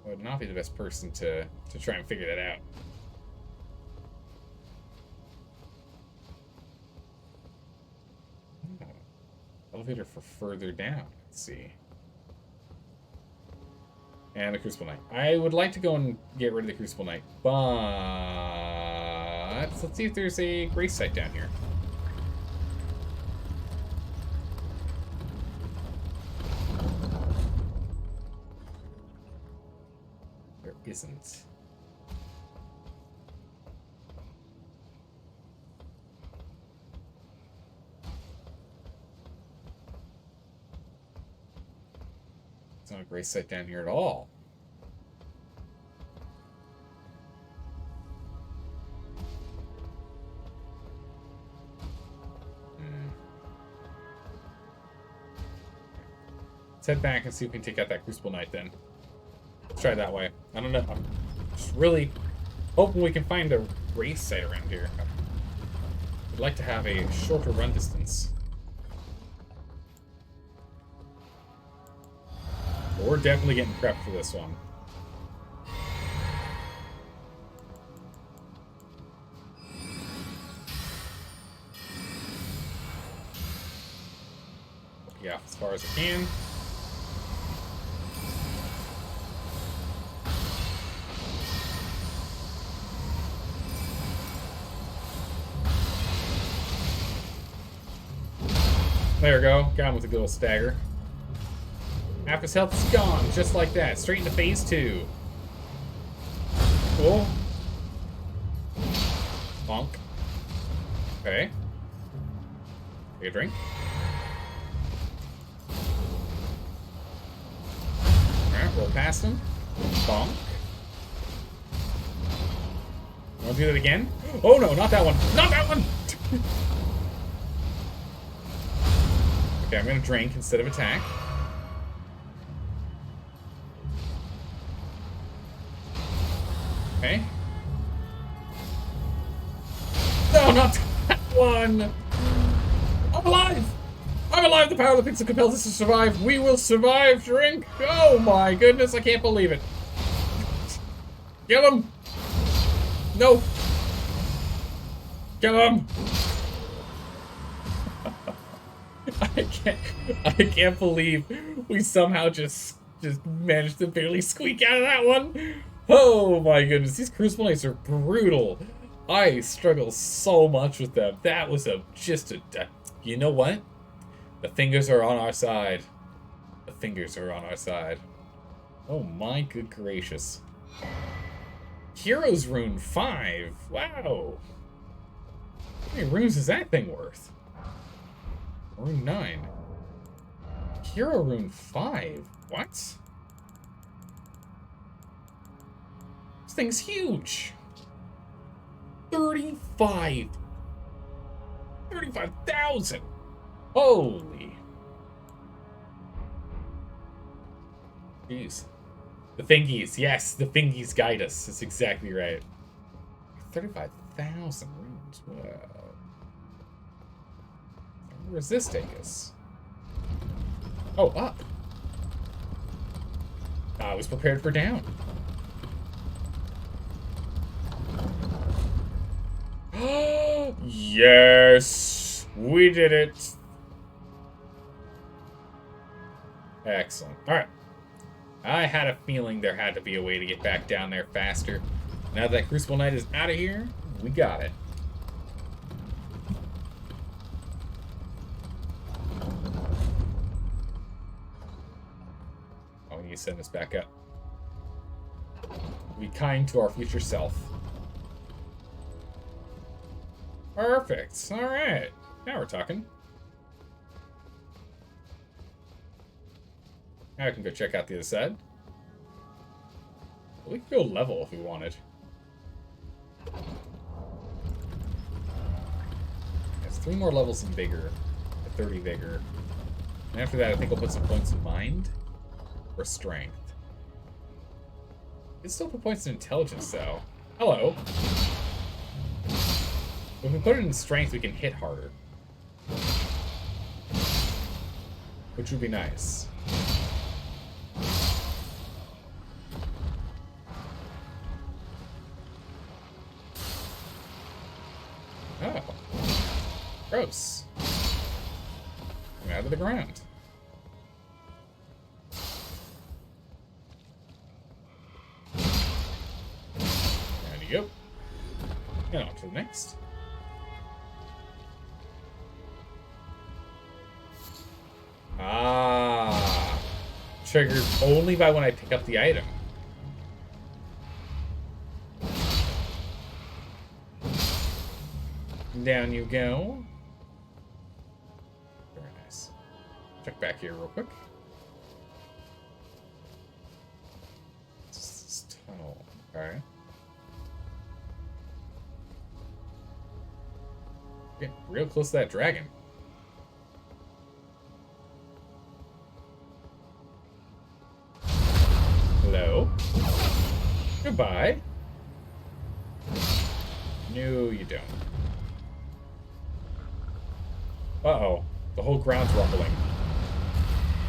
I would not be the best person to try and figure that out. Elevator for further down. Let's see. And the Crucible Knight. I would like to go and get rid of the Crucible Knight, but let's see if there's a grace site down here. There isn't. Not a grace site down here at all. Let's head back and see if we can take out that Crucible Knight then. Let's try it that way. I don't know. I'm just really hoping we can find a race site around here. I'd like to have a shorter run distance. But we're definitely getting prepped for this one. Yeah, as far as I can. There we go. Got him with a good little stagger. Half his health is gone, just like that. Straight into phase 2. Cool. Bonk. Okay. Take a drink. Alright, roll past him. Bonk. Want to do that again? Oh no, not that one! Not that one! Okay, I'm gonna drink instead of attack. Okay. No, not that one! I'm alive! I'm alive! The power of the pixel compels us to survive. We will survive, drink! Oh my goodness, I can't believe it. Kill him! No! Kill him! I can't believe we somehow just managed to barely squeak out of that one. Oh my goodness, these Crucible Knights are brutal. I struggle so much with them. That was you know what? The fingers are on our side. The fingers are on our side. Oh my good gracious. Heroes Rune 5. Wow. How many runes is that thing worth? Rune 9. Hero Rune 5. What? This thing's huge. 35,000. Holy. Jeez. The fingies. Yes, the fingies guide us. That's exactly right. 35,000 runes. Wow. Where does this take us? Oh, up. I was prepared for down. Yes! We did it! Excellent. Alright. I had a feeling there had to be a way to get back down there faster. Now that Crucible Knight is out of here, we got it. Oh, we need to send this back up. Be kind to our future self. Perfect. Alright. Now we're talking. Now I can go check out the other side. We could go level if we wanted. There's 3 more levels in Vigor. 30 Vigor. And after that, I think I'll put some points in Mind. or strength. It still put points in intelligence, though. Hello. If we put it in strength, we can hit harder. Which would be nice. Oh. Gross. Come out of the ground. There you go. And on to the next. Ah. Triggered only by when I pick up the item. Down you go. Very nice. Check back here real quick. This tunnel. Okay. Getting real close to that dragon. Hello. Goodbye. No, you don't. Uh-oh. The whole ground's rumbling.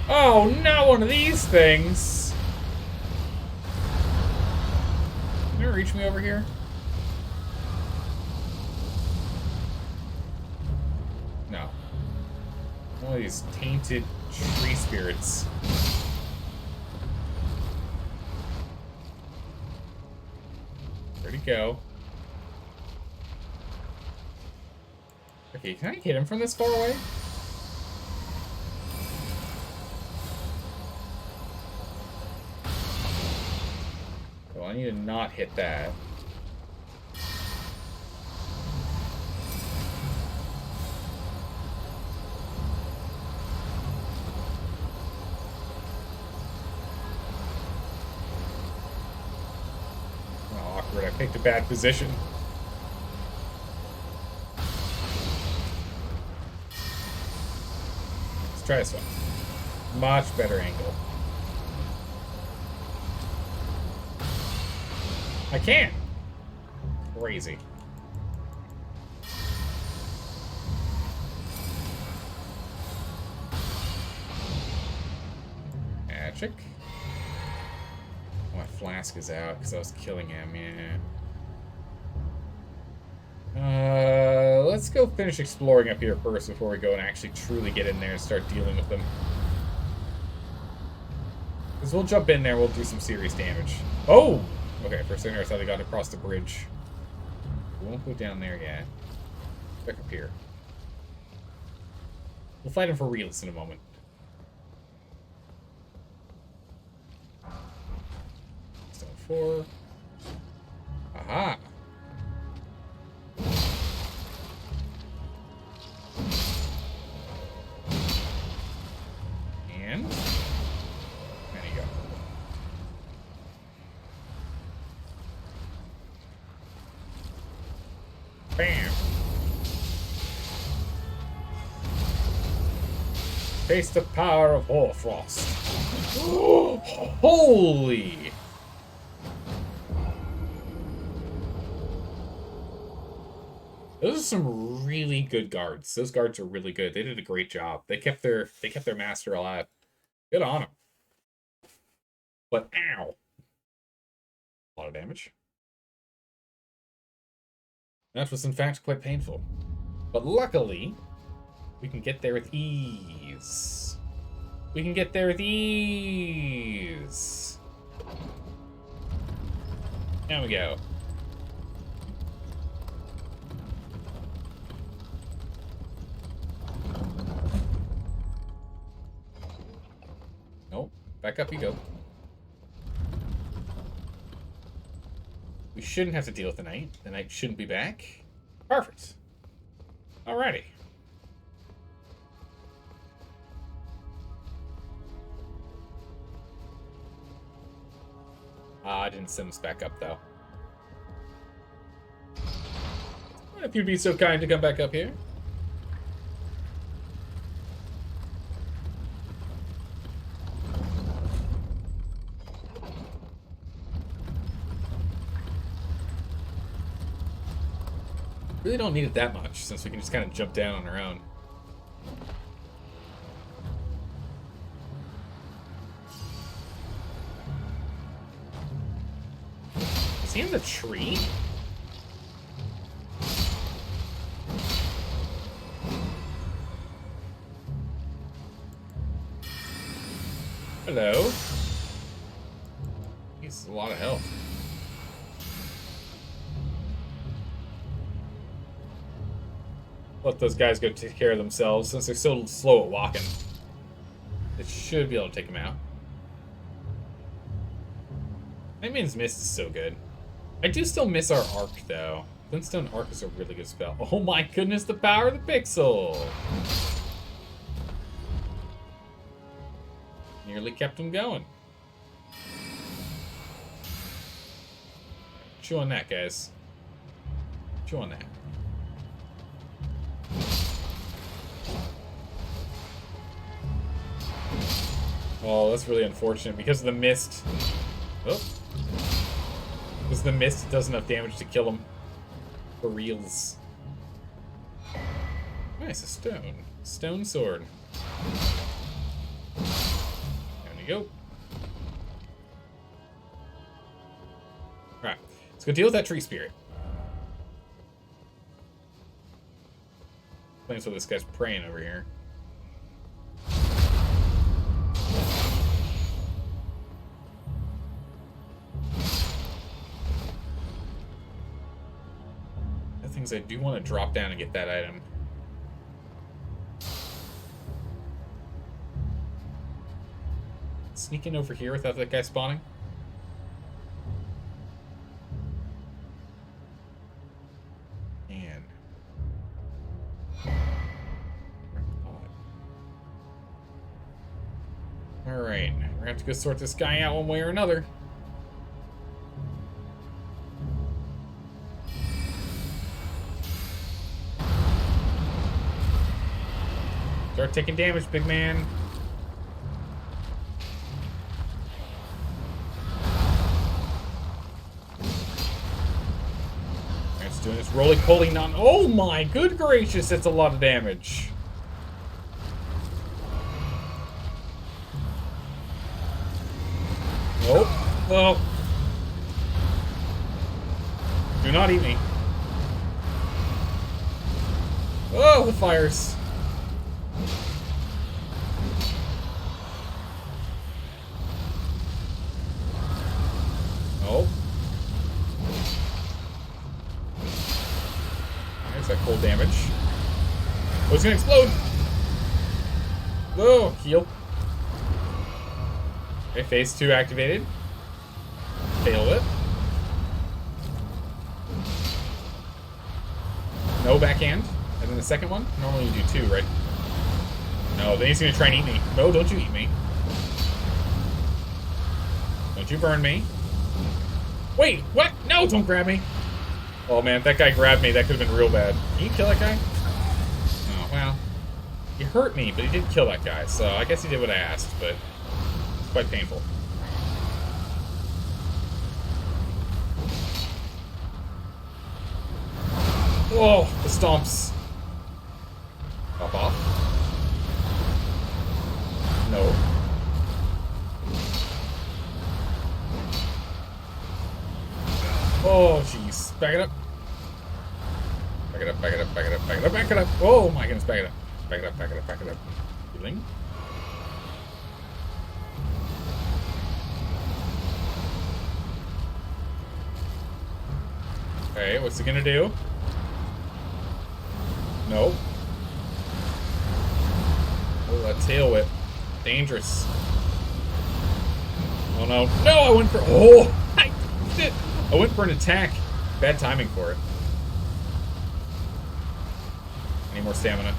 Oh, not one of these things! Can you reach me over here? No. One of these tainted tree spirits. Where'd he go? Okay, can I hit him from this far away? Well, I need to not hit that. Oh, awkward. I picked a bad position. Let's try this one. Much better angle. I can't. Crazy. Magic. Oh, my flask is out because I was killing him, yeah. Let's go finish exploring up here first before we go and actually truly get in there and start dealing with them. Because we'll jump in there, we'll do some serious damage. Oh! Okay, for a second I thought they got across the bridge. We won't go down there yet. Back up here. We'll fight him for reals in a moment. Stone 4. Aha! And there you go. Bam! Taste the power of Hoarfrost. Holy! Those are some really good guards. Those guards are really good. They did a great job. They kept their master alive. Good on them. But ow! A lot of damage. That was in fact quite painful. But luckily, we can get there with ease. We can get there with ease. There we go. Nope. Back up you go. We shouldn't have to deal with the knight. The knight shouldn't be back. Perfect. Alrighty. I didn't send us back up, though. If you'd be so kind to come back up here. Really don't need it that much, since we can just kind of jump down on our own. Is he in the tree? Hello. He's a lot of health. Let those guys go take care of themselves since they're so slow at walking. It should be able to take them out. Nightmane's Mist is so good. I do still miss our Arc, though. Glintstone Arc is a really good spell. Oh my goodness, the power of the pixel! Nearly kept him going. Chew on that, guys. Chew on that. Oh, that's really unfortunate. Because of the mist. Oh. Because of the mist, it does enough damage to kill him. For reals. Nice, a stone. Stone sword. There we go. Alright. Let's go deal with that tree spirit. Explains why this guy's praying over here. I do want to drop down and get that item. Sneak in over here without that guy spawning. Man. Alright, we're gonna have to go sort this guy out one way or another. Start taking damage, big man. It's doing this roly-poly non. Oh my good gracious, that's a lot of damage. Nope. Oh. Do not eat me. Oh, the fires. Oh. There's that cold damage. Oh, it's gonna explode! Oh, heal. Okay, phase 2 activated. Failed it. No backhand. And then the second one? Normally you do 2, right? No, then he's gonna try and eat me. No, don't you eat me. Don't you burn me. Wait, what? No, don't grab me. Oh man, if that guy grabbed me, that could have been real bad. Can you kill that guy? Oh, well. He hurt me, but he did kill that guy, so I guess he did what I asked, but it's quite painful. Whoa, the stomps. Pop off. No. Oh, jeez. Back it up. Back it up, back it up, back it up, back it up, back it up. Oh my goodness, back it up. Back it up, back it up, back it up. Healing. Okay, what's it gonna do? No. Oh, that tail whip. Dangerous. Oh no. No, I went for. Oh! I went for an attack. Bad timing for it. I need more stamina.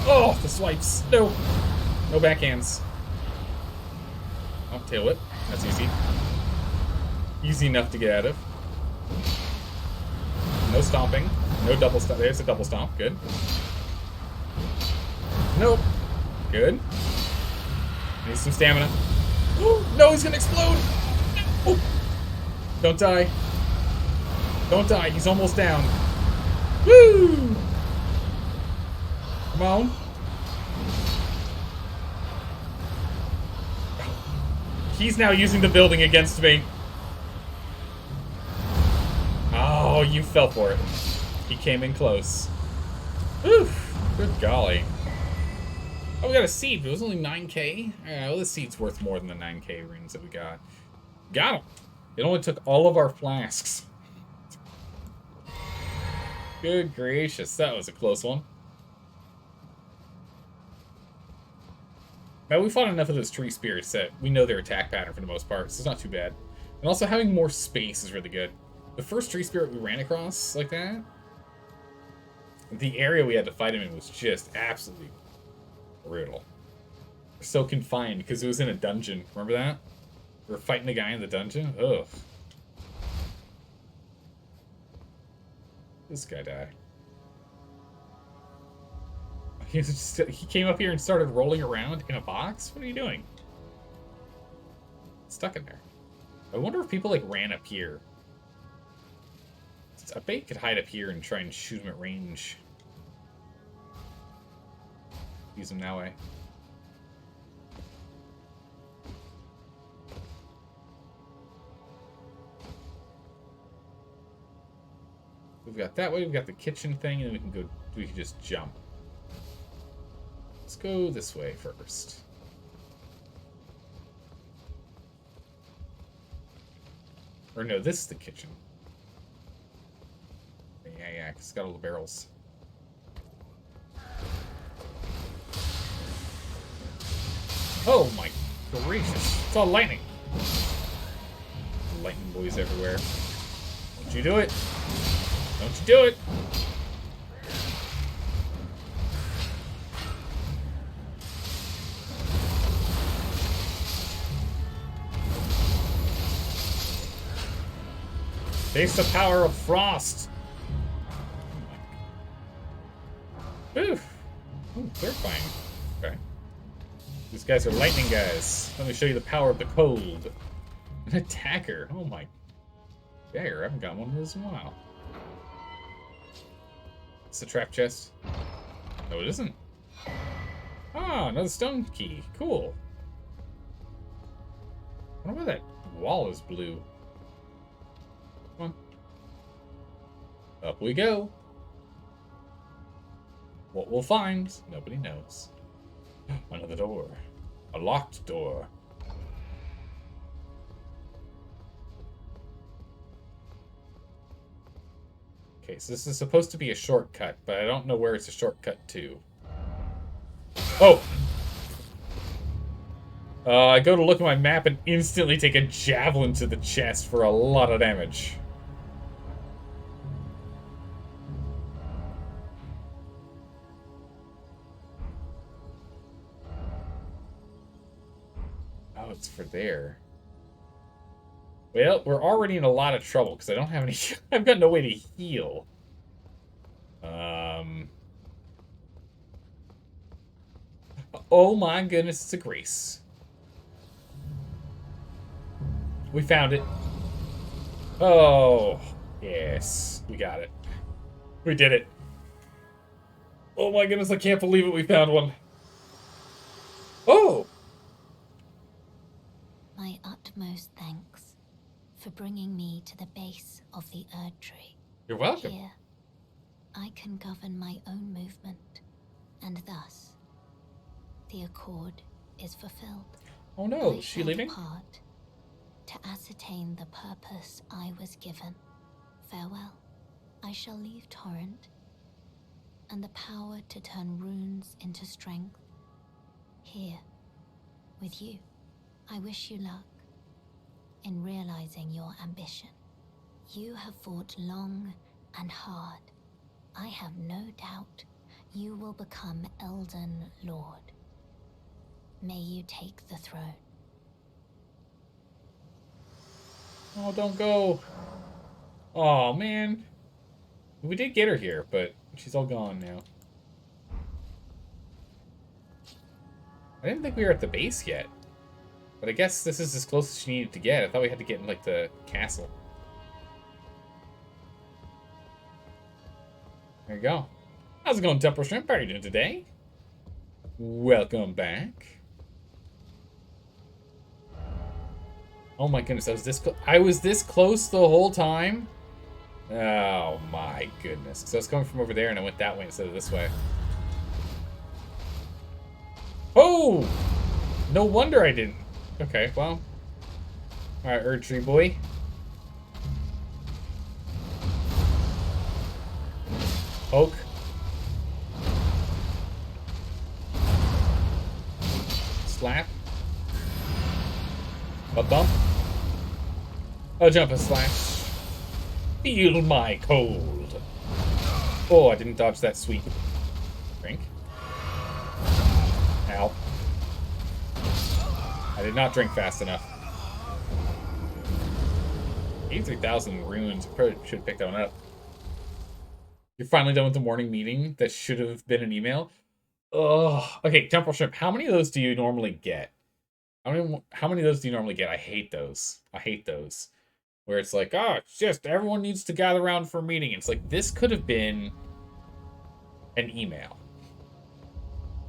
Oh, the swipes. No. No backhands. Oh, tail whip. That's easy. Easy enough to get out of. No stomping. No double stomp. There's a double stomp. Good. Nope. Good. Need some stamina. Oh, no, he's gonna explode. Oh. Don't die. Don't die. He's almost down. Woo! Come on. He's now using the building against me. Oh, you fell for it. He came in close. Oof. Good golly. Oh, we got a seed, but it was only 9k? Yeah, well, this seed's worth more than the 9k runes that we got. Got him! It only took all of our flasks. Good gracious, that was a close one. Now, we fought enough of those tree spirits that we know their attack pattern for the most part, so it's not too bad. And also, having more space is really good. The first tree spirit we ran across like that, the area we had to fight him in was just absolutely brutal. We're so confined because it was in a dungeon. Remember that? We were fighting the guy in the dungeon? Ugh. This guy died. He came up here and started rolling around in a box? What are you doing? Stuck in there. I wonder if people like ran up here. I bet you could hide up here and try and shoot him at range. Use him that way. We've got that way, we've got the kitchen thing, and then we can just jump. Let's go this way first. Or no, this is the kitchen. Yeah, because it's got all the barrels. Oh my gracious. It's all lightning. Lightning boys everywhere. Don't you do it. Don't you do it. Taste the power of frost. Oof. Ooh, terrifying. Okay. These guys are lightning guys. Let me show you the power of the cold. An attacker. Oh my dagger. I haven't got one of those in a while. It's a trap chest. No, it isn't. Ah, another stone key. Cool. I wonder why that wall is blue. Come on. Up we go. What we'll find, nobody knows. Another door. A locked door. Okay, so this is supposed to be a shortcut, but I don't know where it's a shortcut to. Oh! I go to look at my map and instantly take a javelin to the chest for a lot of damage. Oh, it's for there. Well, we're already in a lot of trouble because I don't have any. I've got no way to heal. Oh my goodness, it's a grace. We found it. Oh, yes, we got it. We did it. Oh my goodness, I can't believe it. We found one. Oh. My utmost thanks for bringing me to the base of the Erd Tree. You're welcome. Here, I can govern my own movement, and thus, the accord is fulfilled. Oh no, I is she shall leaving? depart to ascertain the purpose I was given. Farewell. I shall leave Torrent, and the power to turn runes into strength. Here, with you. I wish you luck in realizing your ambition. You have fought long and hard. I have no doubt you will become Elden Lord. May you take the throne. Oh, don't go. Oh, man. We did get her here, but she's all gone now. I didn't think we were at the base yet. But I guess this is as close as she needed to get. I thought we had to get in, like, the castle. There you go. How's it going, Temple Shrimp? How are you doing today? Welcome back. Oh my goodness, I was this close the whole time? Oh my goodness. So I was coming from over there and I went that way instead of this way. Oh! No wonder I didn't. Okay, well. Alright, Erd Tree Boy. Poke. Slap. A bump. A jump, a slash. Feel my cold. Oh, I didn't dodge that sweep. Drink. Ow. I did not drink fast enough. 83,000 runes. Probably should have picked that one up. You're finally done with the morning meeting. That should have been an email. Oh, okay. Temple Shrimp. How many of those do you normally get? How many of those do you normally get? I hate those. I hate those. Where it's like, oh, it's just everyone needs to gather around for a meeting. It's like, this could have been an email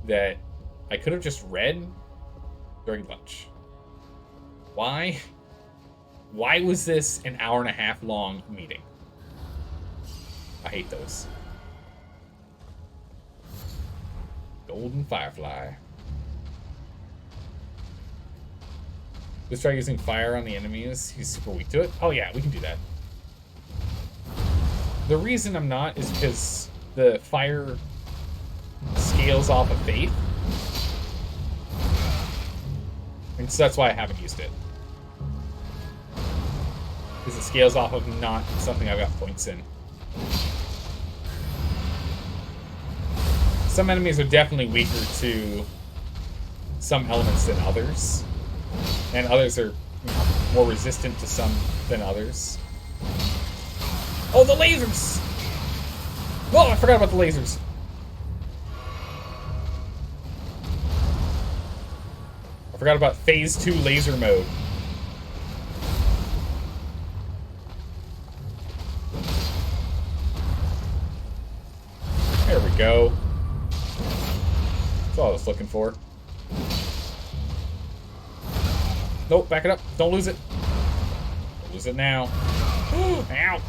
that I could have just read during lunch. Why? Why was this an hour and a half long meeting? I hate those. Golden Firefly. Let's try using fire on the enemies. He's super weak to it. Oh yeah, we can do that. The reason I'm not is because the fire scales off of faith. And so that's why I haven't used it. Because it scales off of not something I've got points in. Some enemies are definitely weaker to some elements than others. And others are more resistant to some than others. Oh, the lasers! Oh, I forgot about the lasers. I forgot about Phase 2 laser mode. There we go. That's all I was looking for. Nope, back it up. Don't lose it. Don't lose it now. Ow!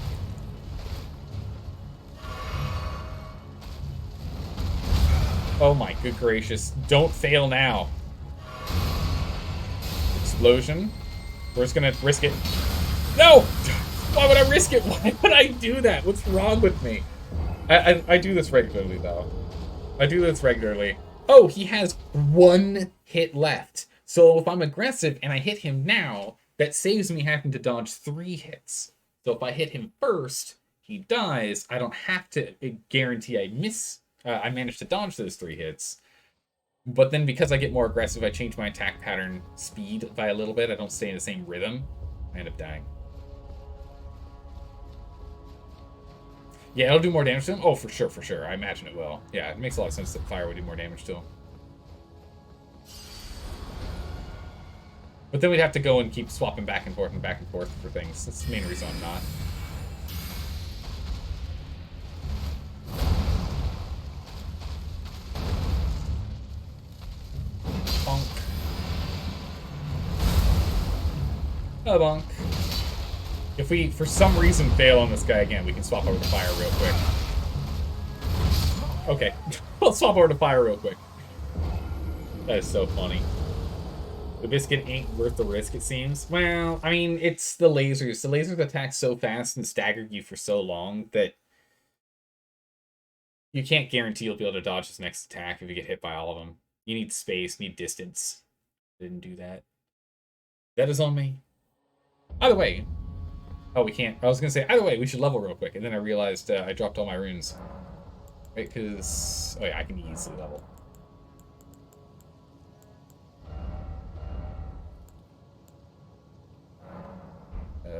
Oh my good gracious. Don't fail now. Explosion. We're just gonna risk it. No! Why would I risk it? Why would I do that? What's wrong with me? I do this regularly, though. I do this regularly. Oh, he has 1 hit left. So if I'm aggressive and I hit him now, that saves me having to dodge 3 hits. So if I hit him first, he dies. I don't have to guarantee I miss. I manage to dodge those 3 hits. But then because I get more aggressive, I change my attack pattern speed by a little bit. I don't stay in the same rhythm. I end up dying. Yeah, it'll do more damage to him? Oh, for sure, for sure. I imagine it will. Yeah, it makes a lot of sense that fire would do more damage to him. But then we'd have to go and keep swapping back and forth for things. That's the main reason I'm not. Bonk. A bonk. If we, for some reason, fail on this guy again, we can swap over to fire real quick. Okay. We'll swap over to fire real quick. That is so funny. The biscuit ain't worth the risk, it seems. Well, I mean, it's the lasers. The lasers attack so fast and stagger you for so long that you can't guarantee you'll be able to dodge his next attack if you get hit by all of them. You need space, need distance. Didn't do that. That is on me. Either way. Oh, we can't. I was going to say, either way, we should level real quick. And then I realized I dropped all my runes. Right, because... Oh yeah, I can easily level.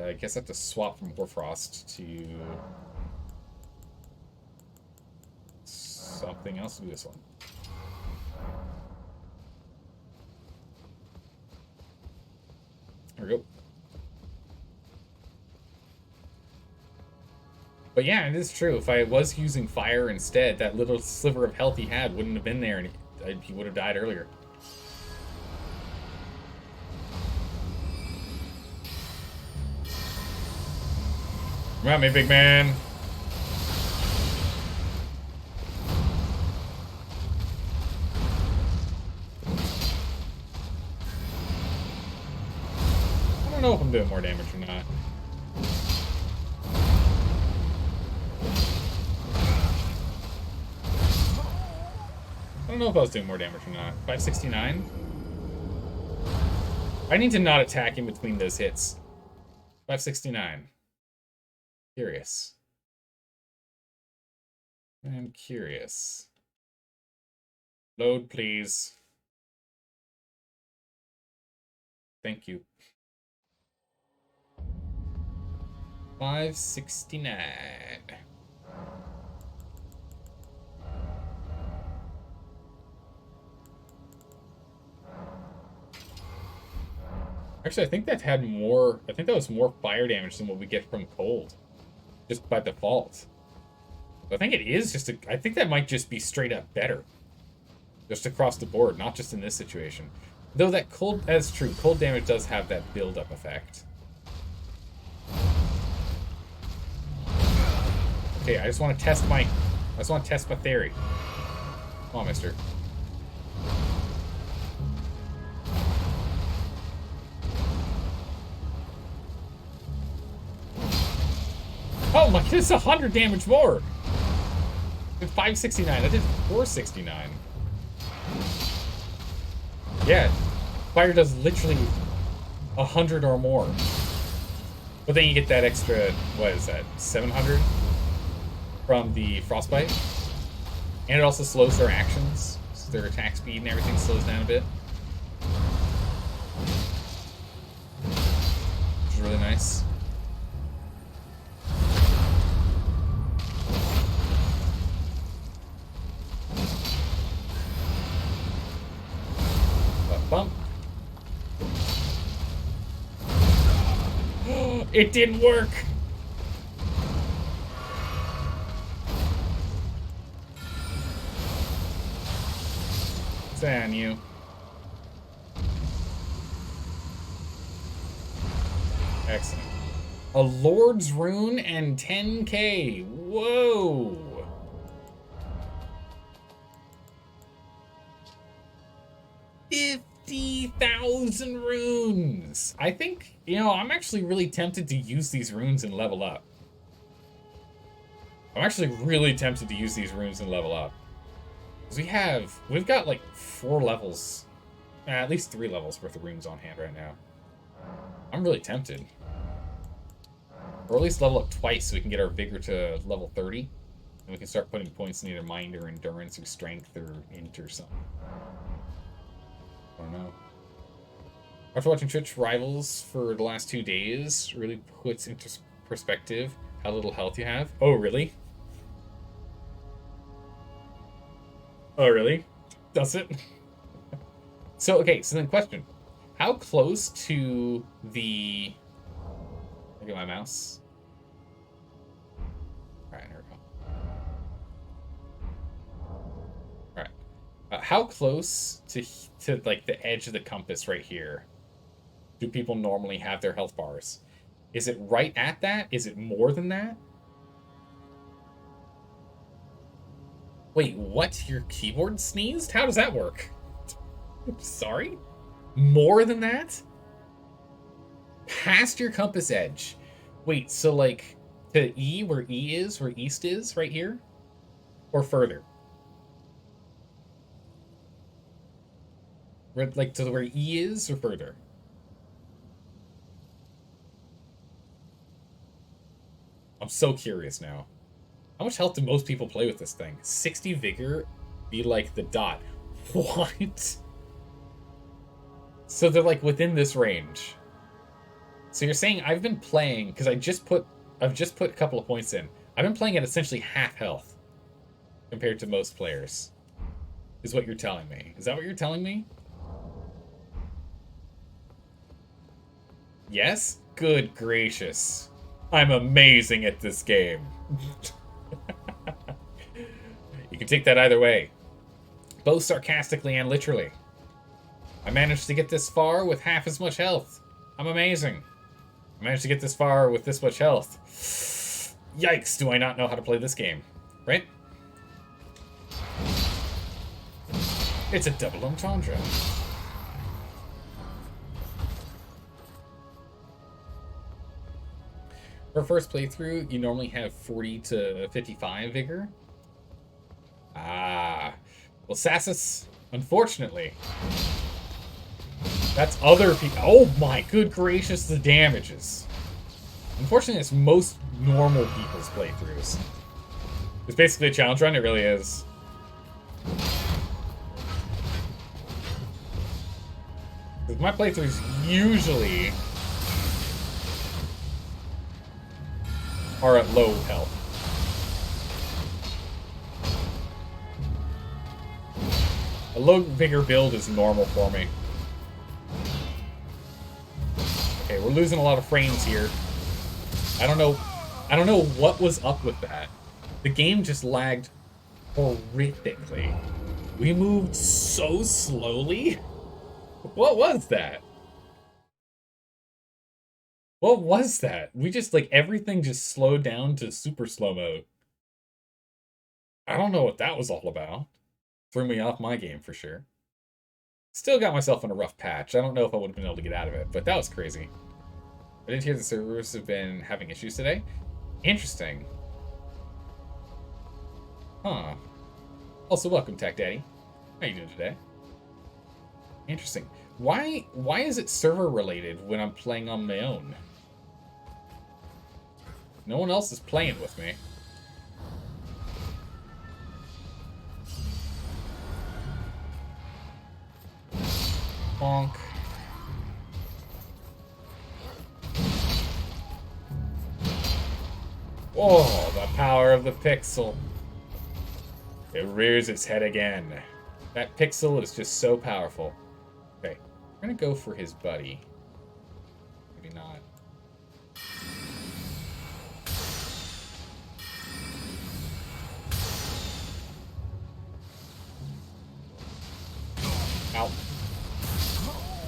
I guess I have to swap from Hoarfrost to... something else. Do this one. There we go. But yeah, it is true. If I was using fire instead, that little sliver of health he had wouldn't have been there, and he would have died earlier. Come at me, big man. I don't know if I'm doing more damage or not. I don't know if I was doing more damage or not. 569? I need to not attack in between those hits. 569. Curious. I'm curious. Load, please. Thank you. 569. Actually, I think that had more... I think that was more fire damage than what we get from cold. Just by default. I think it is just a... I think that might just be straight up better. Just across the board, not just in this situation. Though that cold... That's true. Cold damage does have that build-up effect. Okay, I just want to test my... theory. Come on, mister. Oh my goodness, 100 damage more! Did 569, I did 469. Yeah, fire does literally 100 or more. But then you get that extra, what is that, 700? From the frostbite. And it also slows their actions, so their attack speed and everything slows down a bit. Which is really nice. Bump. It didn't work! Say on you. Excellent. A Lord's Rune and 10k. Whoa! $50,000 runes! I think, you know, I'm actually really tempted to use these runes and level up. I'm actually really tempted to use these runes and level up. Because we've got like 4 levels, at least 3 levels worth of runes on hand right now. I'm really tempted. Or at least level up twice so we can get our vigor to level 30. And we can start putting points in either mind or endurance or strength or int or something. I don't know. After watching Twitch Rivals for the last 2 days, really puts into perspective how little health you have. Oh, really? Oh, really? Does it? So, okay, so then question. How close to the... Look at my mouse. Alright, here we go. Alright. How close to like the edge of the compass right here do people normally have their health bars? Is it right at that? Is it more than that? Wait, what? Your keyboard sneezed? How does that work? Sorry? More than that? Past your compass edge. Wait, so like to E, where E is, where east is, right here? Or further? Like to where E is, or further? I'm so curious now. How much health do most people play with this thing? 60 vigor be like the dot. What? So they're like within this range. So you're saying I've been playing, because I've just put a couple of points in. I've been playing at essentially half health compared to most players. Is what you're telling me. Is that what you're telling me? Yes? Good gracious. I'm amazing at this game. You can take that either way, both sarcastically and literally. I managed to get this far with half as much health. I'm amazing. I managed to get this far with this much health. Yikes, do I not know how to play this game, right? It's a double entendre. For first playthrough, you normally have 40 to 55 vigor. Ah. Well, Sassus, unfortunately, that's other people. Oh my good gracious, the damages. Unfortunately, it's most normal people's playthroughs. It's basically a challenge run, it really is. My playthroughs usually are at low health. A low vigor build is normal for me. Okay, we're losing a lot of frames here. I don't know what was up with that. The game just lagged horrifically. We moved so slowly. What was that? What was that? We just, like, everything just slowed down to super slow mode. I don't know what that was all about. Threw me off my game for sure. Still got myself in a rough patch. I don't know if I would have been able to get out of it, but that was crazy. I did hear the servers have been having issues today. Interesting. Huh. Also, welcome, Tech Daddy. How you doing today? Interesting. Why is it server related when I'm playing on my own? No one else is playing with me. Bonk. Oh, the power of the pixel. It rears its head again. That pixel is just so powerful. Okay, we're gonna go for his buddy. Maybe not. Ow.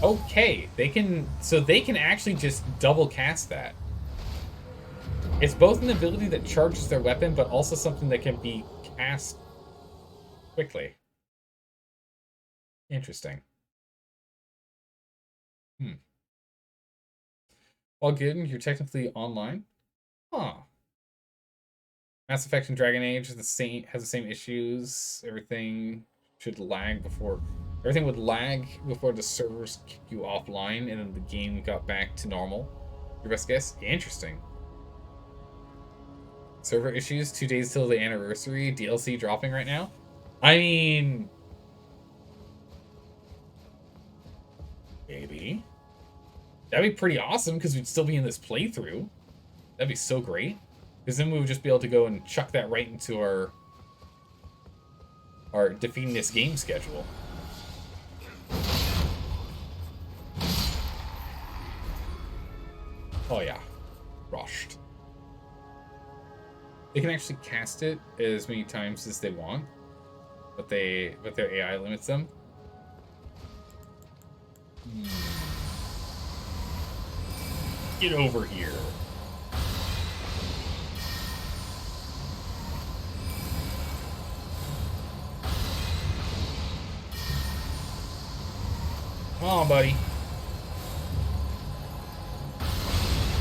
Okay, they can actually just double cast that. It's both an ability that charges their weapon, but also something that can be cast quickly. Interesting. All good, you're technically online? Huh. Mass Effect and Dragon Age has the same issues. Everything would lag before the servers kick you offline, and then the game got back to normal. Your best guess? Interesting. Server issues, 2 days till the anniversary, DLC dropping right now? I mean... maybe. That'd be pretty awesome, because we'd still be in this playthrough. That'd be so great. Because then we would just be able to go and chuck that right into our defeating this game schedule. Oh yeah. Rushed. They can actually cast it as many times as they want, but their AI limits them. Get over here. Come on, buddy.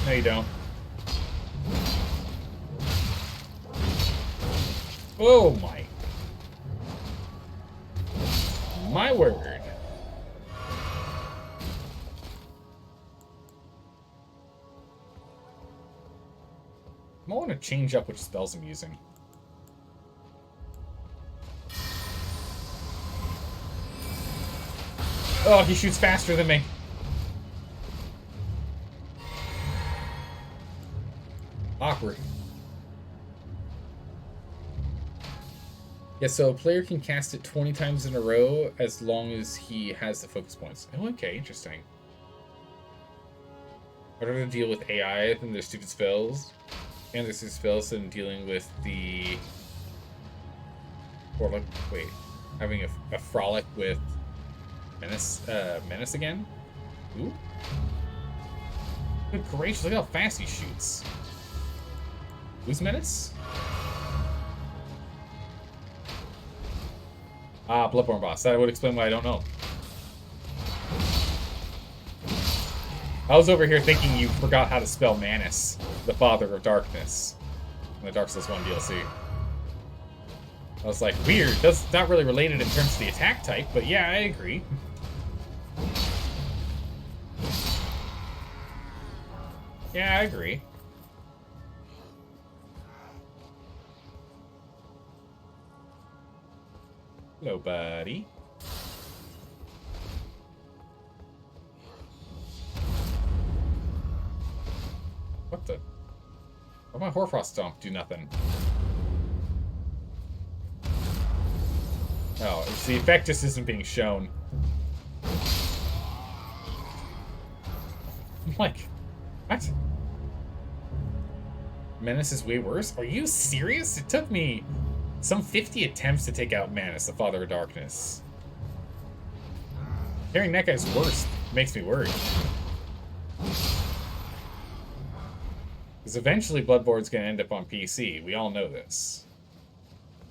No, you don't. Oh my. My word. I want to change up which spells I'm using. Oh, he shoots faster than me. Awkward. Yeah, so a player can cast it 20 times in a row as long as he has the focus points. Oh, okay, interesting. Harder to deal with AI than their stupid spells. And this is Spelson dealing with the... Or, like, wait. Having a frolic with Menace again? Ooh. Good gracious, look how fast he shoots. Who's Menace? Ah, Bloodborne boss. That would explain why I don't know. I was over here thinking you forgot how to spell Manus, the father of darkness, in the Dark Souls 1 DLC. I was like, weird. That's not really related in terms of the attack type, but yeah, I agree. Yeah, I agree. Hello, buddy. What the? Why my Hoarfrost Stomp do nothing? Oh, it's the effect just isn't being shown. I'm like, what? Menace is way worse? Are you serious? It took me some 50 attempts to take out Manus, the Father of Darkness. Hearing that guy's worse makes me worried. Because eventually Bloodborne's going to end up on PC. We all know this.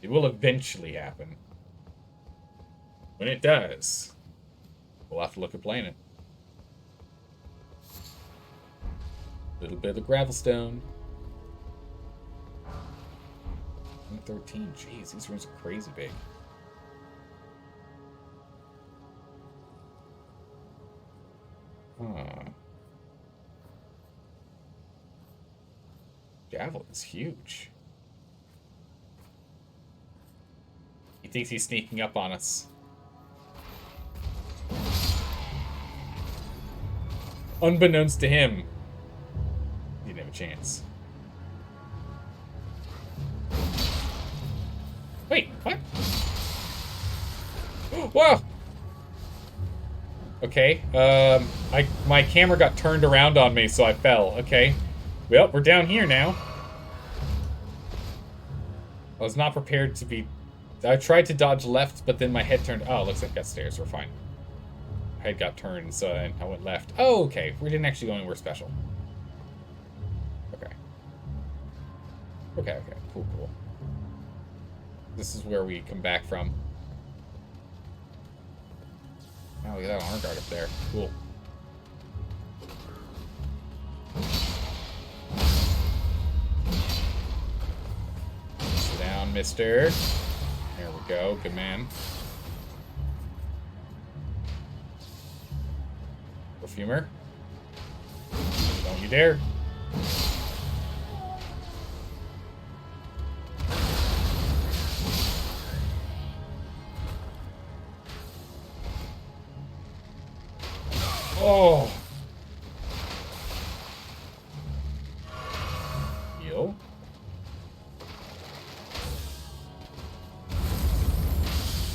It will eventually happen. When it does, we'll have to look at playing it. Little bit of Gravelstone. 113. Jeez, these rooms are crazy big. Huh. Javelin's huge. He thinks he's sneaking up on us. Unbeknownst to him, he didn't have a chance. Wait, what? Whoa! Okay, my camera got turned around on me, so I fell. Okay. Well, we're down here now. I was not prepared to be... I tried to dodge left, but then my head turned... Oh, it looks like I got stairs. We're fine. My head got turned, so I went left. Oh, okay. We didn't actually go anywhere special. Okay. Okay. Cool. This is where we come back from. Oh, look at that honor guard up there. Cool. Sit down, mister. There we go. Good man. Perfumer. Don't you dare. Oh. Heal.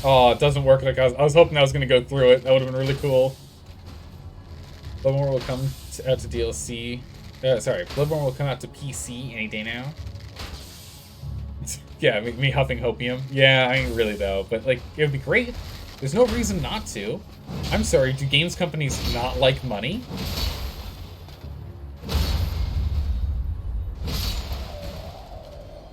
Oh, it doesn't work like I was hoping I was going to go through it. That would have been really cool. Bloodborne will come out to DLC. Sorry, Bloodborne will come out to PC any day now. Yeah, me huffing hopium. Yeah, I ain't really though, but like, it would be great. There's no reason not to. I'm sorry, do games companies not like money?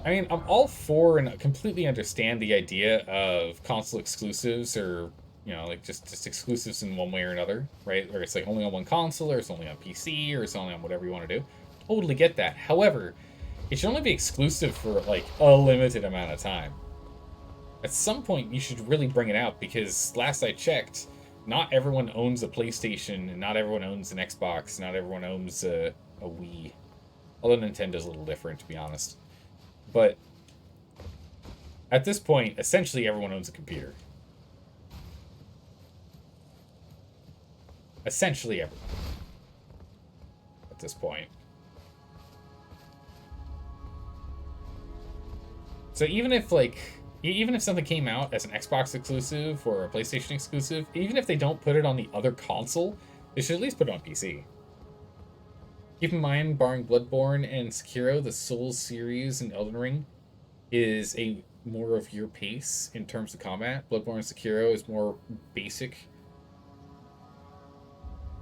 I mean, I'm all for and completely understand the idea of console exclusives or, you know, like just exclusives in one way or another, right? Or it's like only on one console, or it's only on PC, or it's only on whatever you want to do. Totally get that. However, it should only be exclusive for like a limited amount of time. At some point, you should really bring it out because last I checked, not everyone owns a PlayStation, and not everyone owns an Xbox, not everyone owns a Wii. Although Nintendo's a little different, to be honest. But at this point, essentially everyone owns a computer. Essentially everyone. At this point. So even if something came out as an Xbox exclusive or a PlayStation exclusive, even if they don't put it on the other console, they should at least put it on PC. Keep in mind, barring Bloodborne and Sekiro, the Souls series in Elden Ring is a more of your pace in terms of combat. Bloodborne and Sekiro is more basic,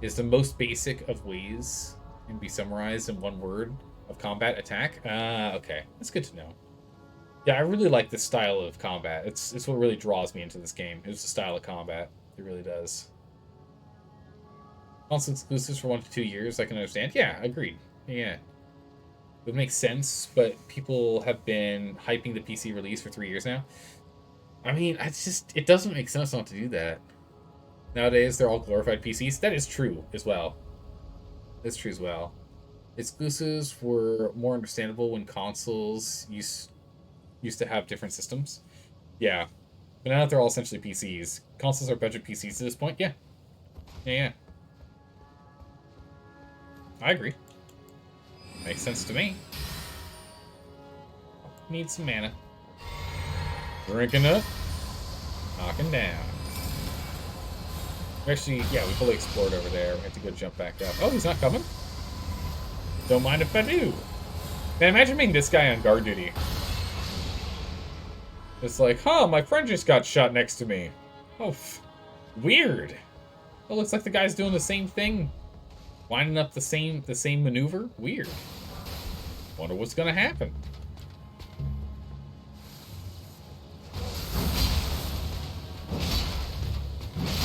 is the most basic of ways can be summarized in one word of combat attack. Okay. That's good to know. Yeah, I really like this style of combat. It's what really draws me into this game. It's the style of combat. It really does. Console exclusives for 1 to 2 years, I can understand. Yeah, agreed. Yeah. It makes sense, but people have been hyping the PC release for 3 years now. I mean, it doesn't make sense not to do that. Nowadays, they're all glorified PCs. That is true as well. That's true as well. Exclusives were more understandable when consoles used to have different systems. Yeah. But now that they're all essentially PCs, consoles are budget PCs at this point. Yeah. Yeah. I agree. Makes sense to me. Need some mana. Drinking up. Knocking down. Actually, yeah, we fully explored over there. We have to go jump back up. Oh, he's not coming? Don't mind if I do. Man, imagine being this guy on guard duty. It's like, huh, my friend just got shot next to me. Oh, weird. It looks like the guy's doing the same thing. Winding up the same maneuver. Weird. Wonder what's gonna happen.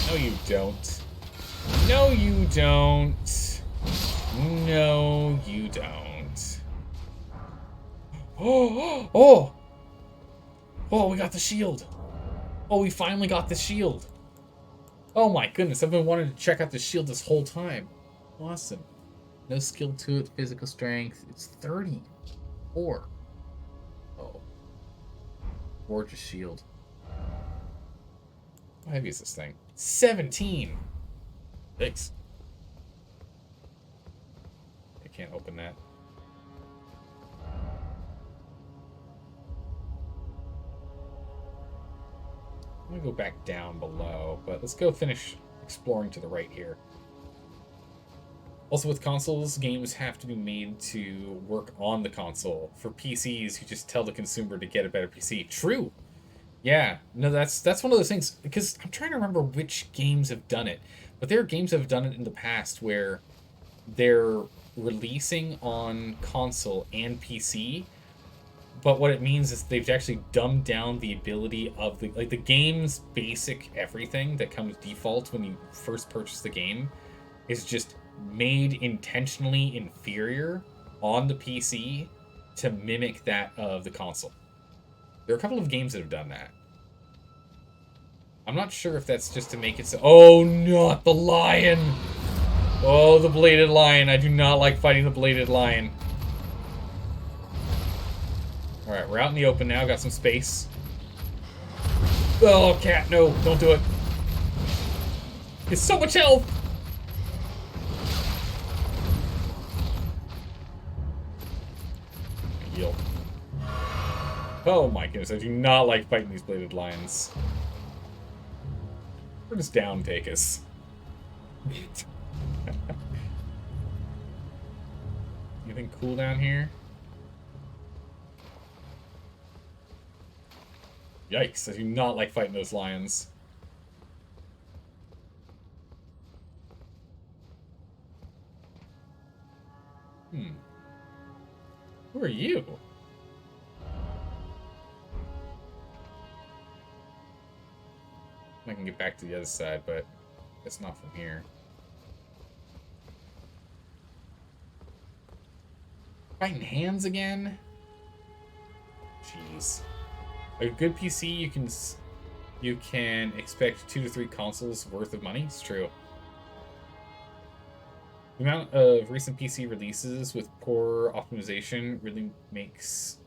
No, you don't. No, you don't. No, you don't. Oh, oh! Oh, we got the shield. Oh, we finally got the shield. Oh my goodness, I've been wanting to check out the shield this whole time. Awesome. No skill to it, physical strength. It's 34. Oh. Gorgeous shield. How heavy is this thing? 17. Thanks. I can't open that. I'm gonna go back down below, but let's go finish exploring to the right here. Also, with consoles, games have to be made to work on the console. For PCs, you just tell the consumer to get a better PC. True. Yeah, no, that's one of those things, because I'm trying to remember which games have done it, but there are games that have done it in the past where they're releasing on console and PC, but what it means is they've actually dumbed down the ability of the game's basic everything that comes default when you first purchase the game is just made intentionally inferior on the PC to mimic that of the console. There are a couple of games that have done that. I'm not sure if that's just to make it so... Oh, not the lion! Oh, the bladed lion. I do not like fighting the bladed lion. Alright, we're out in the open now. Got some space. Oh, cat, no. Don't do it. It's so much health! Yield. Oh my goodness, I do not like fighting these bladed lions. Where does down take us? Anything cool down here? Yikes, I do not like fighting those lions. Who are you? I can get back to the other side, but it's not from here. Fighting hands again? Jeez. A good PC, you can expect 2 to 3 consoles worth of money. It's true. The amount of recent PC releases with poor optimization really makes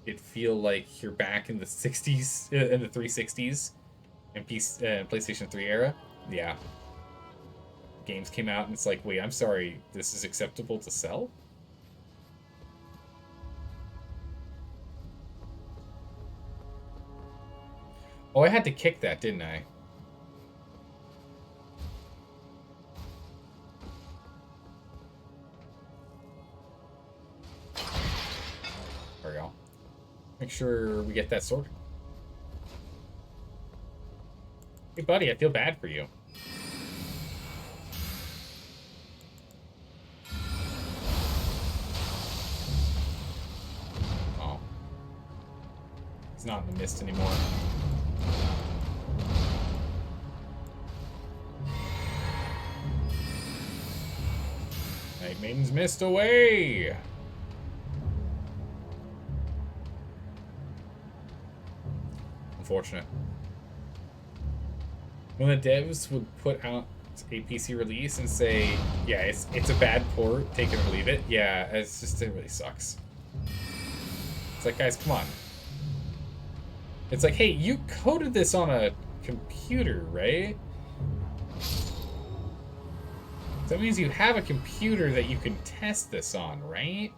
it feel like you're back in the 60s, in the 360s, and PlayStation 3 era. Yeah. Games came out and it's like, wait, I'm sorry, this is acceptable to sell? Oh, I had to kick that, didn't I? Make sure we get that sorted. Hey, buddy, I feel bad for you. Oh. He's not in the mist anymore. Night Maiden's mist away! Unfortunate. When the devs would put out a PC release and say, yeah, it's a bad port, take it or leave it, yeah, it really sucks. It's like, guys, come on. It's like, hey, you coded this on a computer, right? That means you have a computer that you can test this on, right?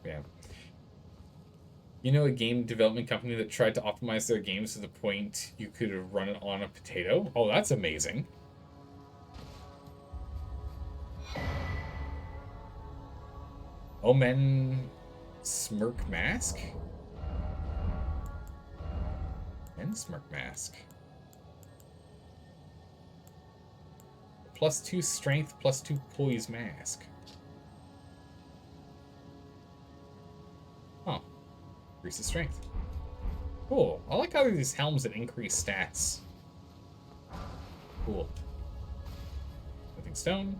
Yeah. You know a game development company that tried to optimize their games to the point you could run it on a potato? Oh, that's amazing. Omen Smirk Mask? And Smirk Mask. +2 strength, +2 poise mask. Oh. Increases strength. Cool. I like how there are these helms that increase stats. Cool. Living stone.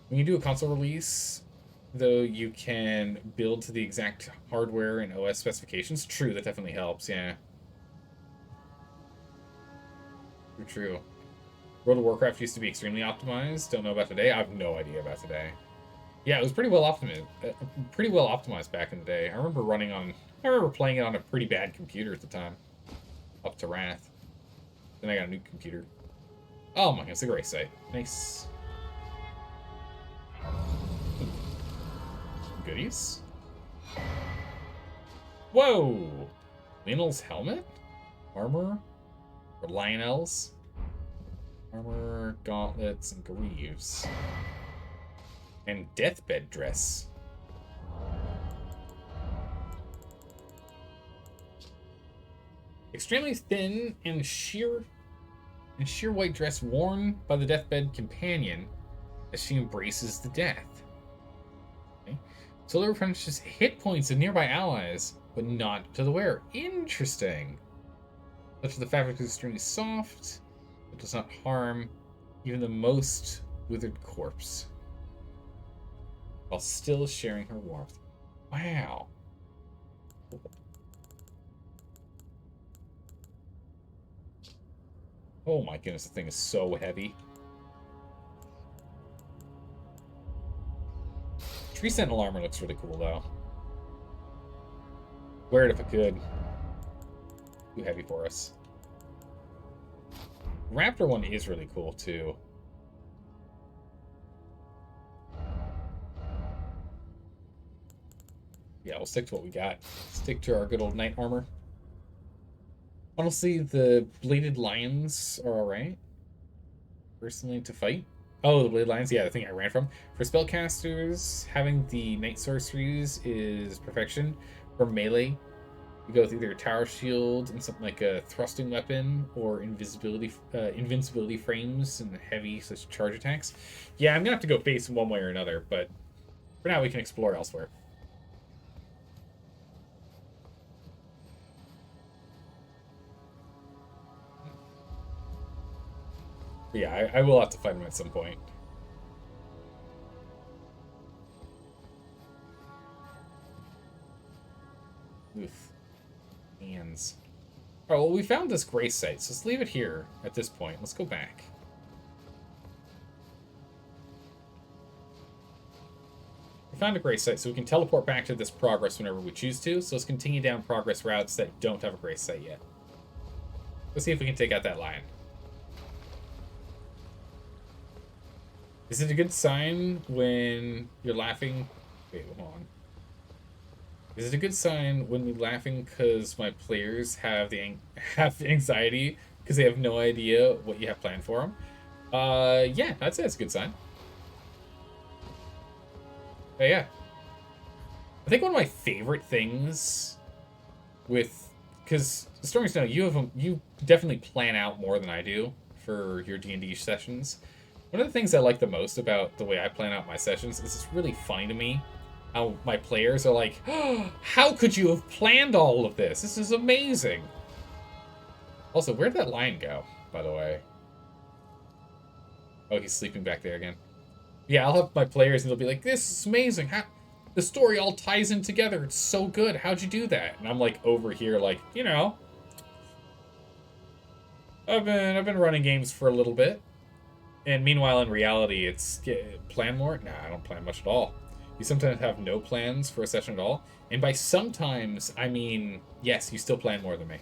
When you do a console release, though, you can build to the exact hardware and OS specifications. True, that definitely helps, yeah. True. World of Warcraft used to be extremely optimized. Don't know about today. I have no idea about today. Yeah, it was pretty well optimized back in the day. I remember playing it on a pretty bad computer at the time. Up to Wrath. Then I got a new computer. Oh my god, it's a great site. Nice. Goodies. Whoa! Lionel's helmet? Armor? Or Lionel's? Armor, gauntlets, and greaves. And deathbed dress. Extremely thin and sheer white dress worn by the deathbed companion as she embraces the death. Okay. So it replenishes hit points of nearby allies, but not to the wearer. Interesting. Such that the fabric is extremely soft, but does not harm even the most withered corpse, while still sharing her warmth. Wow. Oh my goodness, the thing is so heavy. Tree Sentinel armor looks really cool, though. Wear it if it could. Too heavy for us. Raptor one is really cool, too. Yeah, we'll stick to what we got. Stick to our good old knight armor. Honestly, the Bladed Lions are alright. Personally, to fight. Oh, the Bladed Lions? Yeah, the thing I ran from. For spellcasters, having the Knight Sorceries is perfection. For melee, you go with either Tower Shield and something like a thrusting weapon, or invincibility frames and heavy charge attacks. Yeah, I'm gonna have to go face in one way or another, but for now we can explore elsewhere. But yeah, I will have to fight him at some point. Oof. Hands. Alright, well, we found this grace site, so let's leave it here at this point. Let's go back. We found a grace site, so we can teleport back to this progress whenever we choose to. So let's continue down progress routes that don't have a grace site yet. Let's see if we can take out that lion. Is it a good sign when you're laughing? Wait, hold on. Is it a good sign when we're laughing because my players have the anxiety because they have no idea what you have planned for them. Yeah, I'd say that's a good sign. But yeah. I think one of my favorite things with, because Stormy Snow, you definitely plan out more than I do for your D&D sessions. One of the things I like the most about the way I plan out my sessions is it's really funny to me how my players are like, oh, how could you have planned all of this? This is amazing. Also, where'd that lion go, by the way? Oh, he's sleeping back there again. Yeah, I'll have my players and they'll be like, this is amazing. How the story all ties in together. It's so good. How'd you do that? And I'm like over here like, you know, I've been running games for a little bit. And meanwhile, in reality, it's plan more? Nah, I don't plan much at all. You sometimes have no plans for a session at all. And by sometimes, I mean, yes, you still plan more than me.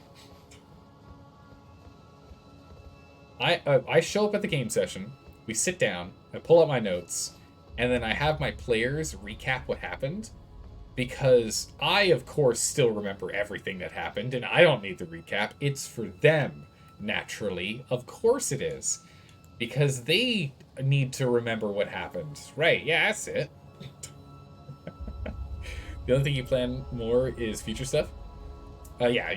I show up at the game session, we sit down, I pull out my notes, and then I have my players recap what happened. Because I, of course, still remember everything that happened, and I don't need the recap. It's for them, naturally. Of course it is. Because they need to remember what happened. Right, yeah, that's it. The only thing you plan more is future stuff. Yeah,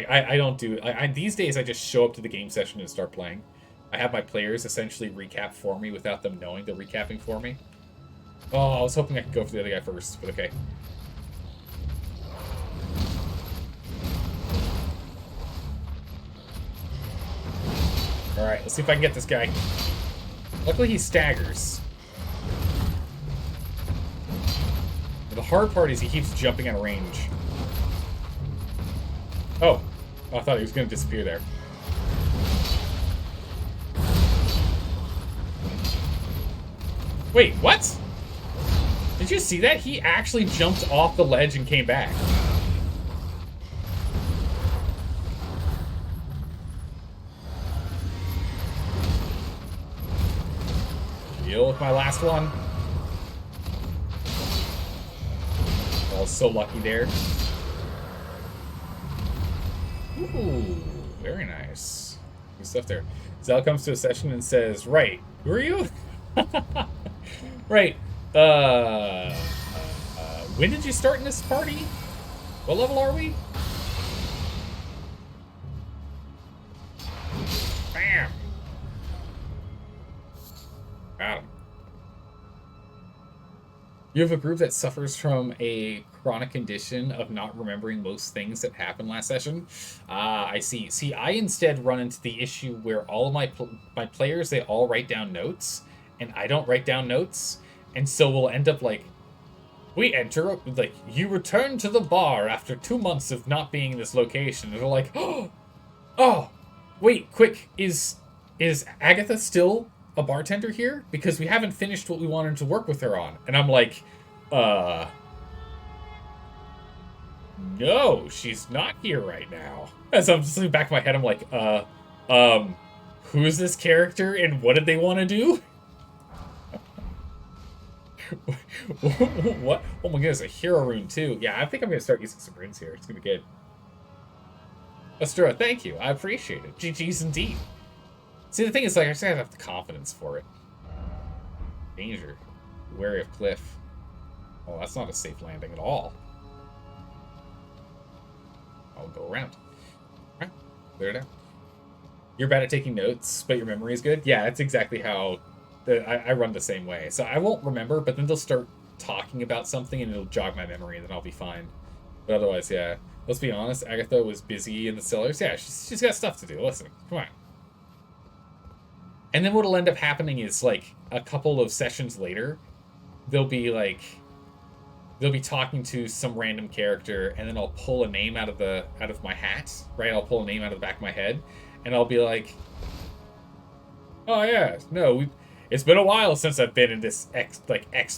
I don't do... these days, I just show up to the game session and start playing. I have my players essentially recap for me without them knowing they're recapping for me. Oh, I was hoping I could go for the other guy first, but okay. Alright, let's see if I can get this guy. Luckily he staggers. The hard part is he keeps jumping out of range. Oh. I thought he was going to disappear there. Wait, what? Did you see that? He actually jumped off the ledge and came back. Deal with my last one. I was so lucky there. Ooh, very nice. Good stuff there. Zal comes to a session and says, right, who are you? Right. When did you start in this party? What level are we? Bam. Got him. You have a group that suffers from a chronic condition of not remembering most things that happened last session. I see. See, I instead run into the issue where all of my players, they all write down notes, and I don't write down notes, and so we'll end up like, we enter, like, you return to the bar after 2 months of not being in this location, and they're like, oh, wait, quick, is Agatha still a bartender here? Because we haven't finished what we wanted to work with her on. And I'm like, no, she's not here right now. As I'm just looking back in my head, I'm like, who's this character and what did they want to do? What? Oh my goodness, a hero rune too. Yeah, I think I'm gonna start using some runes here. It's gonna be good. Astura, thank you. I appreciate it. GG's indeed. See, the thing is, like, I just gotta have the confidence for it. Danger. Wary of cliff. Oh, that's not a safe landing at all. I'll go around. Alright, clear it out. You're bad at taking notes, but your memory is good? Yeah, that's exactly how I run the same way. So I won't remember, but then they'll start talking about something and it'll jog my memory and then I'll be fine. But otherwise, yeah. Let's be honest, Agatha was busy in the cellars. Yeah, she's got stuff to do. Listen, come on. And then what'll end up happening is, like, a couple of sessions later, they'll be talking to some random character, and then I'll pull a name out of my hat, right? I'll pull a name out of the back of my head, and I'll be like, oh yeah, no, it's been a while since I've been in this X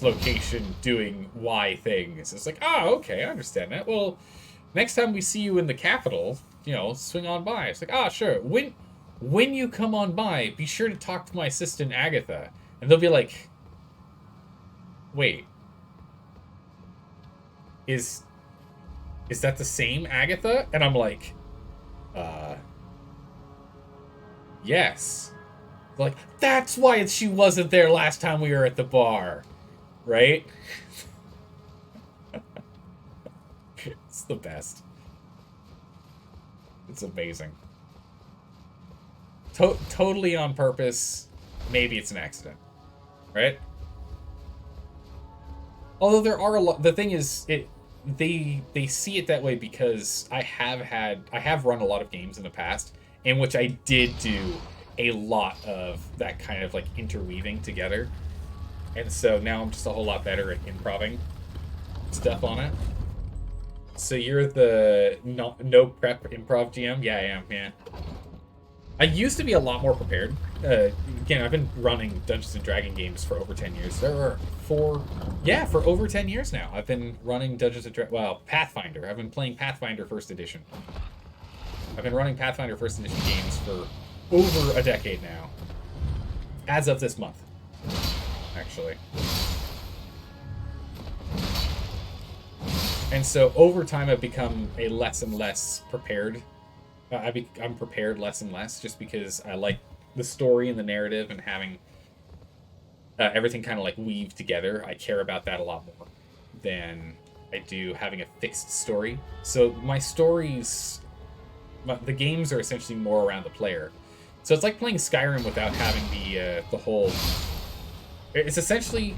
location doing Y things. It's like, oh, okay, I understand that. Well, next time we see you in the capital, you know, swing on by. It's like, ah, sure. When you come on by, be sure to talk to my assistant, Agatha. And they'll be like, wait. Is that the same Agatha? And I'm like, Yes. Like, that's why she wasn't there last time we were at the bar. Right? It's the best. It's amazing. Totally on purpose. Maybe it's an accident. Right? Although there are a lot... The thing is, they see it that way because I have run a lot of games in the past in which I did do a lot of that kind of, like, interweaving together. And so now I'm just a whole lot better at improving stuff on it. So you're the no prep improv GM? Yeah, I am, yeah. I used to be a lot more prepared. Again, I've been running Dungeons & Dragons games for over 10 years. For over 10 years now. I've been running Dungeons & Dragons... Well, Pathfinder. I've been playing Pathfinder 1st Edition. I've been running Pathfinder 1st Edition games for over a decade now. As of this month, actually. And so over time, I've become a less and less prepared. I'm prepared less and less just because I like the story and the narrative and having everything kind of like weave together. I care about that a lot more than I do having a fixed story. So my stories, the games are essentially more around the player. So it's like playing Skyrim without having the whole... It's essentially,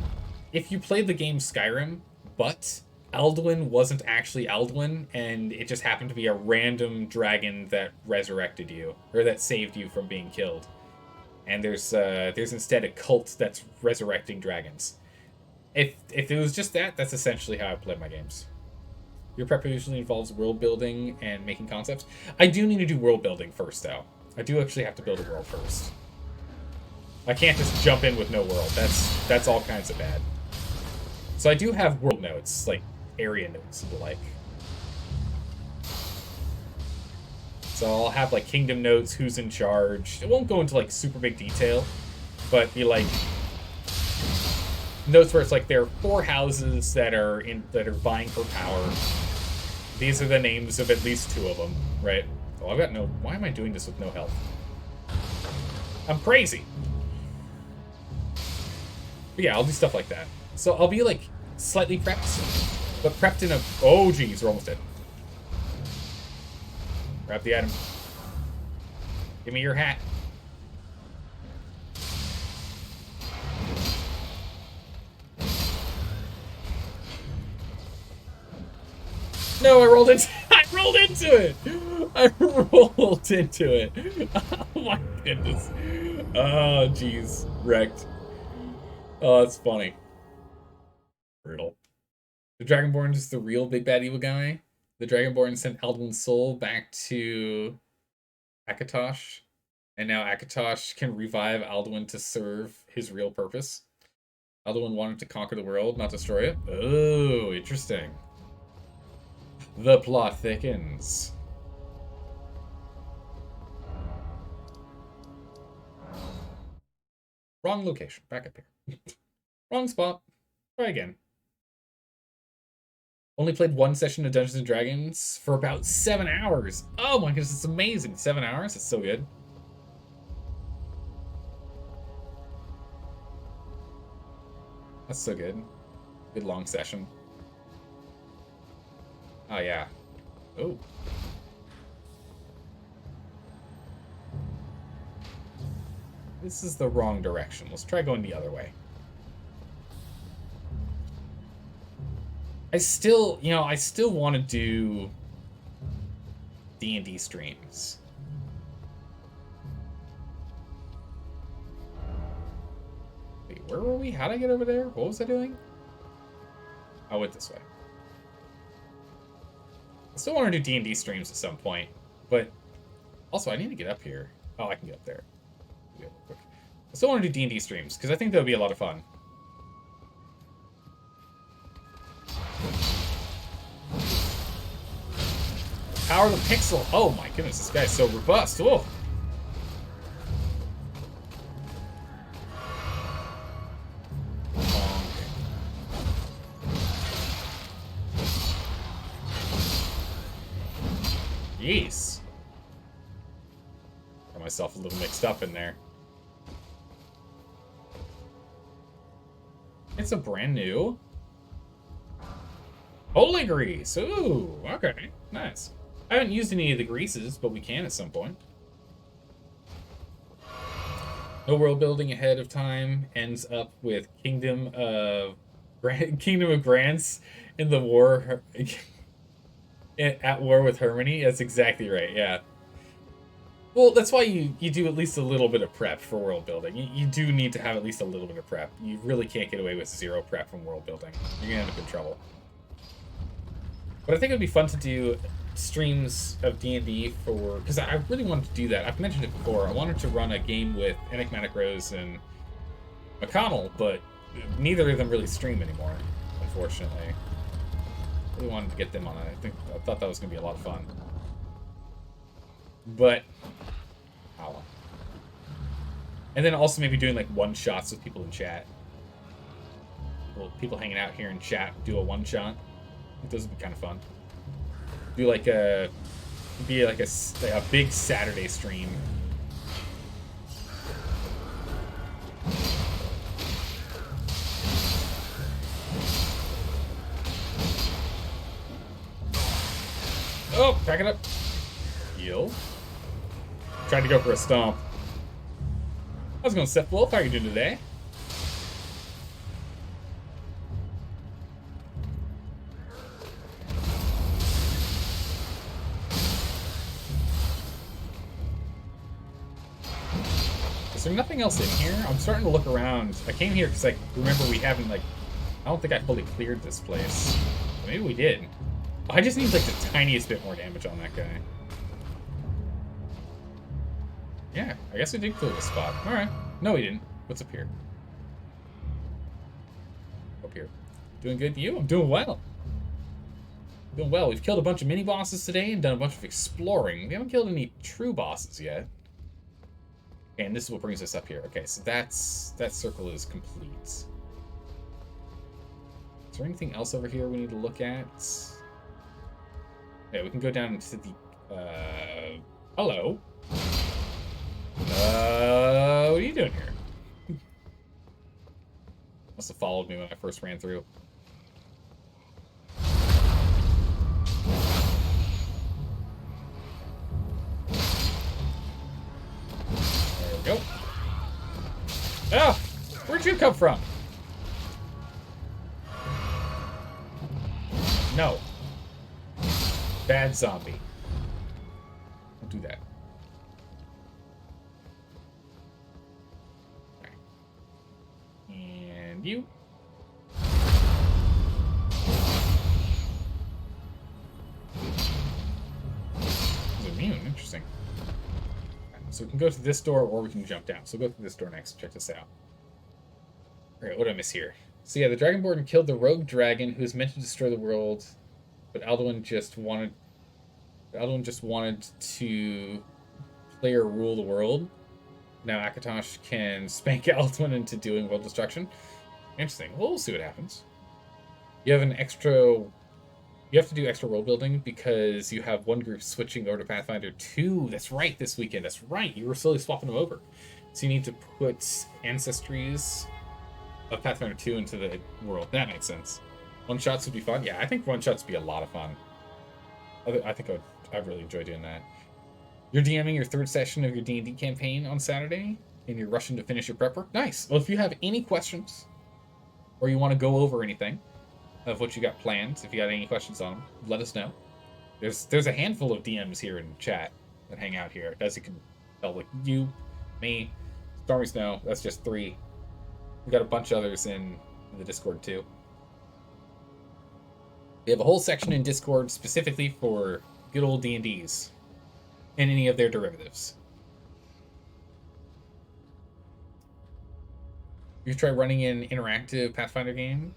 if you played the game Skyrim, but Alduin wasn't actually Alduin, and it just happened to be a random dragon that resurrected you, or that saved you from being killed. And there's instead a cult that's resurrecting dragons. If it was just that, that's essentially how I play my games. Your prep usually involves world building and making concepts. I do need to do world building first, though. I do actually have to build a world first. I can't just jump in with no world. That's all kinds of bad. So I do have world notes, like area notes and the like. So I'll have like kingdom notes, who's in charge. It won't go into like super big detail, but be like notes where it's like there are 4 houses that are vying for power. These are the names of at least 2 of them, right? Oh, I've got no... Why am I doing this with no health? I'm crazy. But yeah, I'll do stuff like that. So I'll be like slightly prepped, but prepped in a... Oh, geez, we're almost dead. Grab the item. Give me your hat. No, I rolled into it! I rolled into it! Oh my goodness. Oh, jeez. Wrecked. Oh, that's funny. Brutal. The Dragonborn is the real big bad evil guy. The Dragonborn sent Alduin's soul back to Akatosh. And now Akatosh can revive Alduin to serve his real purpose. Alduin wanted to conquer the world, not destroy it. Oh, interesting. The plot thickens. Wrong location. Back up here. Wrong spot. Try again. Only played 1 session of Dungeons & Dragons for about 7 hours. Oh my goodness, it's amazing. 7 hours? It's so good. That's so good. Good long session. Oh, yeah. Oh. This is the wrong direction. Let's try going the other way. I still want to do D&D streams. Wait, where were we? How'd I get over there? What was I doing? I went this way. I still want to do D&D streams at some point, but also I need to get up here. Oh, I can get up there. I still want to do D&D streams, because I think that would be a lot of fun. Power the pixel. Oh my goodness, this guy's so robust. Whoa. Jeez. Come myself a little mixed up in there. It's a brand new holy grease. Ooh, okay, nice. I haven't used any of the greases, but we can at some point. No world building ahead of time ends up with Kingdom of Grants in the war at war with Harmony. That's exactly right. Yeah. Well, that's why you do at least a little bit of prep for world building. You do need to have at least a little bit of prep. You really can't get away with zero prep from world building. You're gonna end up in trouble. But I think it would be fun to do streams of D&D for... Because I really wanted to do that. I've mentioned it before. I wanted to run a game with Enigmatic Rose and McConnell, but neither of them really stream anymore, unfortunately. I really wanted to get them on it. I thought that was going to be a lot of fun. But... oh. And then also maybe doing like one-shots with people in chat. People hanging out here in chat do a one-shot. I think those would be kind of fun. Do like a big Saturday stream. Oh, back it up. Heal. Tried to go for a stomp. How's it going, Seth Wolf? How are you doing today? Is there nothing else in here? I'm starting to look around. I came here because I remember we haven't, like... I don't think I fully cleared this place. Maybe we did. I just need, like, the tiniest bit more damage on that guy. Yeah, I guess we did clear the spot. Alright. No, we didn't. What's up here? Up here. Doing good to you? I'm doing well. Doing well. We've killed a bunch of mini-bosses today and done a bunch of exploring. We haven't killed any true bosses yet. And this is what brings us up here. Okay, so that circle is complete. Is there anything else over here we need to look at? Yeah, we can go down to the... hello. What are you doing here? Must have followed me when I first ran through. There we go. Ah! Where'd you come from? No. Bad zombie. Don't do that. Okay. And you. He's immune. Interesting. Okay, so we can go to this door or we can jump down. So we'll go through this door next. Check this out. Alright, what did I miss here? So yeah, the Dragonborn killed the rogue dragon who was meant to destroy the world, but Alduin just wanted to player rule the world. Now Akatosh can spank Alduin into doing world destruction. Interesting. Well, we'll see what happens. You have to do extra role building because you have one group switching over to Pathfinder 2. That's right, this weekend. That's right. You were slowly swapping them over. So you need to put ancestries of Pathfinder 2 into the world. That makes sense. One-shots would be fun. Yeah, I think one-shots would be a lot of fun. I think I'd really enjoy doing that. You're DMing your third session of your D&D campaign on Saturday, and you're rushing to finish your prepper? Nice. Well, if you have any questions, or you want to go over anything of what you got planned, if you got any questions on them, let us know. There's a handful of DMs here in chat that hang out here, as you can tell, like you, me, Stormy Snow, that's just 3. We got a bunch of others in the Discord too. We have a whole section in Discord specifically for good old D&Ds and any of their derivatives. You try running an interactive Pathfinder game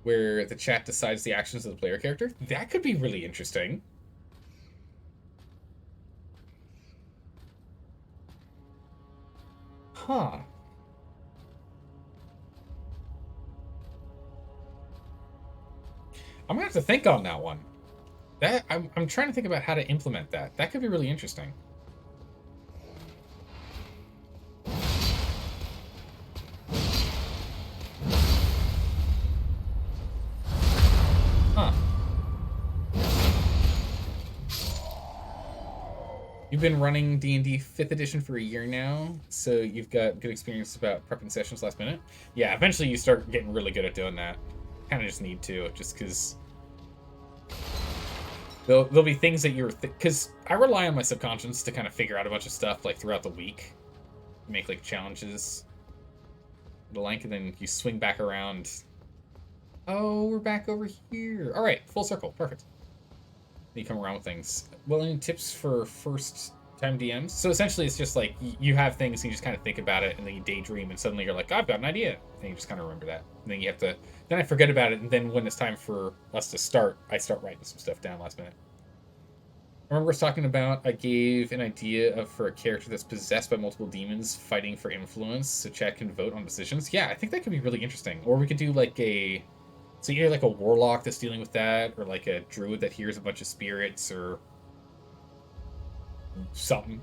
where the chat decides the actions of the player character? That could be really interesting. Huh. I'm gonna have to think on that one. I'm trying to think about how to implement that. That could be really interesting. You've been running D&D 5th edition for a year now, so you've got good experience about prepping sessions last minute. Yeah, eventually you start getting really good at doing that. Kind of just need to, just because there'll be things that you're... Because I rely on my subconscious to kind of figure out a bunch of stuff, like, throughout the week. Make, like, challenges. The length, and then you swing back around. Oh, we're back over here. All right, full circle. Perfect. You come around with things. Well, any tips for first time DMs? So essentially, it's just like you have things, and you just kind of think about it, and then you daydream, and suddenly you're like, I've got an idea, and you just kind of remember that. And then you have to. Then I forget about it, and then when it's time for us to start, I start writing some stuff down last minute. I remember us talking about. I gave an idea of for a character that's possessed by multiple demons fighting for influence, so Chad can vote on decisions. Yeah, I think that could be really interesting. Or we could do like a. So either like a warlock that's dealing with that, or like a druid that hears a bunch of spirits, or something.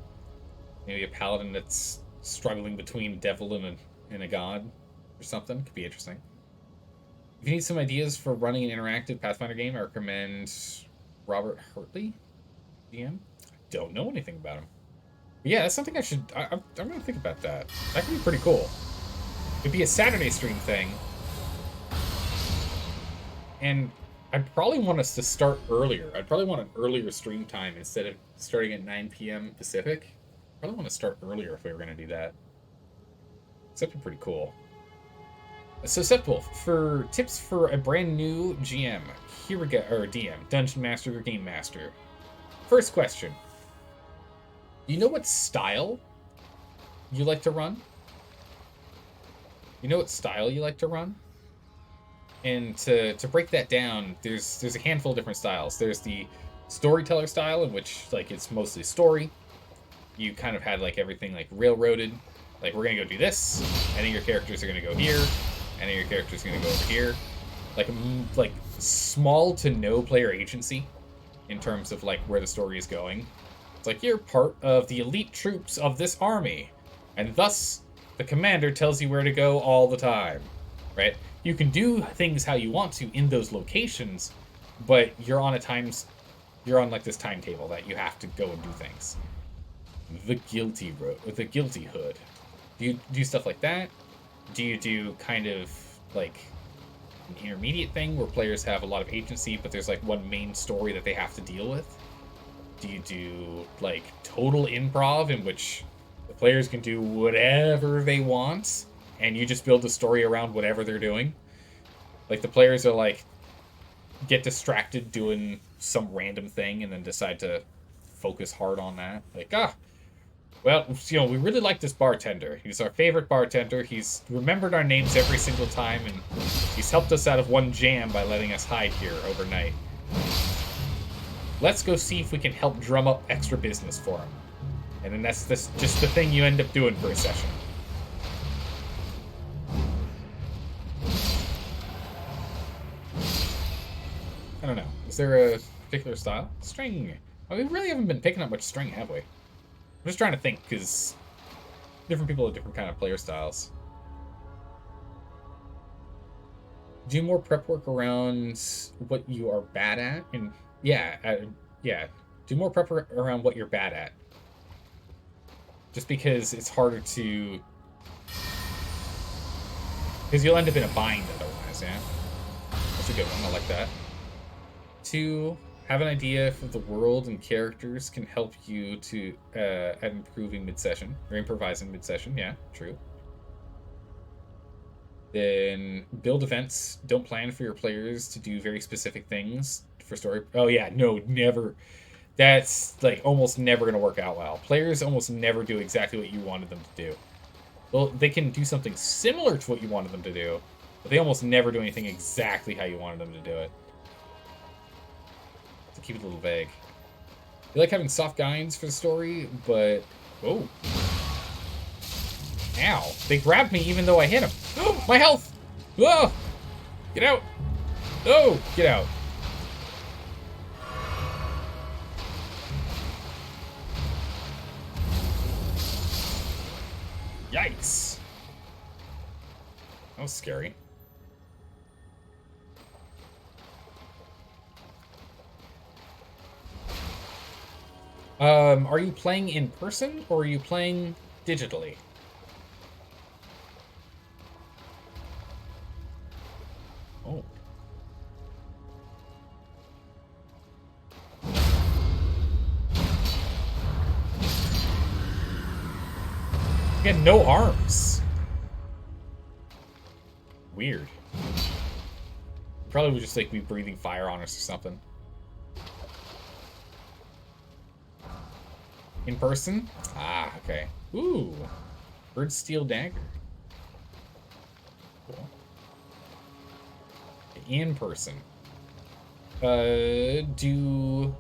Maybe a paladin that's struggling between a devil and a god, or something. Could be interesting. If you need some ideas for running an interactive Pathfinder game, I recommend Robert Hartley, DM. I don't know anything about him. But yeah, that's something I should... I'm going to think about that. That could be pretty cool. It'd be a Saturday stream thing. And I'd probably want us to start earlier. I'd probably want an earlier stream time instead of starting at 9 p.m. Pacific. I'd probably want to start earlier if we were going to do that. That'd be pretty cool. So, Sepwolf, for tips for a brand new GM, here we go, or DM, Dungeon Master or Game Master. First question. Do you know what style you like to run? You know what style you like to run? And to break that down, there's a handful of different styles. There's the storyteller style, in which like it's mostly story. You kind of had like everything like railroaded. Like we're gonna go do this, and then your characters are gonna go here, and then your characters are gonna go over here. Like small to no player agency in terms of like where the story is going. It's like you're part of the elite troops of this army, and thus the commander tells you where to go all the time, right? You can do things how you want to in those locations, but you're on like this timetable that you have to go and do things. The guilty hood. Do you do stuff like that? Do you do kind of like an intermediate thing where players have a lot of agency, but there's like one main story that they have to deal with? Do you do like total improv in which the players can do whatever they want and you just build a story around whatever they're doing? Like the players are like get distracted doing some random thing and then decide to focus hard on that. Like, well, you know, we really like this bartender. He's our favorite bartender. He's remembered our names every single time, and he's helped us out of one jam by letting us hide here overnight. Let's go see if we can help drum up extra business for him. And then that's just the thing you end up doing for a session. I don't know. Is there a particular style? String. Well, we really haven't been picking up much string, have we? I'm just trying to think, because different people have different kind of player styles. Do more prep work around what you are bad at, and yeah, do more prep around what you're bad at. Just because it's harder to, because you'll end up in a bind otherwise. Yeah, that's a good one. I like that. 2. Have an idea if the world and characters can help you to at improving mid-session or improvising mid-session. Yeah, true. Then build events. Don't plan for your players to do very specific things for story. Oh yeah, no, never. That's like almost never going to work out well. Players almost never do exactly what you wanted them to do. Well, they can do something similar to what you wanted them to do, but they almost never do anything exactly how you wanted them to do it. To keep it a little vague. You like having soft guides for the story, but... Oh. Ow. They grabbed me even though I hit them. Oh, my health! Whoa! Get out! Oh! Get out. Yikes. That was scary. Are you playing in person or are you playing digitally? Oh. You had no arms. Weird. Probably would just like be breathing fire on us or something. In person? Ah, okay. Ooh. Bird steel dagger. Cool. In person. Are you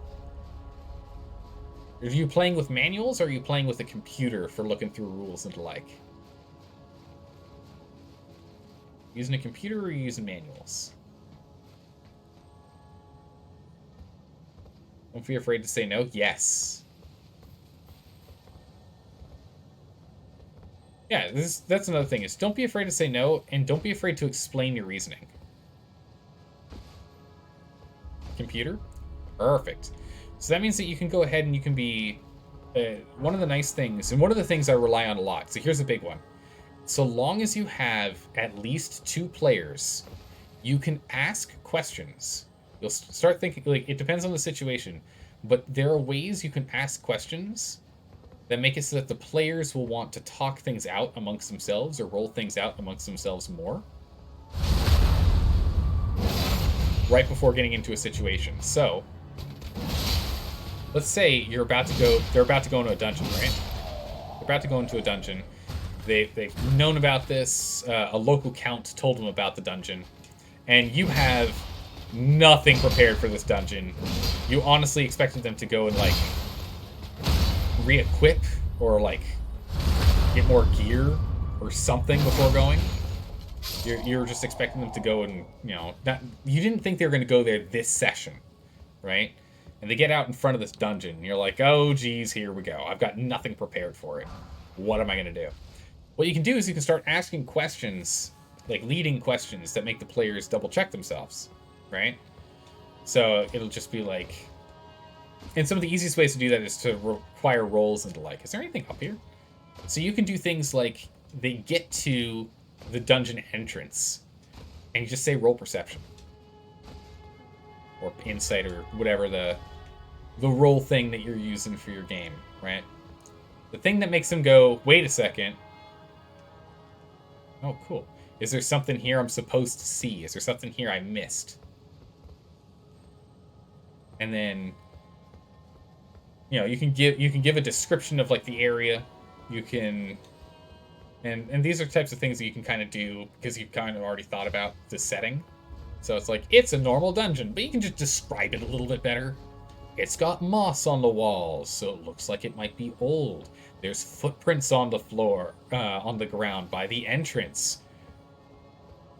playing with manuals or are you playing with a computer for looking through rules and the like? Using a computer or are you using manuals? Don't be afraid to say no. Yes. Yeah, that's another thing is don't be afraid to say no and don't be afraid to explain your reasoning. Computer? Perfect. So that means that you can go ahead and you can be one of the nice things, and one of the things I rely on a lot. So here's a big one. So long as you have at least 2 players, you can ask questions. You'll start thinking, like, it depends on the situation, but there are ways you can ask questions that make it so that the players will want to talk things out amongst themselves or roll things out amongst themselves more right before getting into a situation. So let's say they're about to go into a dungeon, right? They're about to go into a dungeon. They've known about this. A local count told them about the dungeon. And you have nothing prepared for this dungeon. You honestly expected them to go and, like, re-equip or, like, get more gear or something before going. You're just expecting them to go and, you didn't think they were going to go there this session, right? And they get out in front of this dungeon, and you're like, oh, geez, here we go. I've got nothing prepared for it. What am I going to do? What you can do is you can start asking questions, like leading questions that make the players double-check themselves, right? So it'll just be like... And some of the easiest ways to do that is to require rolls and the like. Is there anything up here? So you can do things like they get to the dungeon entrance, and you just say roll perception. Or insight or whatever the roll thing that you're using for your game, right? The thing that makes them go, wait a second. Oh, cool. Is there something here I'm supposed to see? Is there something here I missed? And then, you can give a description of, like, the area. You can, and these are types of things that you can kind of do because you've kind of already thought about the setting. So it's like, it's a normal dungeon, but you can just describe it a little bit better. It's got moss on the walls, so it looks like it might be old. There's footprints on the floor, on the ground by the entrance.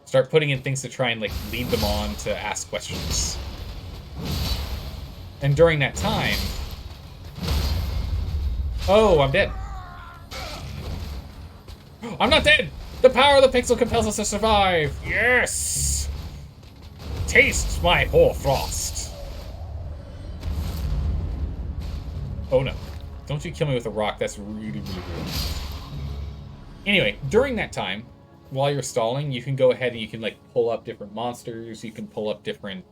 Start putting in things to try and, like, lead them on to ask questions. And during that time... Oh, I'm dead. I'm not dead! The power of the pixel compels us to survive! Yes! Taste my hoarfrost! Oh no. Don't you kill me with a rock, that's really, really weird. Anyway, during that time, while you're stalling, you can go ahead and you can, like, pull up different monsters, you can pull up different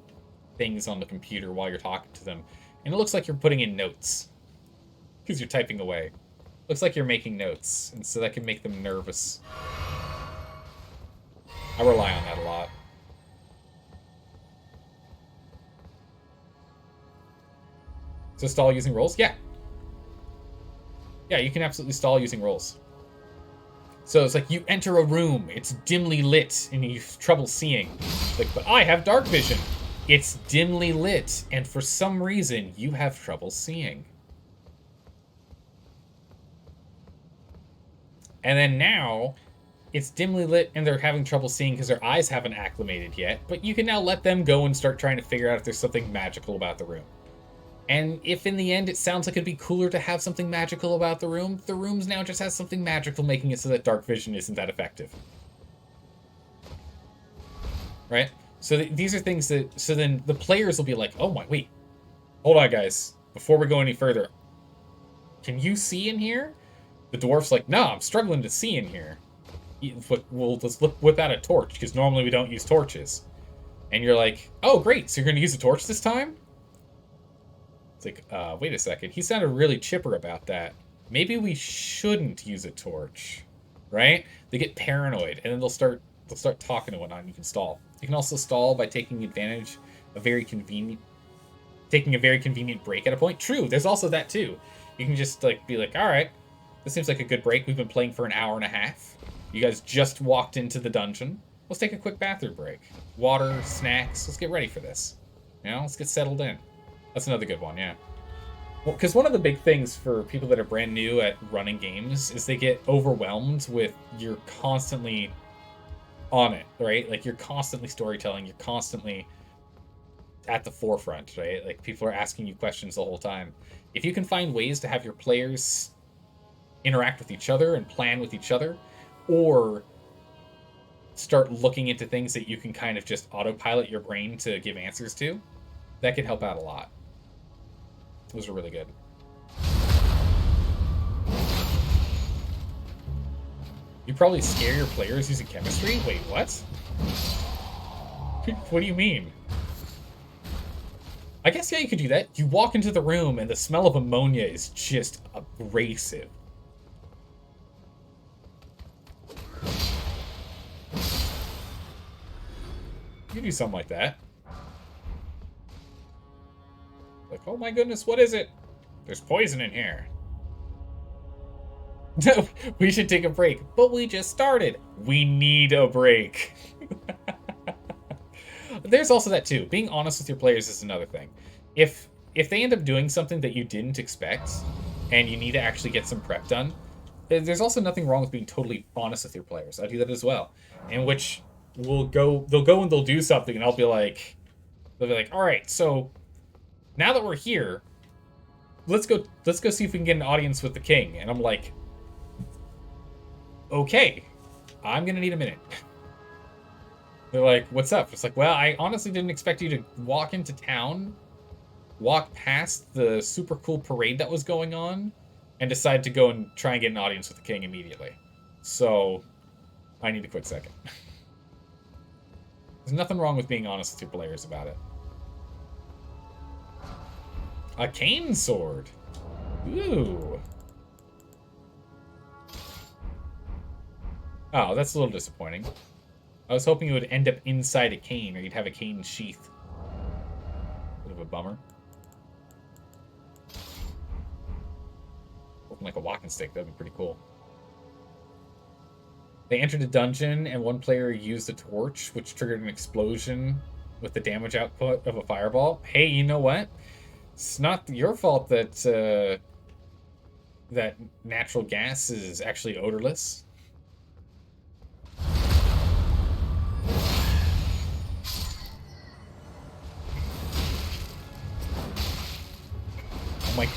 things on the computer while you're talking to them. And it looks like you're putting in notes. Because you're typing away. Looks like you're making notes, and so that can make them nervous. I rely on that a lot. So stall using rolls? Yeah. Yeah, you can absolutely stall using rolls. So it's like you enter a room, it's dimly lit, and you have trouble seeing. Like, but I have dark vision. It's dimly lit, and for some reason, you have trouble seeing. And then now, it's dimly lit, and they're having trouble seeing because their eyes haven't acclimated yet, but you can now let them go and start trying to figure out if there's something magical about the room. And if in the end it sounds like it'd be cooler to have something magical about the room now just has something magical, making it so that dark vision isn't that effective. Right? So these are things that... So then the players will be like, oh my, wait. Hold on, guys. Before we go any further, can you see in here? The dwarf's like, no, I'm struggling to see in here. We'll just whip out a torch, because normally we don't use torches. And you're like, oh, great, so you're going to use a torch this time? It's like, wait a second. He sounded really chipper about that. Maybe we shouldn't use a torch, right? They get paranoid, and then they'll start talking and whatnot, and you can stall. You can also stall by taking advantage of taking a very convenient break at a point. True, there's also that too. You can just like be like, all right, this seems like a good break. We've been playing for an hour and a half. You guys just walked into the dungeon. Let's take a quick bathroom break. Water, snacks, let's get ready for this. You know, let's get settled in. That's another good one, yeah. Well, because one of the big things for people that are brand new at running games is they get overwhelmed with you're constantly on it, right? Like, you're constantly storytelling, you're constantly at the forefront, right? Like, people are asking you questions the whole time. If you can find ways to have your players interact with each other and plan with each other, or start looking into things that you can kind of just autopilot your brain to give answers to, that can help out a lot. Those are really good. You probably scare your players using chemistry? Wait, what? What do you mean? I guess, yeah, you could do that. You walk into the room and the smell of ammonia is just abrasive. You can do something like that. Like, oh my goodness, what is it? There's poison in here. No, we should take a break. But we just started. We need a break. There's also that too. Being honest with your players is another thing. If they end up doing something that you didn't expect, and you need to actually get some prep done, there's also nothing wrong with being totally honest with your players. I do that as well. In which they'll go and they'll do something, and they'll be like, all right, so now that we're here, let's go see if we can get an audience with the king. And I'm like, okay, I'm gonna need a minute. They're like, what's up? It's like, well, I honestly didn't expect you to walk into town, walk past the super cool parade that was going on, and decide to go and try and get an audience with the king immediately. So, I need a quick second. There's nothing wrong with being honest with your players about it. A cane sword. Ooh. Oh, that's a little disappointing. I was hoping it would end up inside a cane, or you'd have a cane sheath. Bit of a bummer. Looking like a walking stick, that'd be pretty cool. They entered a dungeon, and one player used a torch, which triggered an explosion with the damage output of a fireball. Hey, you know what? It's not your fault that that natural gas is actually odorless.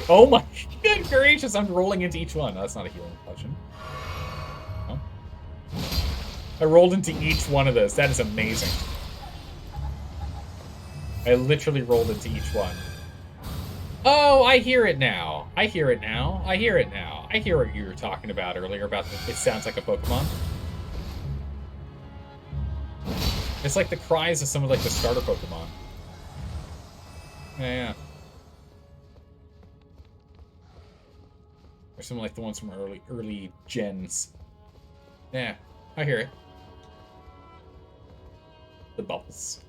Oh my good gracious, I'm rolling into each one. That's not a healing potion. Oh. I rolled into each one of those. That is amazing. I literally rolled into each one. Oh, I hear it now. I hear it now. I hear it now. I hear what you were talking about earlier about it sounds like a Pokemon. It's like the cries of some of like the starter Pokemon. Yeah. Or some like the ones from early gens. Yeah, I hear it. The bubbles.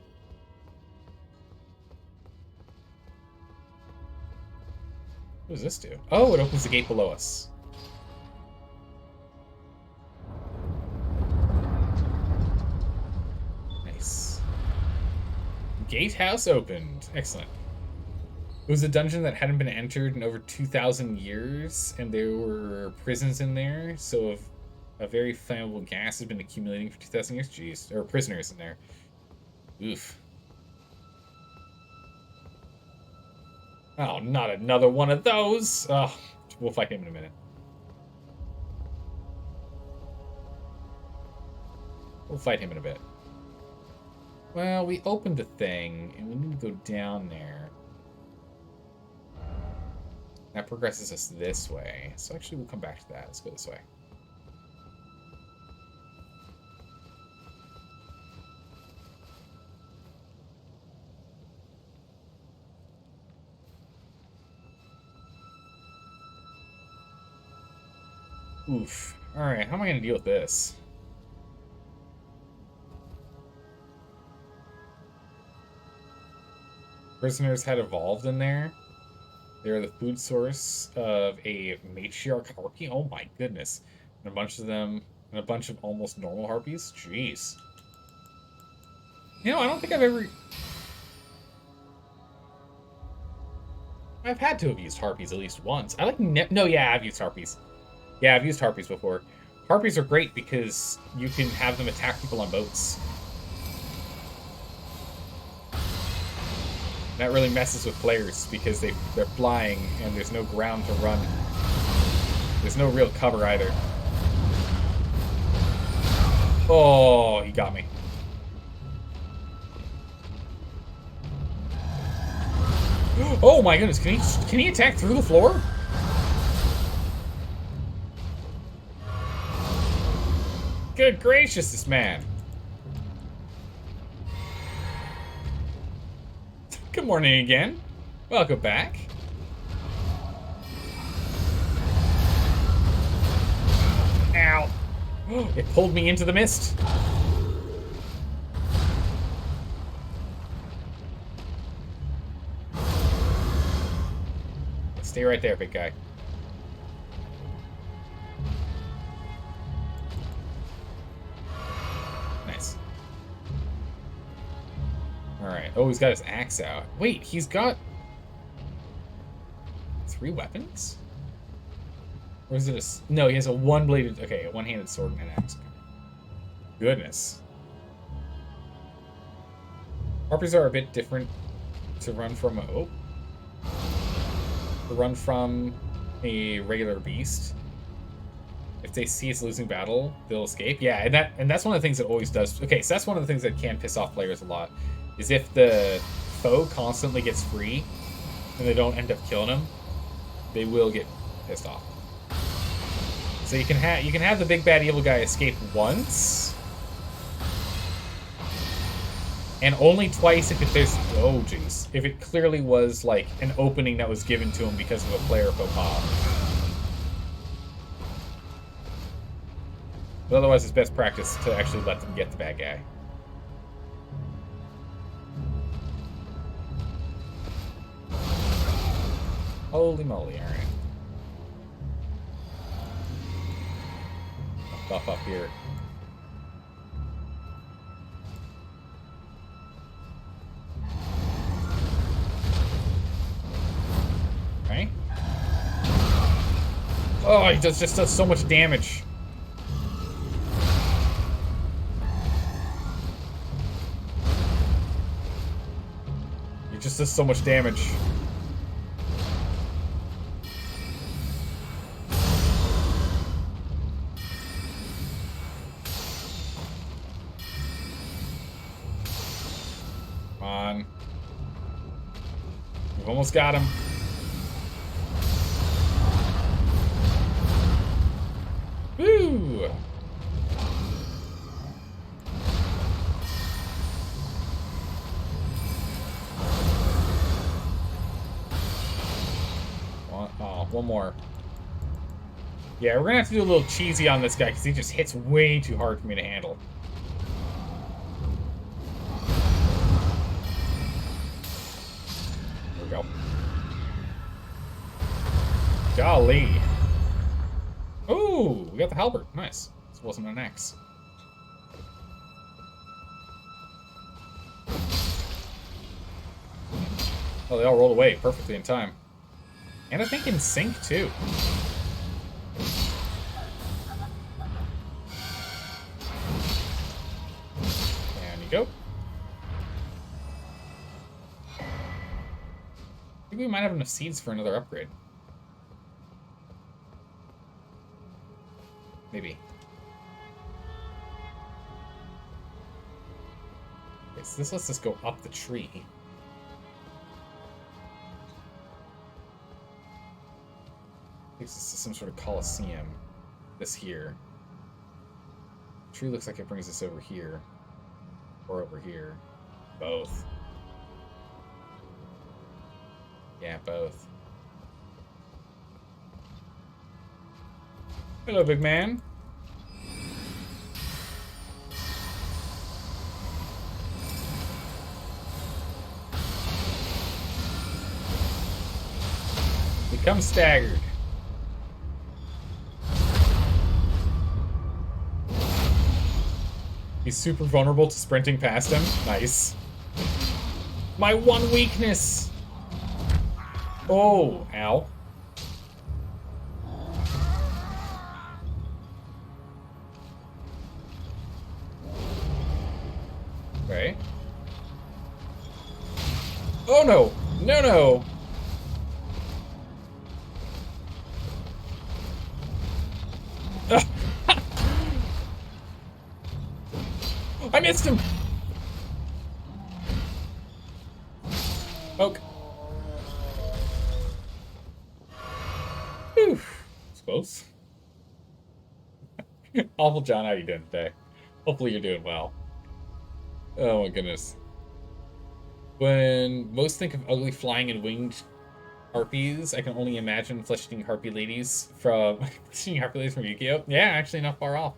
What does this do? Oh, it opens the gate below us. Nice. Gatehouse opened. Excellent. It was a dungeon that hadn't been entered in over 2,000 years, and there were prisons in there, so a very flammable gas has been accumulating for 2,000 years. Jeez. Or prisoners in there. Oof. Oh, not another one of those! Oh, we'll fight him in a minute. We'll fight him in a bit. Well, we opened a thing, and we need to go down there. That progresses us this way. So actually, we'll come back to that. Let's go this way. Oof. Alright, how am I going to deal with this? Prisoners had evolved in there. They're the food source of a matriarch harpy. Oh my goodness. And a bunch of them, and a bunch of almost normal harpies. Jeez. You know, I don't think I've ever... I've had to have used harpies at least once. I like... No, yeah, I've used harpies. Yeah, I've used harpies before. Harpies are great because you can have them attack people on boats. That really messes with players because they're flying and there's no ground to run. There's no real cover either. Oh, he got me. Oh my goodness, can he attack through the floor? Good gracious, this man. Good morning again. Welcome back. Ow. It pulled me into the mist. Stay right there, big guy. Nice. Alright. Oh, he's got his axe out. Wait, he's got 3 weapons? Or is it a... No, he has a one-bladed... Okay, a one-handed sword and an axe. Goodness. Harpies are a bit different to run from... Oh. To run from a regular beast. If they see it's losing battle, they'll escape. Yeah, and that's one of the things that always does... Okay, so that's one of the things that can piss off players a lot. Is if the foe constantly gets free and they don't end up killing him, they will get pissed off. So you can have the big bad evil guy escape once, and only twice if there's if it clearly was like an opening that was given to him because of a player faux pas. But otherwise, it's best practice to actually let them get the bad guy. Holy moly, alright. Buff up here. Right? Oh, he just does so much damage. He just does so much damage. We've almost got him. Woo! One more. Yeah, we're gonna have to do a little cheesy on this guy because he just hits way too hard for me to handle. Golly. Ooh, we got the halberd. Nice. This wasn't an axe. Oh, they all rolled away perfectly in time. And I think in sync, too. And you go. I think we might have enough seeds for another upgrade. Maybe. Okay, so this lets us go up the tree. Takes us to some sort of coliseum. This here. The tree looks like it brings us over here. Or over here. Both. Yeah, both. Hello, big man. Become staggered. He's super vulnerable to sprinting past him. Nice. My one weakness! Oh, ow. Okay. Oh no! No, no! I missed him! Poke. Whew. It's close. Awful John, how you doing today? Hopefully you're doing well. Oh my goodness. When most think of ugly flying and winged harpies, I can only imagine flesh-eating harpy ladies from Yu-Gi-Oh! Yeah, actually not far off.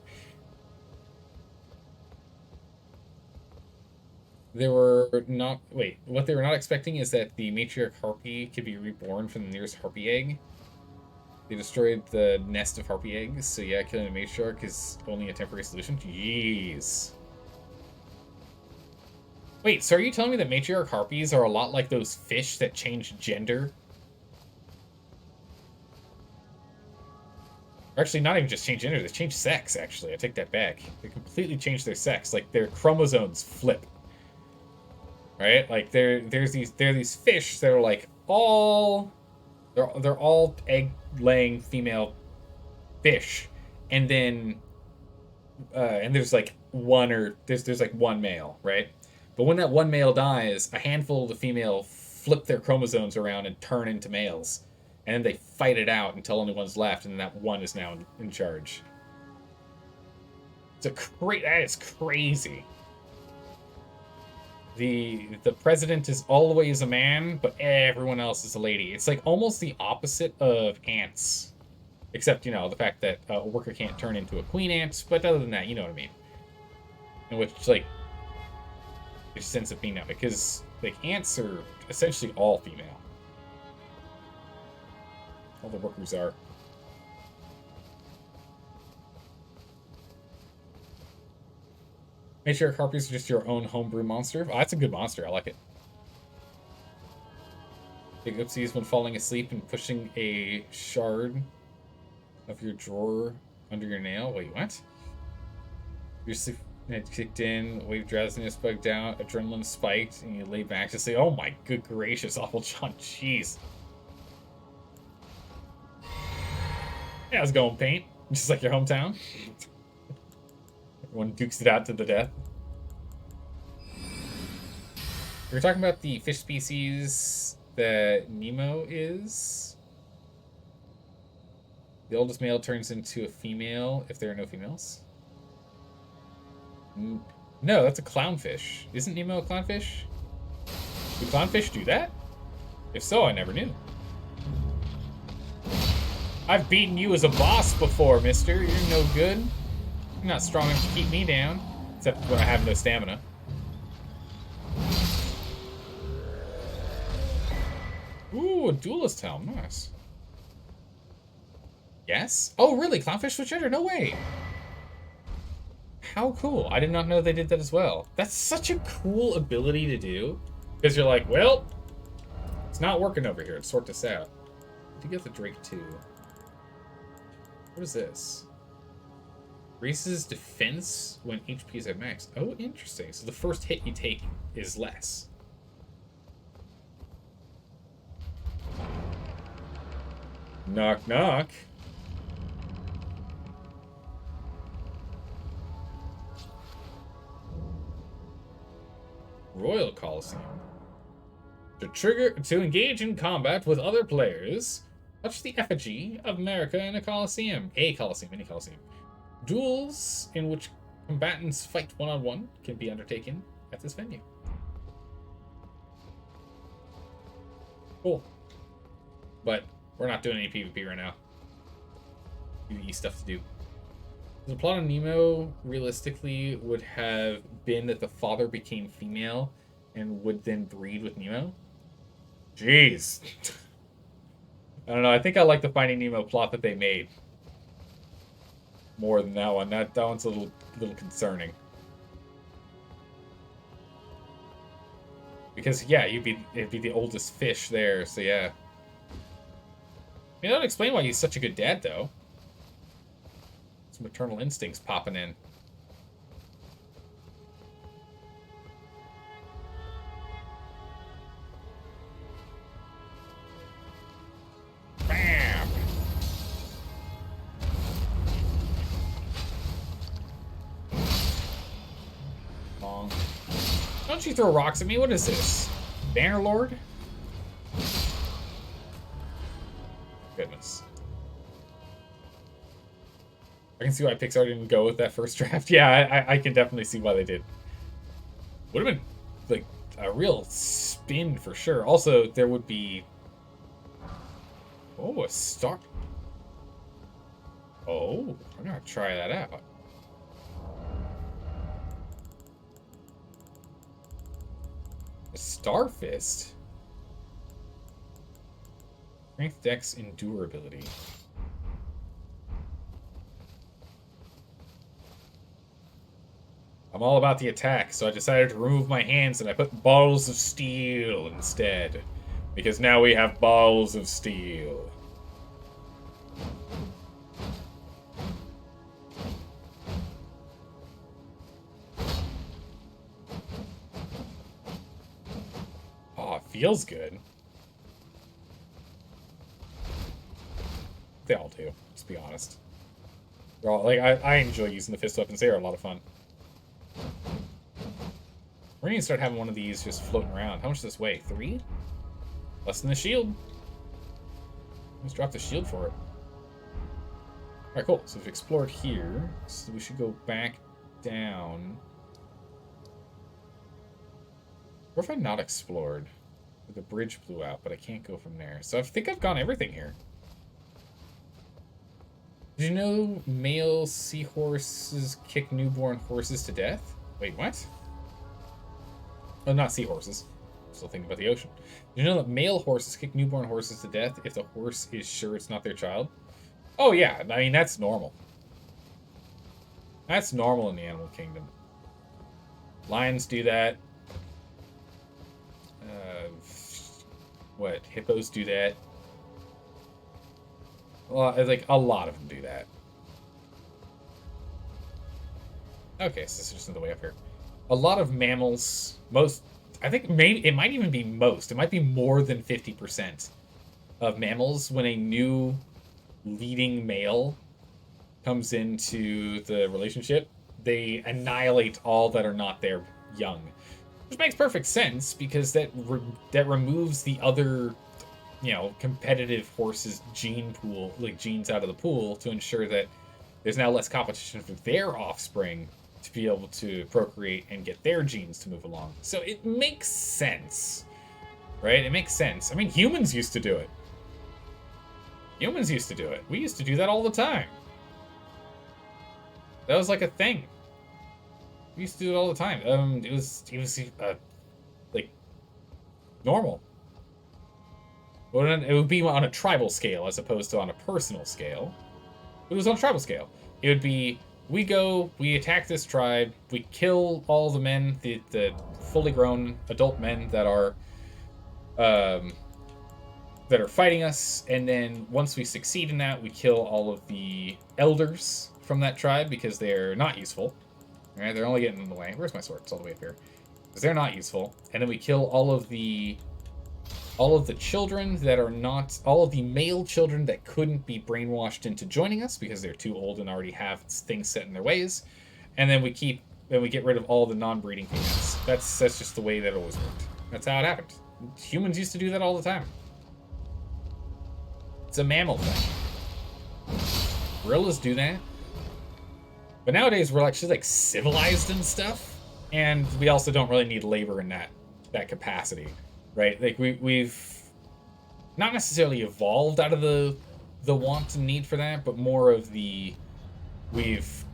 They were not... Wait, what they were not expecting is that the matriarch harpy could be reborn from the nearest harpy egg. They destroyed the nest of harpy eggs, so yeah, killing a matriarch is only a temporary solution. Jeez. Wait, so are you telling me that matriarch harpies are a lot like those fish that change gender? Or actually, not even just change gender, they change sex, actually. I take that back. They completely change their sex. Like, their chromosomes flip. Right? Like, there are these fish that are like all... They're all egg-laying female fish. And then... and there's like there's like one male, right? But when that one male dies, a handful of the female flip their chromosomes around and turn into males. And then they fight it out until only one's left, and then that one is now in charge. That is crazy. The president is always a man, but everyone else is a lady. It's like almost the opposite of ants. Except, you know, the fact that a worker can't turn into a queen ant, but other than that, you know what I mean. In which, like, it just ends up being that, because, like, ants are essentially all female. All the workers are. Matriarch harpies are just your own homebrew monster. Oh, that's a good monster. I like it. Big oopsies when falling asleep and pushing a shard of your drawer under your nail. Wait, what? Your sleep kicked in, wave drowsiness bugged out, adrenaline spiked, and you lay back to say, "Oh my good gracious, awful John, jeez." Yeah, how's it going, Paint? Just like your hometown. Everyone dukes it out to the death. We're talking about the fish species that Nemo is. The oldest male turns into a female if there are no females. No, that's a clownfish. Isn't Nemo a clownfish? Do clownfish do that? If so, I never knew. I've beaten you as a boss before, mister. You're no good. You're not strong enough to keep me down. Except when I have no stamina. Ooh, a duelist helm. Nice. Yes? Oh, really? Clownfish switch gender? No way. How cool. I did not know they did that as well. That's such a cool ability to do. Because you're like, well, it's not working over here. Let's sort this out. To get the Drake 2. What is this? Raises defense when HP is at max. Oh, interesting. So the first hit you take is less. Knock, knock. Royal Coliseum. To engage in combat with other players, Touch the effigy of America in a Coliseum. A Coliseum, any Coliseum. Duels in which combatants fight one-on-one can be undertaken at this venue. Cool. But we're not doing any PvP right now. PvE stuff to do. The plot of Nemo realistically would have been that the father became female and would then breed with Nemo. Jeez. I don't know. I think I like the Finding Nemo plot that they made more than that one. That one's a little concerning. Because yeah, it'd be the oldest fish there. So yeah. I mean, that would explain why he's such a good dad, though. Some maternal instincts popping in. Bam! Long. Don't you throw rocks at me? What is this? Bannerlord? Goodness. I can see why Pixar didn't go with that first draft. Yeah, I can definitely see why they did. Would have been, like, a real spin for sure. Also, there would be... Oh, a star... Oh, I'm gonna try that out. A Star Fist? Strength, Dex, Endurability. I'm all about the attack, so I decided to remove my hands and I put balls of steel instead. Because now we have balls of steel. Oh, it feels good. They all do, let's be honest. They're all, like, I enjoy using the fist weapons. They are a lot of fun. We're gonna start having one of these just floating around. How much does this weigh? 3? Less than the shield. Let's drop the shield for it. Alright, cool. So we've explored here. So we should go back down. What if I not explored? The bridge blew out, but I can't go from there. So I think I've gone everything here. Did you know male seahorses kick newborn horses to death? Wait, what? Oh, not seahorses. Still thinking about the ocean. Did you know that male horses kick newborn horses to death if the horse is sure it's not their child? Oh, yeah. I mean, that's normal. That's normal in the animal kingdom. Lions do that. What? Hippos do that. Well, like, a lot of them do that. Okay, so this is just another way up here. A lot of mammals, I think maybe, it might even be most, it might be more than 50% of mammals, when a new leading male comes into the relationship, they annihilate all that are not their young. Which makes perfect sense, because that removes the other, you know, competitive horses' gene pool, like genes out of the pool, to ensure that there's now less competition for their offspring to be able to procreate and get their genes to move along. So it makes sense, right? It makes sense. I mean, humans used to do it. Humans used to do it. We used to do that all the time. That was like a thing. We used to do it all the time. It was like normal. It would be on a tribal scale as opposed to on a personal scale. It was on a tribal scale. It would be, we go, we attack this tribe, we kill all the men, the fully grown adult men that are fighting us, and then once we succeed in that, we kill all of the elders from that tribe because they're not useful. All right, they're only getting in the way. Where's my sword? It's all the way up here. Because they're not useful. And then we kill all of the children that are not, all of the male children that couldn't be brainwashed into joining us because they're too old and already have things set in their ways. And then we get rid of all the non-breeding females. That's just the way that it always worked. That's how it happened. Humans used to do that all the time. It's a mammal thing. Gorillas do that. But nowadays we're actually like civilized and stuff, and we also don't really need labor in that capacity, right? Like we've not necessarily evolved out of the want and need for that, but more of we've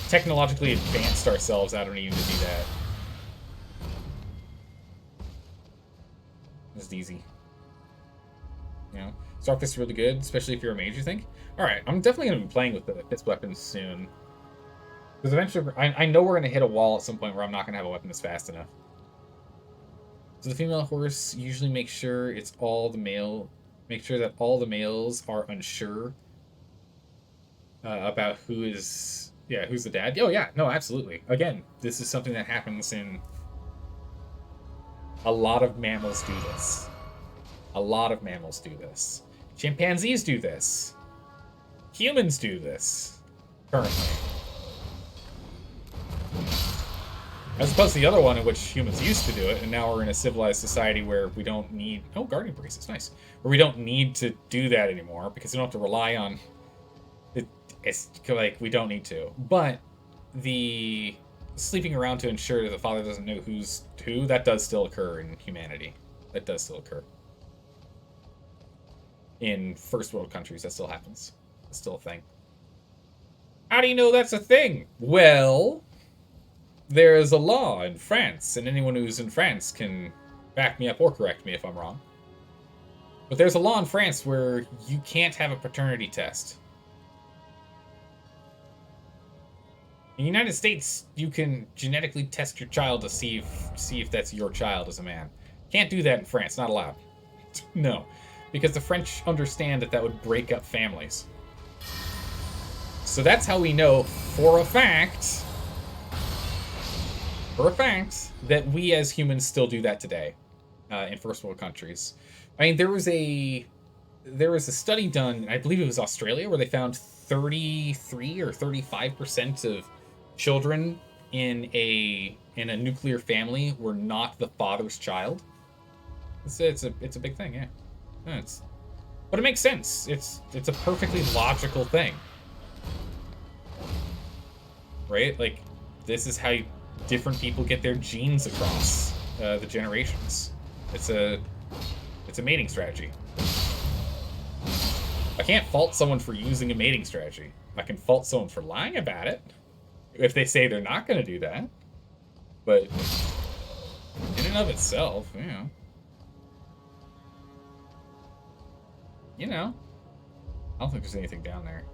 technologically advanced ourselves out of needing to do that. It's easy. You know, Starfish is really good, especially if you're a mage, you think? Alright, I'm definitely going to be playing with the fist weapons soon. Because eventually, I know we're going to hit a wall at some point where I'm not going to have a weapon that's fast enough. So the female horse usually make sure that all the males are unsure about who's the dad. Oh yeah, no, absolutely. Again, this is something that happens in a lot of mammals do this. A lot of mammals do this. Chimpanzees do this. Humans do this currently. As opposed to the other one in which humans used to do it, and now we're in a civilized society where we don't need... Oh, guardian bracelets, nice. Where we don't need to do that anymore, because we don't have to rely on... It's like, we don't need to. But the sleeping around to ensure that the father doesn't know who's who, that does still occur in humanity. That does still occur. In first world countries, that still happens. It's still a thing. How do you know that's a thing? Well... There is a law in France, and anyone who's in France can back me up or correct me if I'm wrong. But there's a law in France where you can't have a paternity test. In the United States, you can genetically test your child to see if that's your child as a man. Can't do that in France, not allowed. No, because the French understand that would break up families. So that's how we know for a fact that we as humans still do that today in first world countries. I mean, there was a study done, I believe it was Australia, where they found 33 or 35% of children in a nuclear family were not the father's child. It's a big thing, yeah. But it makes sense. It's a perfectly logical thing, right? Like, this is how different people get their genes across the generations. It's a mating strategy. I can't fault someone for using a mating strategy. I can fault someone for lying about it if they say they're not going to do that. But in and of itself, I don't think there's anything down there.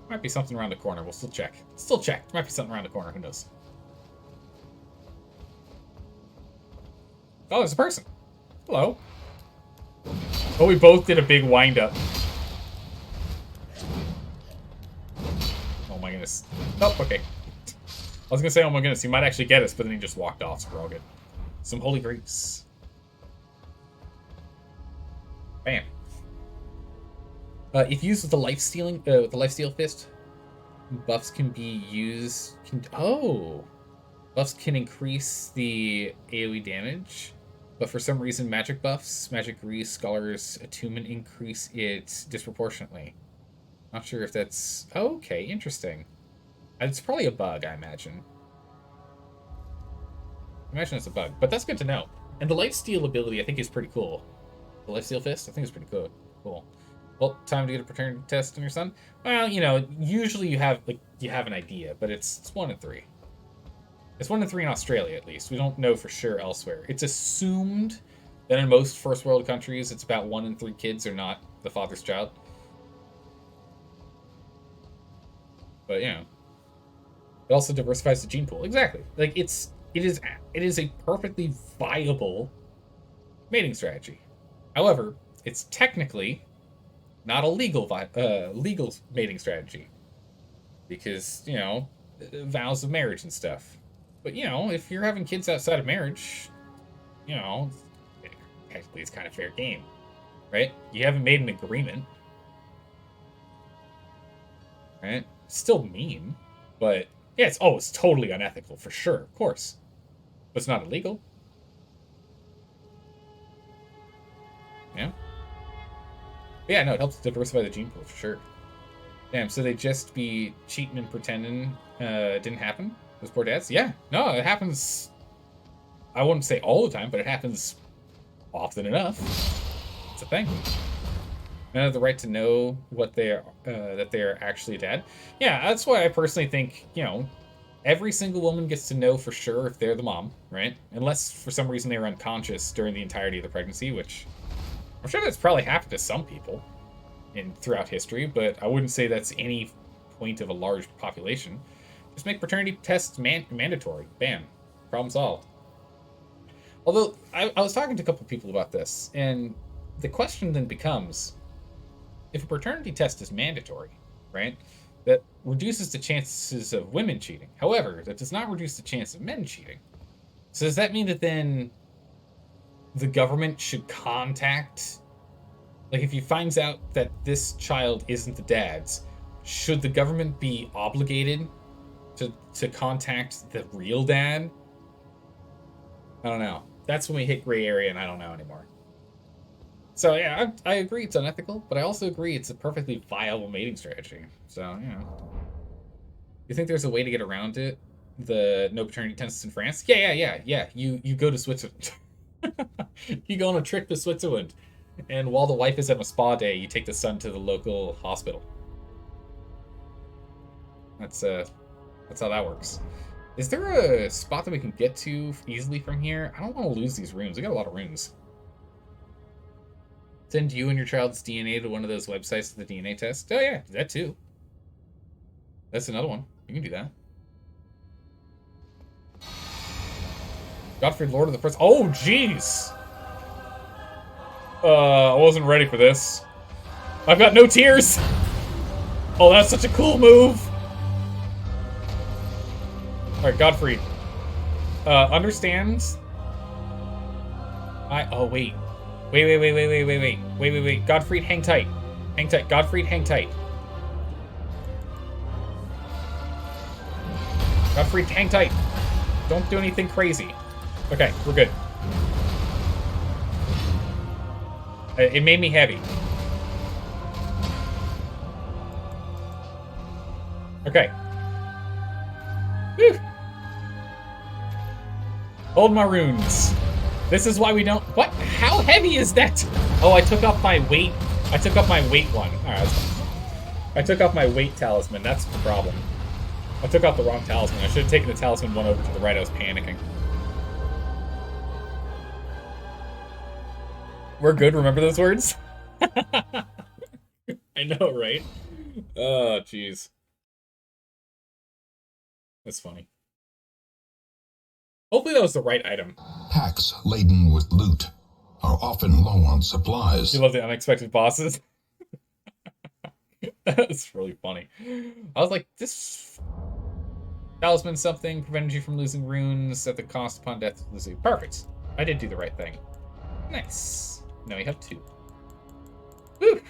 Might be something around the corner. We'll still check. There might be something around the corner. Who knows? Oh, there's a person. Hello. Oh, we both did a big wind-up. Oh my goodness. Oh, okay. I was gonna say, oh my goodness, he might actually get us, but then he just walked off, so we're all good. Some holy grace. Bam. If used with the lifesteal fist, buffs can be used. Buffs can increase the AOE damage, but for some reason, magic buffs, magic grease, scholars attunement increase it disproportionately. Not sure if that's okay. Interesting. It's probably a bug, I imagine. I imagine it's a bug, but that's good to know. And the lifesteal ability, I think, is pretty cool. The lifesteal fist, I think, is pretty cool. Cool. Well, time to get a paternity test on your son. Well, usually you have an idea, but it's 1 in 3. It's 1 in 3 in Australia, at least. We don't know for sure elsewhere. It's assumed that in most first world countries, it's about 1 in 3 kids are not the father's child. But it also diversifies the gene pool. Exactly. Like it is a perfectly viable mating strategy. However, it's technically not a legal mating strategy because vows of marriage and stuff. But if you're having kids outside of marriage, technically it's kind of fair game, right? You haven't made an agreement, right? Still mean, but yeah, it's totally unethical for sure, of course, but it's not illegal. But yeah, no, it helps diversify the gene pool for sure. Damn, so they just be cheating and pretending it didn't happen? Those poor dads? Yeah, no, it happens. I wouldn't say all the time, but it happens often enough. It's a thing. Men have the right to know what they are, that they are actually dead. Yeah, that's why I personally think, every single woman gets to know for sure if they're the mom, right? Unless for some reason they were unconscious during the entirety of the pregnancy, which I'm sure that's probably happened to some people throughout history, but I wouldn't say that's any point of a large population. Just make paternity tests mandatory. Bam. Problem solved. Although, I was talking to a couple people about this, and the question then becomes, if a paternity test is mandatory, right, that reduces the chances of women cheating. However, that does not reduce the chance of men cheating. So does that mean that then the government should contact, like if he finds out that this child isn't the dad's, should the government be obligated to contact the real dad? I don't know. That's when we hit gray area and I don't know anymore. So yeah, I agree it's unethical, but I also agree it's a perfectly viable mating strategy. So, You think there's a way to get around it? The no paternity tests in France? Yeah. You go to Switzerland. You go on a trip to Switzerland. And while the wife is at a spa day, you take the son to the local hospital. That's how that works. Is there a spot that we can get to easily from here? I don't want to lose these runes. We got a lot of runes. Send you and your child's DNA to one of those websites for the DNA test? Oh yeah, that too. That's another one. You can do that. Godfrey, Lord of the First. Oh, jeez! I wasn't ready for this. I've got no tears! Oh, that's such a cool move! Alright, Godfrey. Understands... Oh, wait. Wait. Godfrey, hang tight. Hang tight. Godfrey, hang tight. Godfrey, hang tight. Don't do anything crazy. Okay, we're good. It made me heavy. Okay. Whew. Hold my runes. This is why we don't... What? How heavy is that? Oh, I took off my weight. I took off my weight one. Alright. I took off my weight talisman. That's the problem. I took off the wrong talisman. I should have taken the talisman one over to the right. I was panicking. We're good. Remember those words? I know, right? Oh, jeez. That's funny. Hopefully that was the right item. Packs laden with loot are often low on supplies. You love the unexpected bosses? That's really funny. I was like, this talisman something prevented you from losing runes at the cost upon death of losing. Perfect. I did do the right thing. Nice. Now we have 2. Woo!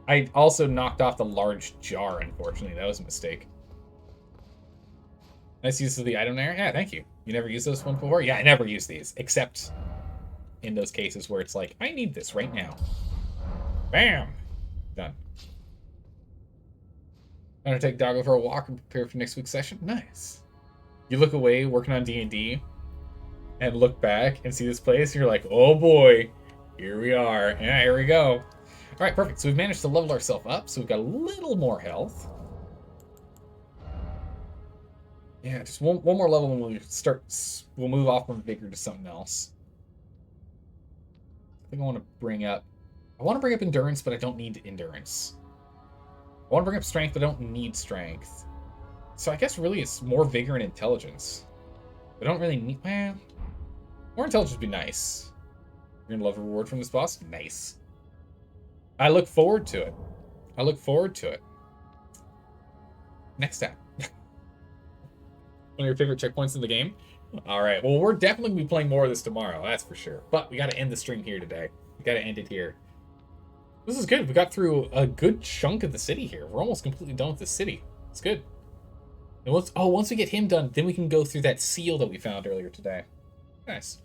I also knocked off the large jar, unfortunately. That was a mistake. Nice use of the item there. Yeah, thank you. You never used those one before? Yeah, I never use these, except in those cases where it's like, I need this right now. Bam! Done. I'm gonna take Doggo for a walk and prepare for next week's session. Nice. You look away working on D&D and look back and see this place, and you're like, oh boy, here we are. Yeah, here we go. All right, perfect. So we've managed to level ourselves up, so we've got a little more health. Yeah, just one more level and we'll move off from Vigor to something else. I think I want to bring up Endurance, but I don't need Endurance. I want to bring up Strength, but I don't need Strength. So I guess really it's more Vigor and Intelligence. I don't really need... Well, more Intelligence would be nice. You're going to love a reward from this boss? Nice. I look forward to it. Next time. One of your favorite checkpoints in the game? Alright, well, we're definitely going to be playing more of this tomorrow, that's for sure. But we got to end the stream here today. We got to end it here. This is good. We got through a good chunk of the city here. We're almost completely done with the city. It's good. And once we get him done, then we can go through that seal that we found earlier today. Nice.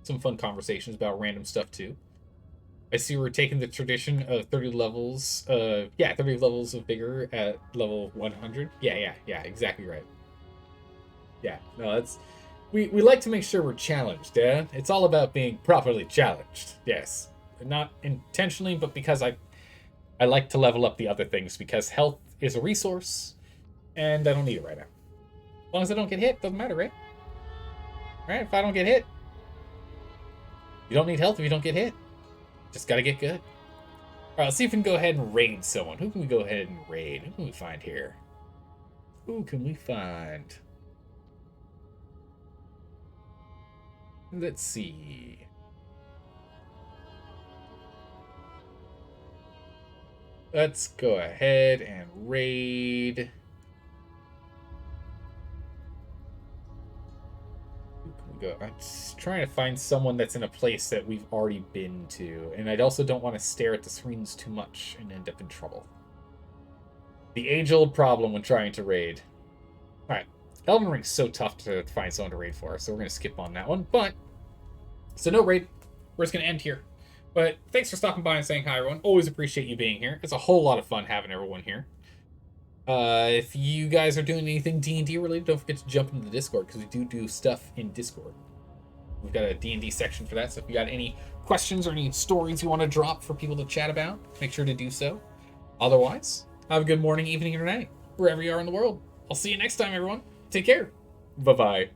Some fun conversations about random stuff, too. I see we're taking the tradition of 30 levels, 30 levels of bigger at level 100. Yeah, exactly right. Yeah, no, that's... We like to make sure we're challenged, yeah? It's all about being properly challenged, yes. Not intentionally, but because I like to level up the other things, because health is a resource, and I don't need it right now. As long as I don't get hit, doesn't matter, right? Right? If I don't get hit, you don't need health if you don't get hit. Just gotta get good. Alright, let's see if we can go ahead and raid someone. Who can we go ahead and raid? Who can we find here? Who can we find? Let's see. Let's go ahead and raid. I'm just trying to find someone that's in a place that we've already been to, and I also don't want to stare at the screens too much and end up in trouble. The age-old problem when trying to raid. Alright, Elden Ring's so tough to find someone to raid for, so we're going to skip on that one, but... So no raid. We're just going to end here. But thanks for stopping by and saying hi, everyone. Always appreciate you being here. It's a whole lot of fun having everyone here. If you guys are doing anything D&D related, don't forget to jump into the Discord, because we do stuff in Discord. We've got a D&D section for that, so if you got any questions or any stories you want to drop for people to chat about, make sure to do so. Otherwise, have a good morning, evening, or night, wherever you are in the world. I'll see you next time, everyone. Take care. Bye-bye.